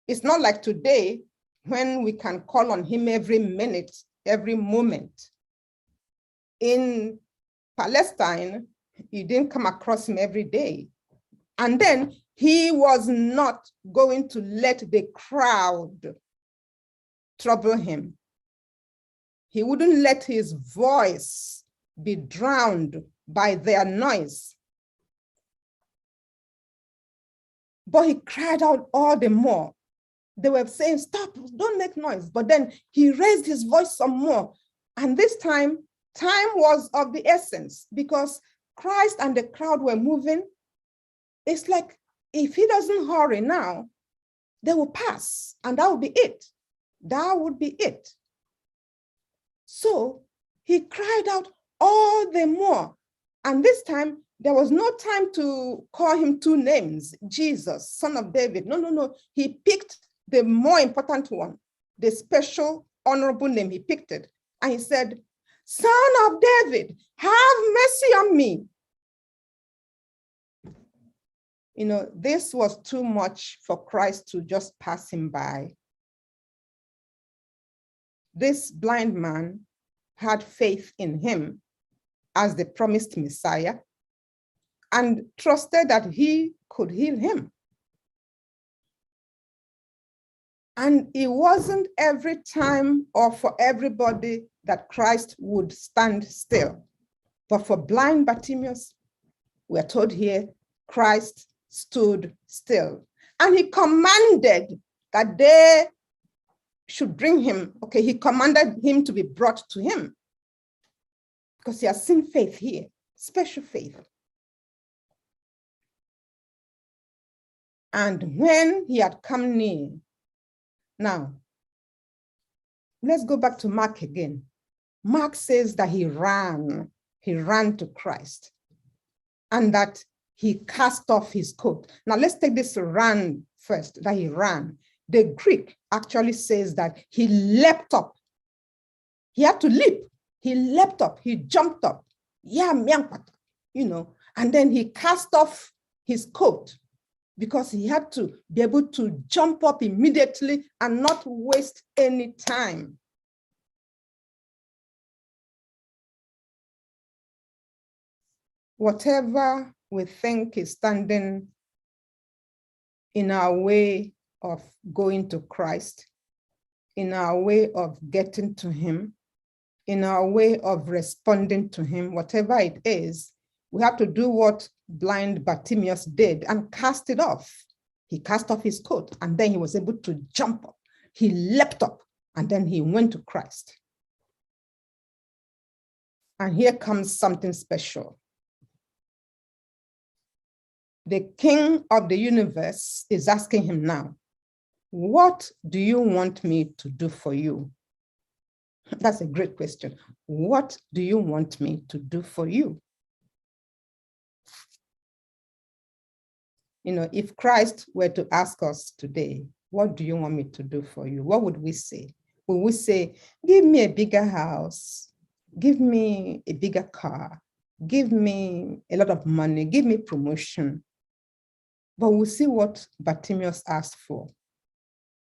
It's not like today when we can call on him every minute, every moment. In Palestine, you didn't come across him every day. And then he was not going to let the crowd trouble him. He wouldn't let his voice be drowned by their noise. But he cried out all the more. They were saying, stop, don't make noise. But then he raised his voice some more. And this time was of the essence, because Christ and the crowd were moving. It's like, if he doesn't hurry now, they will pass, and that would be it. That would be it. So he cried out all the more. And this time, there was no time to call him two names, Jesus, son of David. No. He picked the more important one, the special honorable name. He picked it. And he said, Son of David, have mercy on me. This was too much for Christ to just pass him by. This blind man had faith in him as the promised Messiah and trusted that he could heal him. And it wasn't every time or for everybody that Christ would stand still. But for blind Bartimaeus, we're told here, Christ stood still. And he commanded that they should bring him. Okay, he commanded him to be brought to him, because he has seen faith here, special faith. And when he had come near, now, let's go back to Mark again. Mark says that he ran to Christ, and that he cast off his coat. Now let's take this run first, that he ran. The Greek actually says that he leapt up. He had to leap. He leapt up, he jumped up. Yeah, And then he cast off his coat because he had to be able to jump up immediately and not waste any time. Whatever we think is standing in our way of going to Christ, in our way of getting to him, in our way of responding to him, whatever it is, we have to do what blind Bartimaeus did and cast it off. He cast off his coat and then he was able to jump up. He leapt up and then he went to Christ. And here comes something special. The King of the universe is asking him now, what do you want me to do for you? That's a great question. What do you want me to do for you? You know, if Christ were to ask us today, what do you want me to do for you? What would we say? Would we say, give me a bigger house, give me a bigger car, give me a lot of money, give me promotion? But we'll see what Bartimaeus asked for,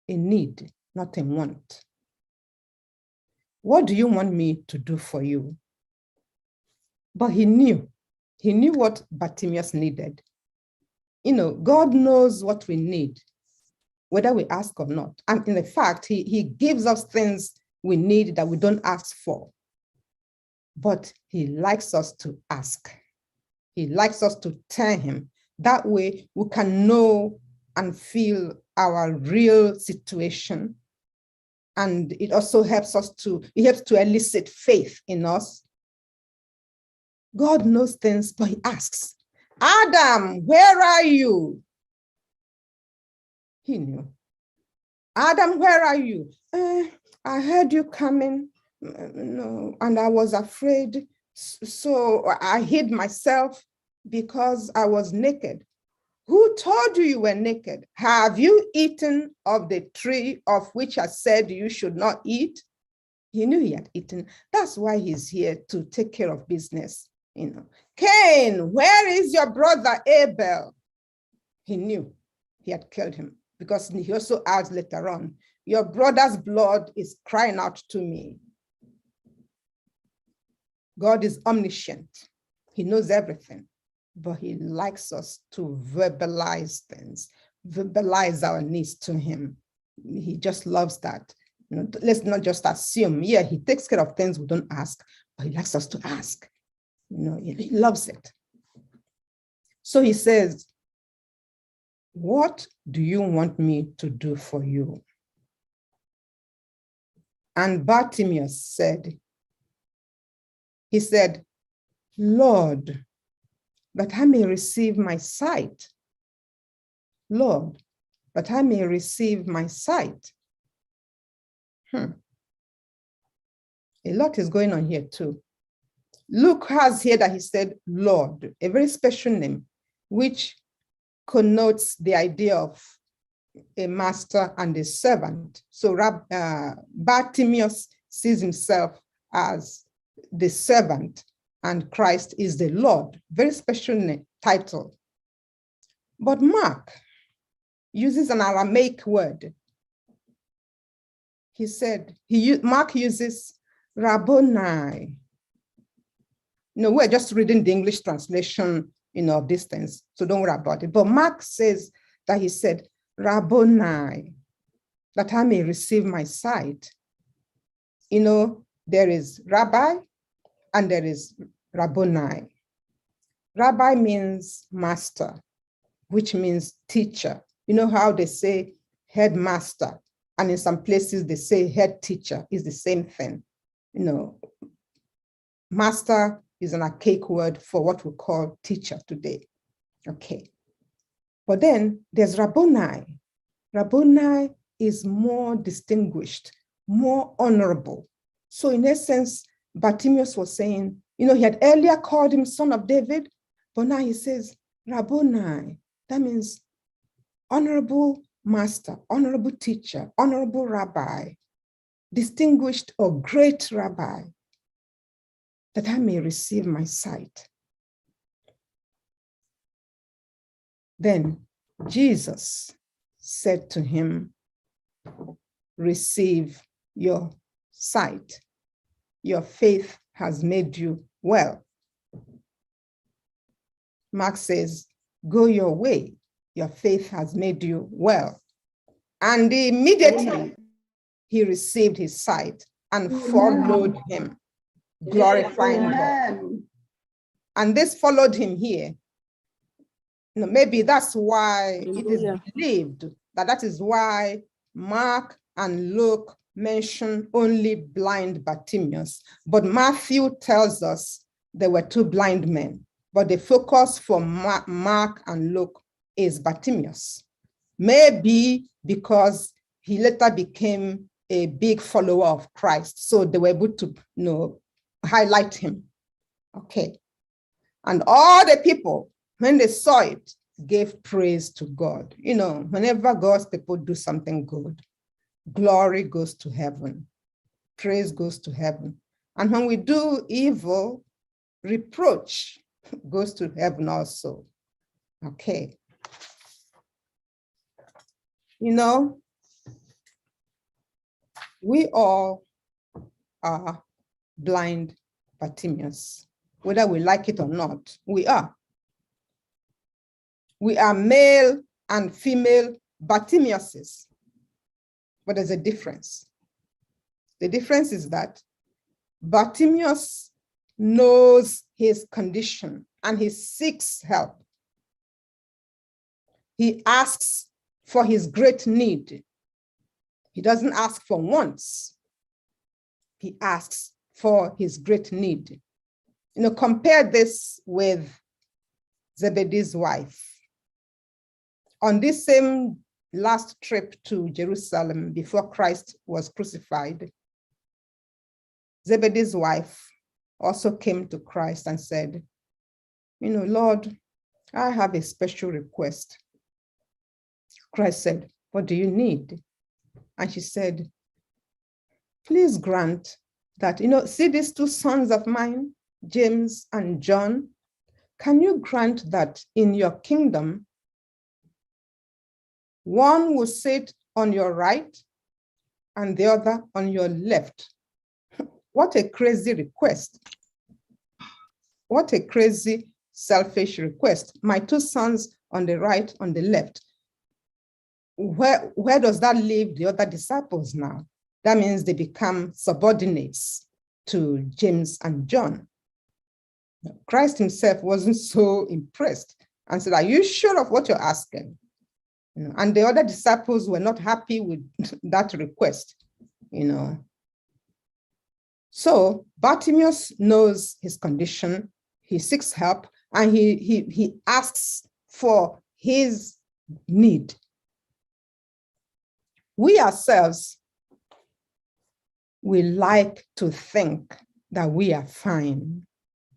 a need, not a want. What do you want me to do for you? But he knew what Bartimaeus needed. You know, God knows what we need, whether we ask or not. And in fact, he gives us things we need that we don't ask for. But he likes us to ask. He likes us to tell him. That way we can know and feel our real situation. And it also helps to elicit faith in us. God knows things, but he asks, Adam, where are you? He knew. Adam, where are you? I heard you coming, no, and I was afraid, so I hid myself because I was naked. Who told you you were naked? Have you eaten of the tree of which I said you should not eat? He knew he had eaten. That's why he's here, to take care of business. You know, Cain, where is your brother Abel? He knew he had killed him, because he also adds later on, your brother's blood is crying out to me. God is omniscient. He knows everything, but he likes us to verbalize things, verbalize our needs to him. He just loves that. You know, let's not just assume. Yeah, he takes care of things we don't ask, but he likes us to ask. You know, he loves it. So he says, what do you want me to do for you? And Bartimaeus said, Lord, that I may receive my sight. Lord, that I may receive my sight. A lot is going on here too. Luke has here that he said, Lord, a very special name, which connotes the idea of a master and a servant. So Bartimaeus sees himself as the servant, and Christ is the Lord. Very special name, title. But Mark uses an Aramaic word. Mark uses Rabboni. No, we're just reading the English translation, of these things, so don't worry about it. But Mark says that he said, Rabboni, that I may receive my sight. There is rabbi and there is Rabboni. Rabbi means master, which means teacher. You know how they say headmaster, and in some places they say head teacher is the same thing. Master is an archaic word for what we call teacher today. Okay. But then there's Rabboni. Rabboni is more distinguished, more honorable. So in essence, Bartimaeus was saying, he had earlier called him son of David, but now he says Rabboni. That means honorable master, honorable teacher, honorable rabbi, distinguished or great rabbi, that I may receive my sight. Then Jesus said to him, receive your sight. Your faith has made you well. Mark says, go your way. Your faith has made you well. And immediately he received his sight and followed him, glorifying God. And this followed him here. Maybe that's why it is believed that is why Mark and Luke mention only blind Bartimaeus. But Matthew tells us there were two blind men. But the focus for Mark and Luke is Bartimaeus. Maybe because he later became a big follower of Christ, so they were able to highlight him. Okay. And all the people, when they saw it, gave praise to God. Whenever God's people do something good, glory goes to heaven. Praise goes to heaven. And when we do evil, reproach goes to heaven also. Okay. We all are blind Bartimaeus. Whether we like it or not, we are. We are male and female Bartimaeuses. But there's a difference. The difference is that Bartimaeus knows his condition and he seeks help. He asks for his great need. He doesn't ask for wants. He asks for his great need. Compare this with Zebedee's wife. On this same last trip to Jerusalem before Christ was crucified, Zebedee's wife also came to Christ and said, Lord, I have a special request. Christ said, what do you need? And she said, please grant that, see these two sons of mine, James and John, can you grant that in your kingdom, one will sit on your right and the other on your left? What a crazy request. What a crazy, selfish request. My two sons on the right, on the left. Where does that leave the other disciples now? That means they become subordinates to James and John. Christ himself wasn't so impressed and said, are you sure of what you're asking? And the other disciples were not happy with that request. So Bartimaeus knows his condition, he seeks help, and he asks for his need. We ourselves, we like to think that we are fine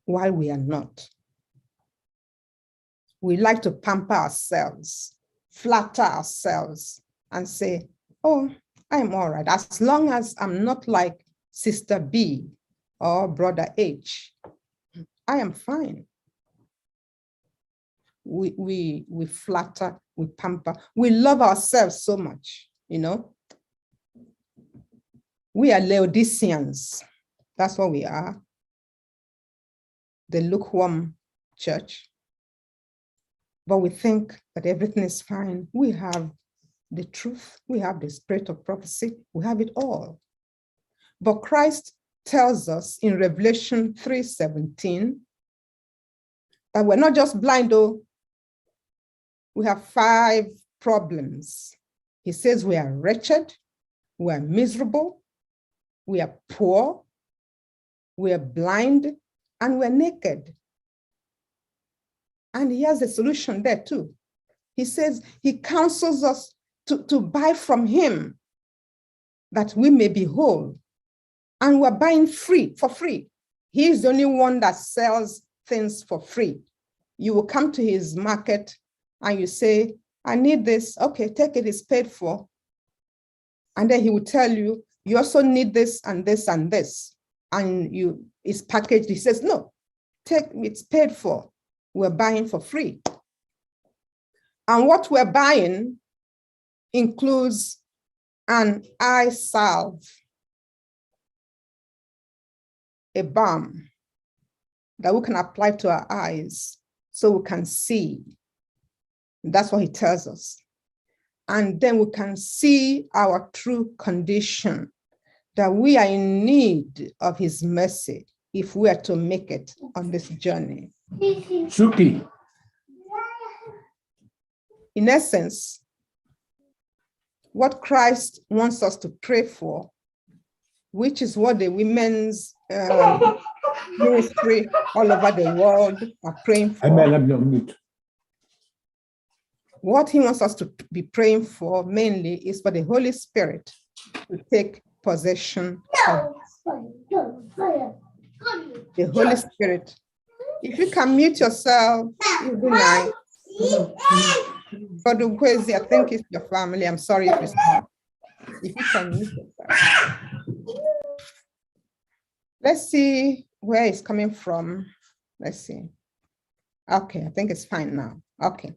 while we are not. We like to pamper ourselves, flatter ourselves, and say, oh, I'm all right, as long as I'm not like Sister B or Brother H, I am fine. We flatter, we pamper, we love ourselves so much, We are Laodiceans. That's what we are. The lukewarm church. But we think that everything is fine. We have the truth. We have the spirit of prophecy. We have it all. But Christ tells us in Revelation 3:17 that we're not just blind, though. We have 5 problems. He says we are wretched, we are miserable, we are poor, we are blind, and we're naked. And he has a solution there too. He says he counsels us to buy from him that we may be whole. And we're buying for free. He is the only one that sells things for free. You will come to his market and you say, I need this. Okay, take it, it's paid for. And then he will tell you, you also need this and this and this. And it's packaged. He says, no, it's paid for. We're buying for free. And what we're buying includes an eye salve, a balm that we can apply to our eyes so we can see. That's what he tells us. And then we can see our true condition, that we are in need of his mercy if we are to make it on this journey. Shuki. In essence, what Christ wants us to pray for, which is what the women's ministry all over the world are praying for. What he wants us to be praying for mainly is for the Holy Spirit to take possession of the Holy Spirit. If you can mute yourself, it would be nice. But I think it's your family. I'm sorry if it's not. If you can mute yourself. Let's see where it's coming from. Let's see. Okay, I think it's fine now. Okay.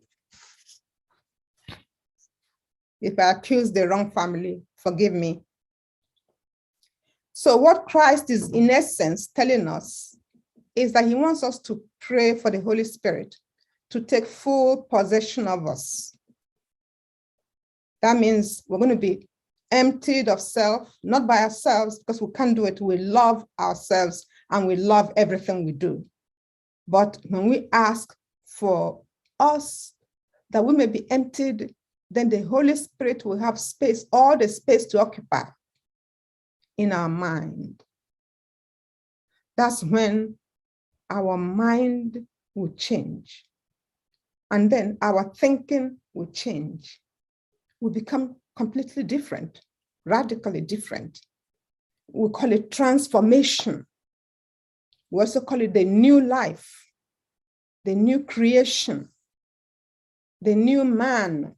If I accuse the wrong family, forgive me. So what Christ is in essence telling us is that he wants us to pray for the Holy Spirit to take full possession of us. That means we're going to be emptied of self, not by ourselves, because we can't do it. We love ourselves and we love everything we do. But when we ask for us that we may be emptied, then the Holy Spirit will have space, all the space to occupy in our mind. That's when our mind will change. And then our thinking will change. We become completely different, radically different. We call it transformation. We also call it the new life, the new creation, the new man.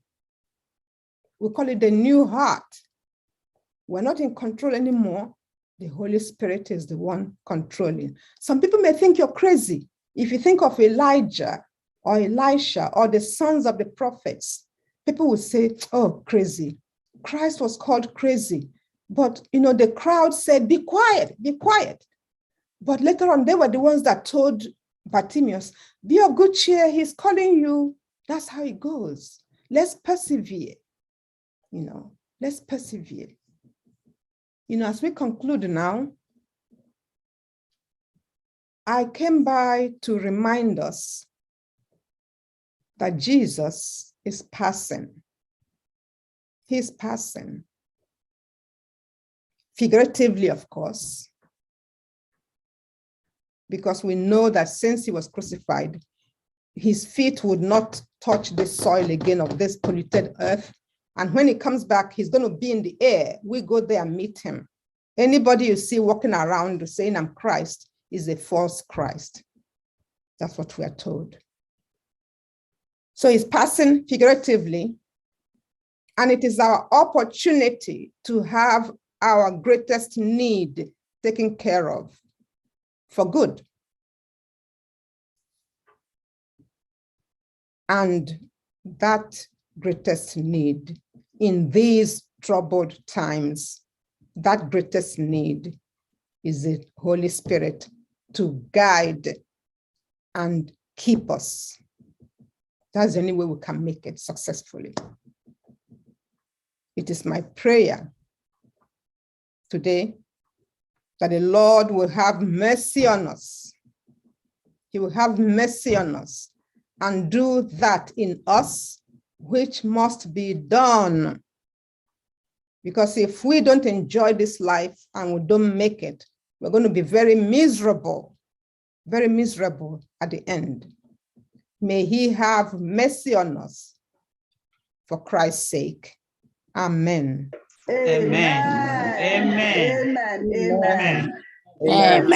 We call it the new heart. We're not in control anymore. The Holy Spirit is the one controlling. Some people may think you're crazy. If you think of Elijah or Elisha or the sons of the prophets, people will say, oh, crazy. Christ was called crazy. But, the crowd said, be quiet, be quiet. But later on, they were the ones that told Bartimaeus, be of good cheer, he's calling you. That's how it goes. Let's persevere. Let's persevere. As we conclude now, I came by to remind us that Jesus is passing. He's passing. Figuratively, of course, because we know that since he was crucified, his feet would not touch the soil again of this polluted earth. And when he comes back, he's going to be in the air. We go there and meet him. Anybody you see walking around saying, I'm Christ, is a false Christ. That's what we are told. So he's passing figuratively, and it is our opportunity to have our greatest need taken care of for good. And that greatest need in these troubled times, that greatest need is the Holy Spirit to guide and keep us. That's the only way we can make it successfully. It is my prayer today that the Lord will have mercy on us. He will have mercy on us and do that in us which must be done. Because if we don't enjoy this life and we don't make it, we're going to be very miserable at the end. May he have mercy on us for Christ's sake. Amen. Amen. Amen. Amen. Amen.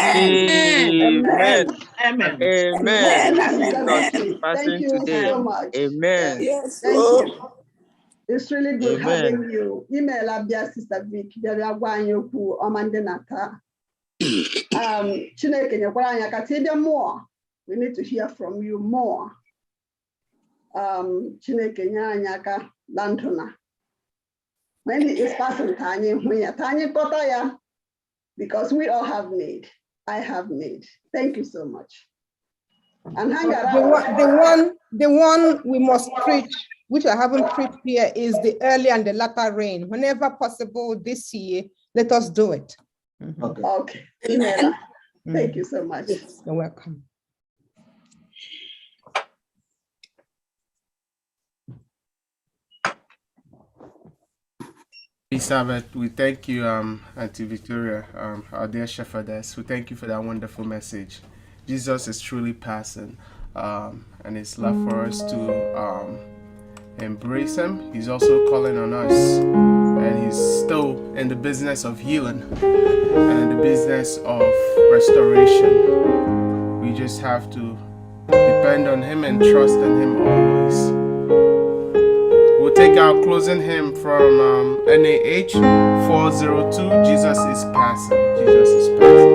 Amen. Amen. Thank you so much. Amen. Yes. Thank you. It's really good having you. Email Abia Sister Vic. Chineke nyekwara anya ka tie more. We need to hear from you more. Chineke nye anyị aka na ndụ na. When he is passing, Tanya kota ya, because we all have need. I have need. Thank you so much. And hang around. The one we must preach, which I haven't preached here, is the early and the latter rain. Whenever possible this year, let us do it. Okay. Amen. Thank you so much. You're welcome. Sabbath, we thank you, Auntie Victoria, our dear shepherdess. We thank you for that wonderful message. Jesus is truly passing, and His love for us to embrace Him. He's also calling on us, and He's still in the business of healing and in the business of restoration. We just have to depend on Him and trust in Him always. We'll take our closing hymn from NAH 402, Jesus is passing. Jesus is passing.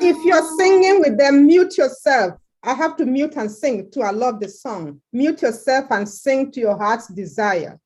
If you're singing with them, mute yourself. I have to mute and sing too. I love the song. Mute yourself and sing to your heart's desire.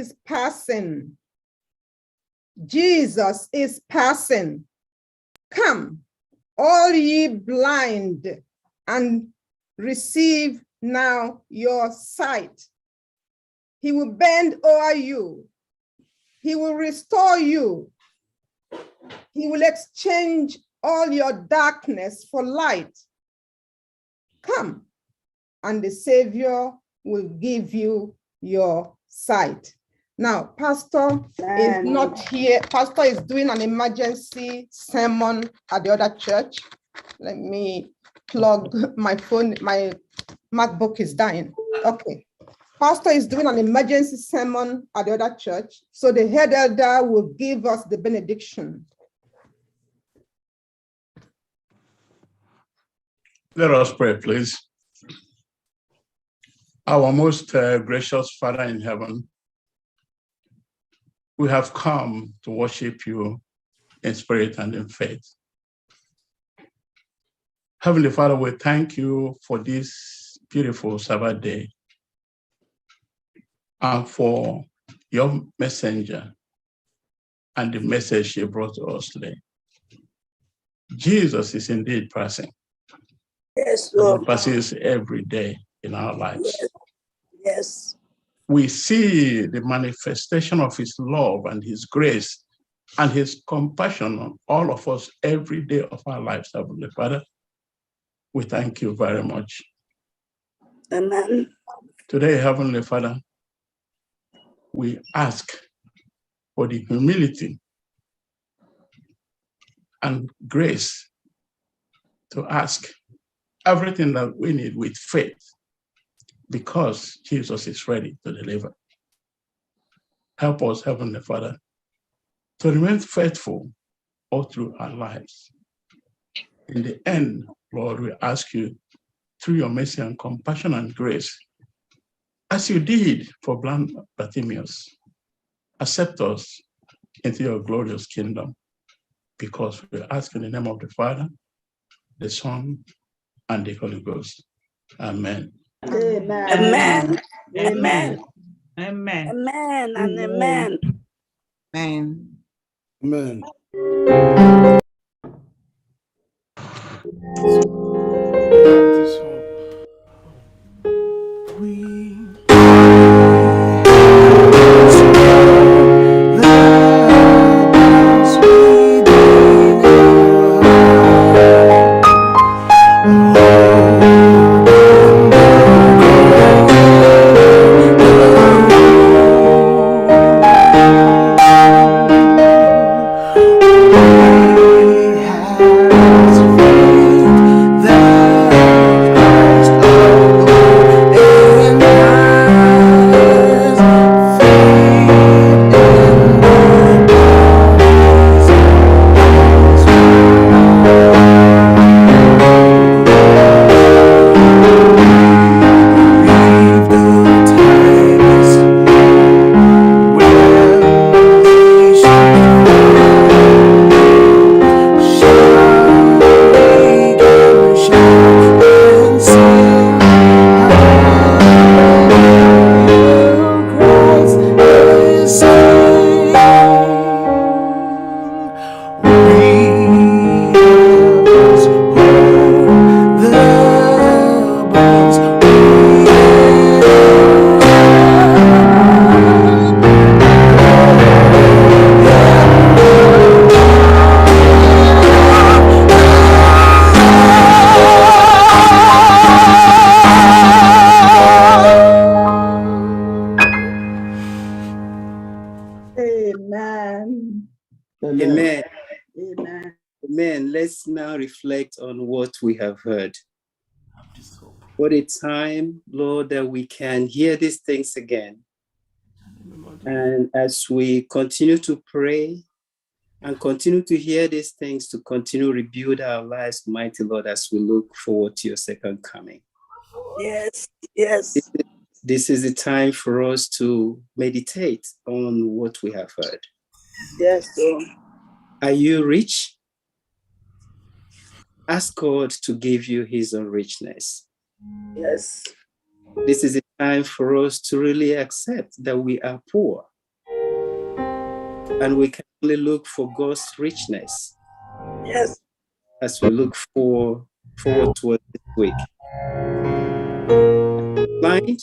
is passing. Jesus is passing. Come, all ye blind, and receive now your sight. He will bend over you. He will restore you. He will exchange all your darkness for light. Come, and the Savior will give you your sight. Now, Pastor is not here. Pastor is doing an emergency sermon at the other church. Let me plug my phone. My MacBook is dying. Okay. Pastor is doing an emergency sermon at the other church. So the head elder will give us the benediction. Let us pray, please. Our most gracious Father in heaven, we have come to worship you in spirit and in faith. Heavenly Father, we thank you for this beautiful Sabbath day and for your messenger and the message she brought to us today. Jesus is indeed passing. Yes, Lord. He passes every day in our lives. Yes. We see the manifestation of his love and his grace and his compassion on all of us every day of our lives, Heavenly Father. We thank you very much. Amen. Today, Heavenly Father, we ask for the humility and grace to ask everything that we need with faith, because Jesus is ready to deliver. Help us, Heavenly Father, to remain faithful all through our lives. In the end, Lord, we ask you, through your mercy and compassion and grace, as you did for blind Bartimaeus, accept us into your glorious kingdom, because we ask in the name of the Father, the Son, and the Holy Ghost. Amen. Amen. Amen. Amen. Amen. Amen and amen. Amen. Amen. Amen. Amen. Amen. Let's now reflect on what we have heard. What a time, Lord, that we can hear these things again. And as we continue to pray and continue to hear these things, to continue to rebuild our lives, mighty Lord, as we look forward to your second coming. Yes. Yes. This is the time for us to meditate on what we have heard. Yes, Lord. Are you rich? Ask God to give you his own richness. Yes. This is a time for us to really accept that we are poor And we can only look for God's richness. Yes. As we look forward towards this week. Blind?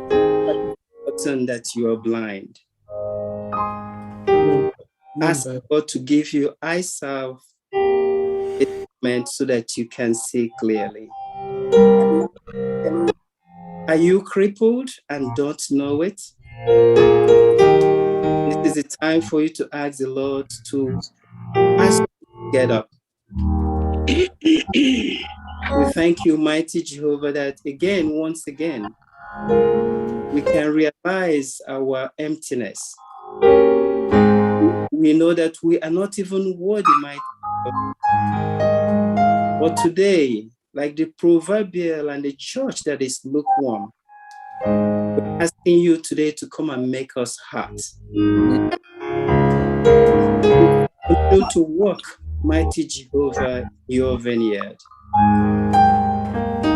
Forgotten that you are blind. Ask God to give you eyesight so that you can see clearly. Are you crippled and don't know it? This is the time for you to ask the Lord to ask you to get up. We thank you, mighty Jehovah, that once again, we can realize our emptiness. We know that we are not even worthy, mighty God. But today, like the proverbial and the church that is lukewarm, we're asking you today to come and make us hot. Continue to work, mighty Jehovah, your vineyard.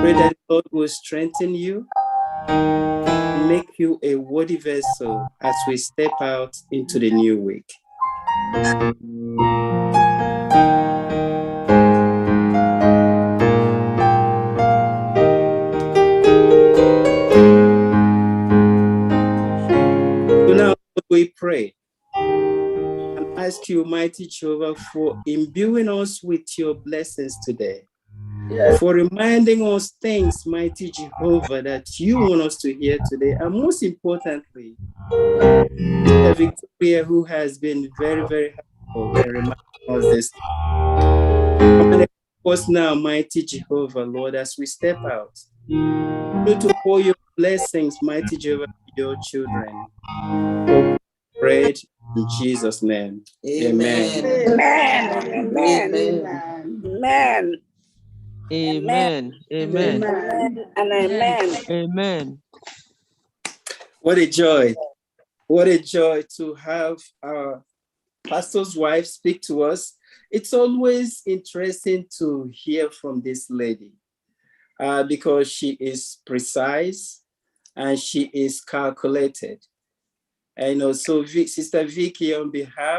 Pray that God will strengthen you and make you a worthy vessel as we step out into the new week. So now we pray and ask you, mighty Jehovah, for imbuing us with your blessings today. Yes. For reminding us things, mighty Jehovah, that you want us to hear today. And most importantly, Sister Victoria, who has been very, very helpful in reminding us this. And of course now, mighty Jehovah, Lord, as we step out, to pour your blessings, mighty Jehovah, to your children. For bread in Jesus' name. Amen. Amen. Amen. Amen. Amen. Amen. And amen. Amen. What a joy. What a joy to have our pastor's wife speak to us. It's always interesting to hear from this lady because she is precise and she is calculated. And also, Sister Vicky, on behalf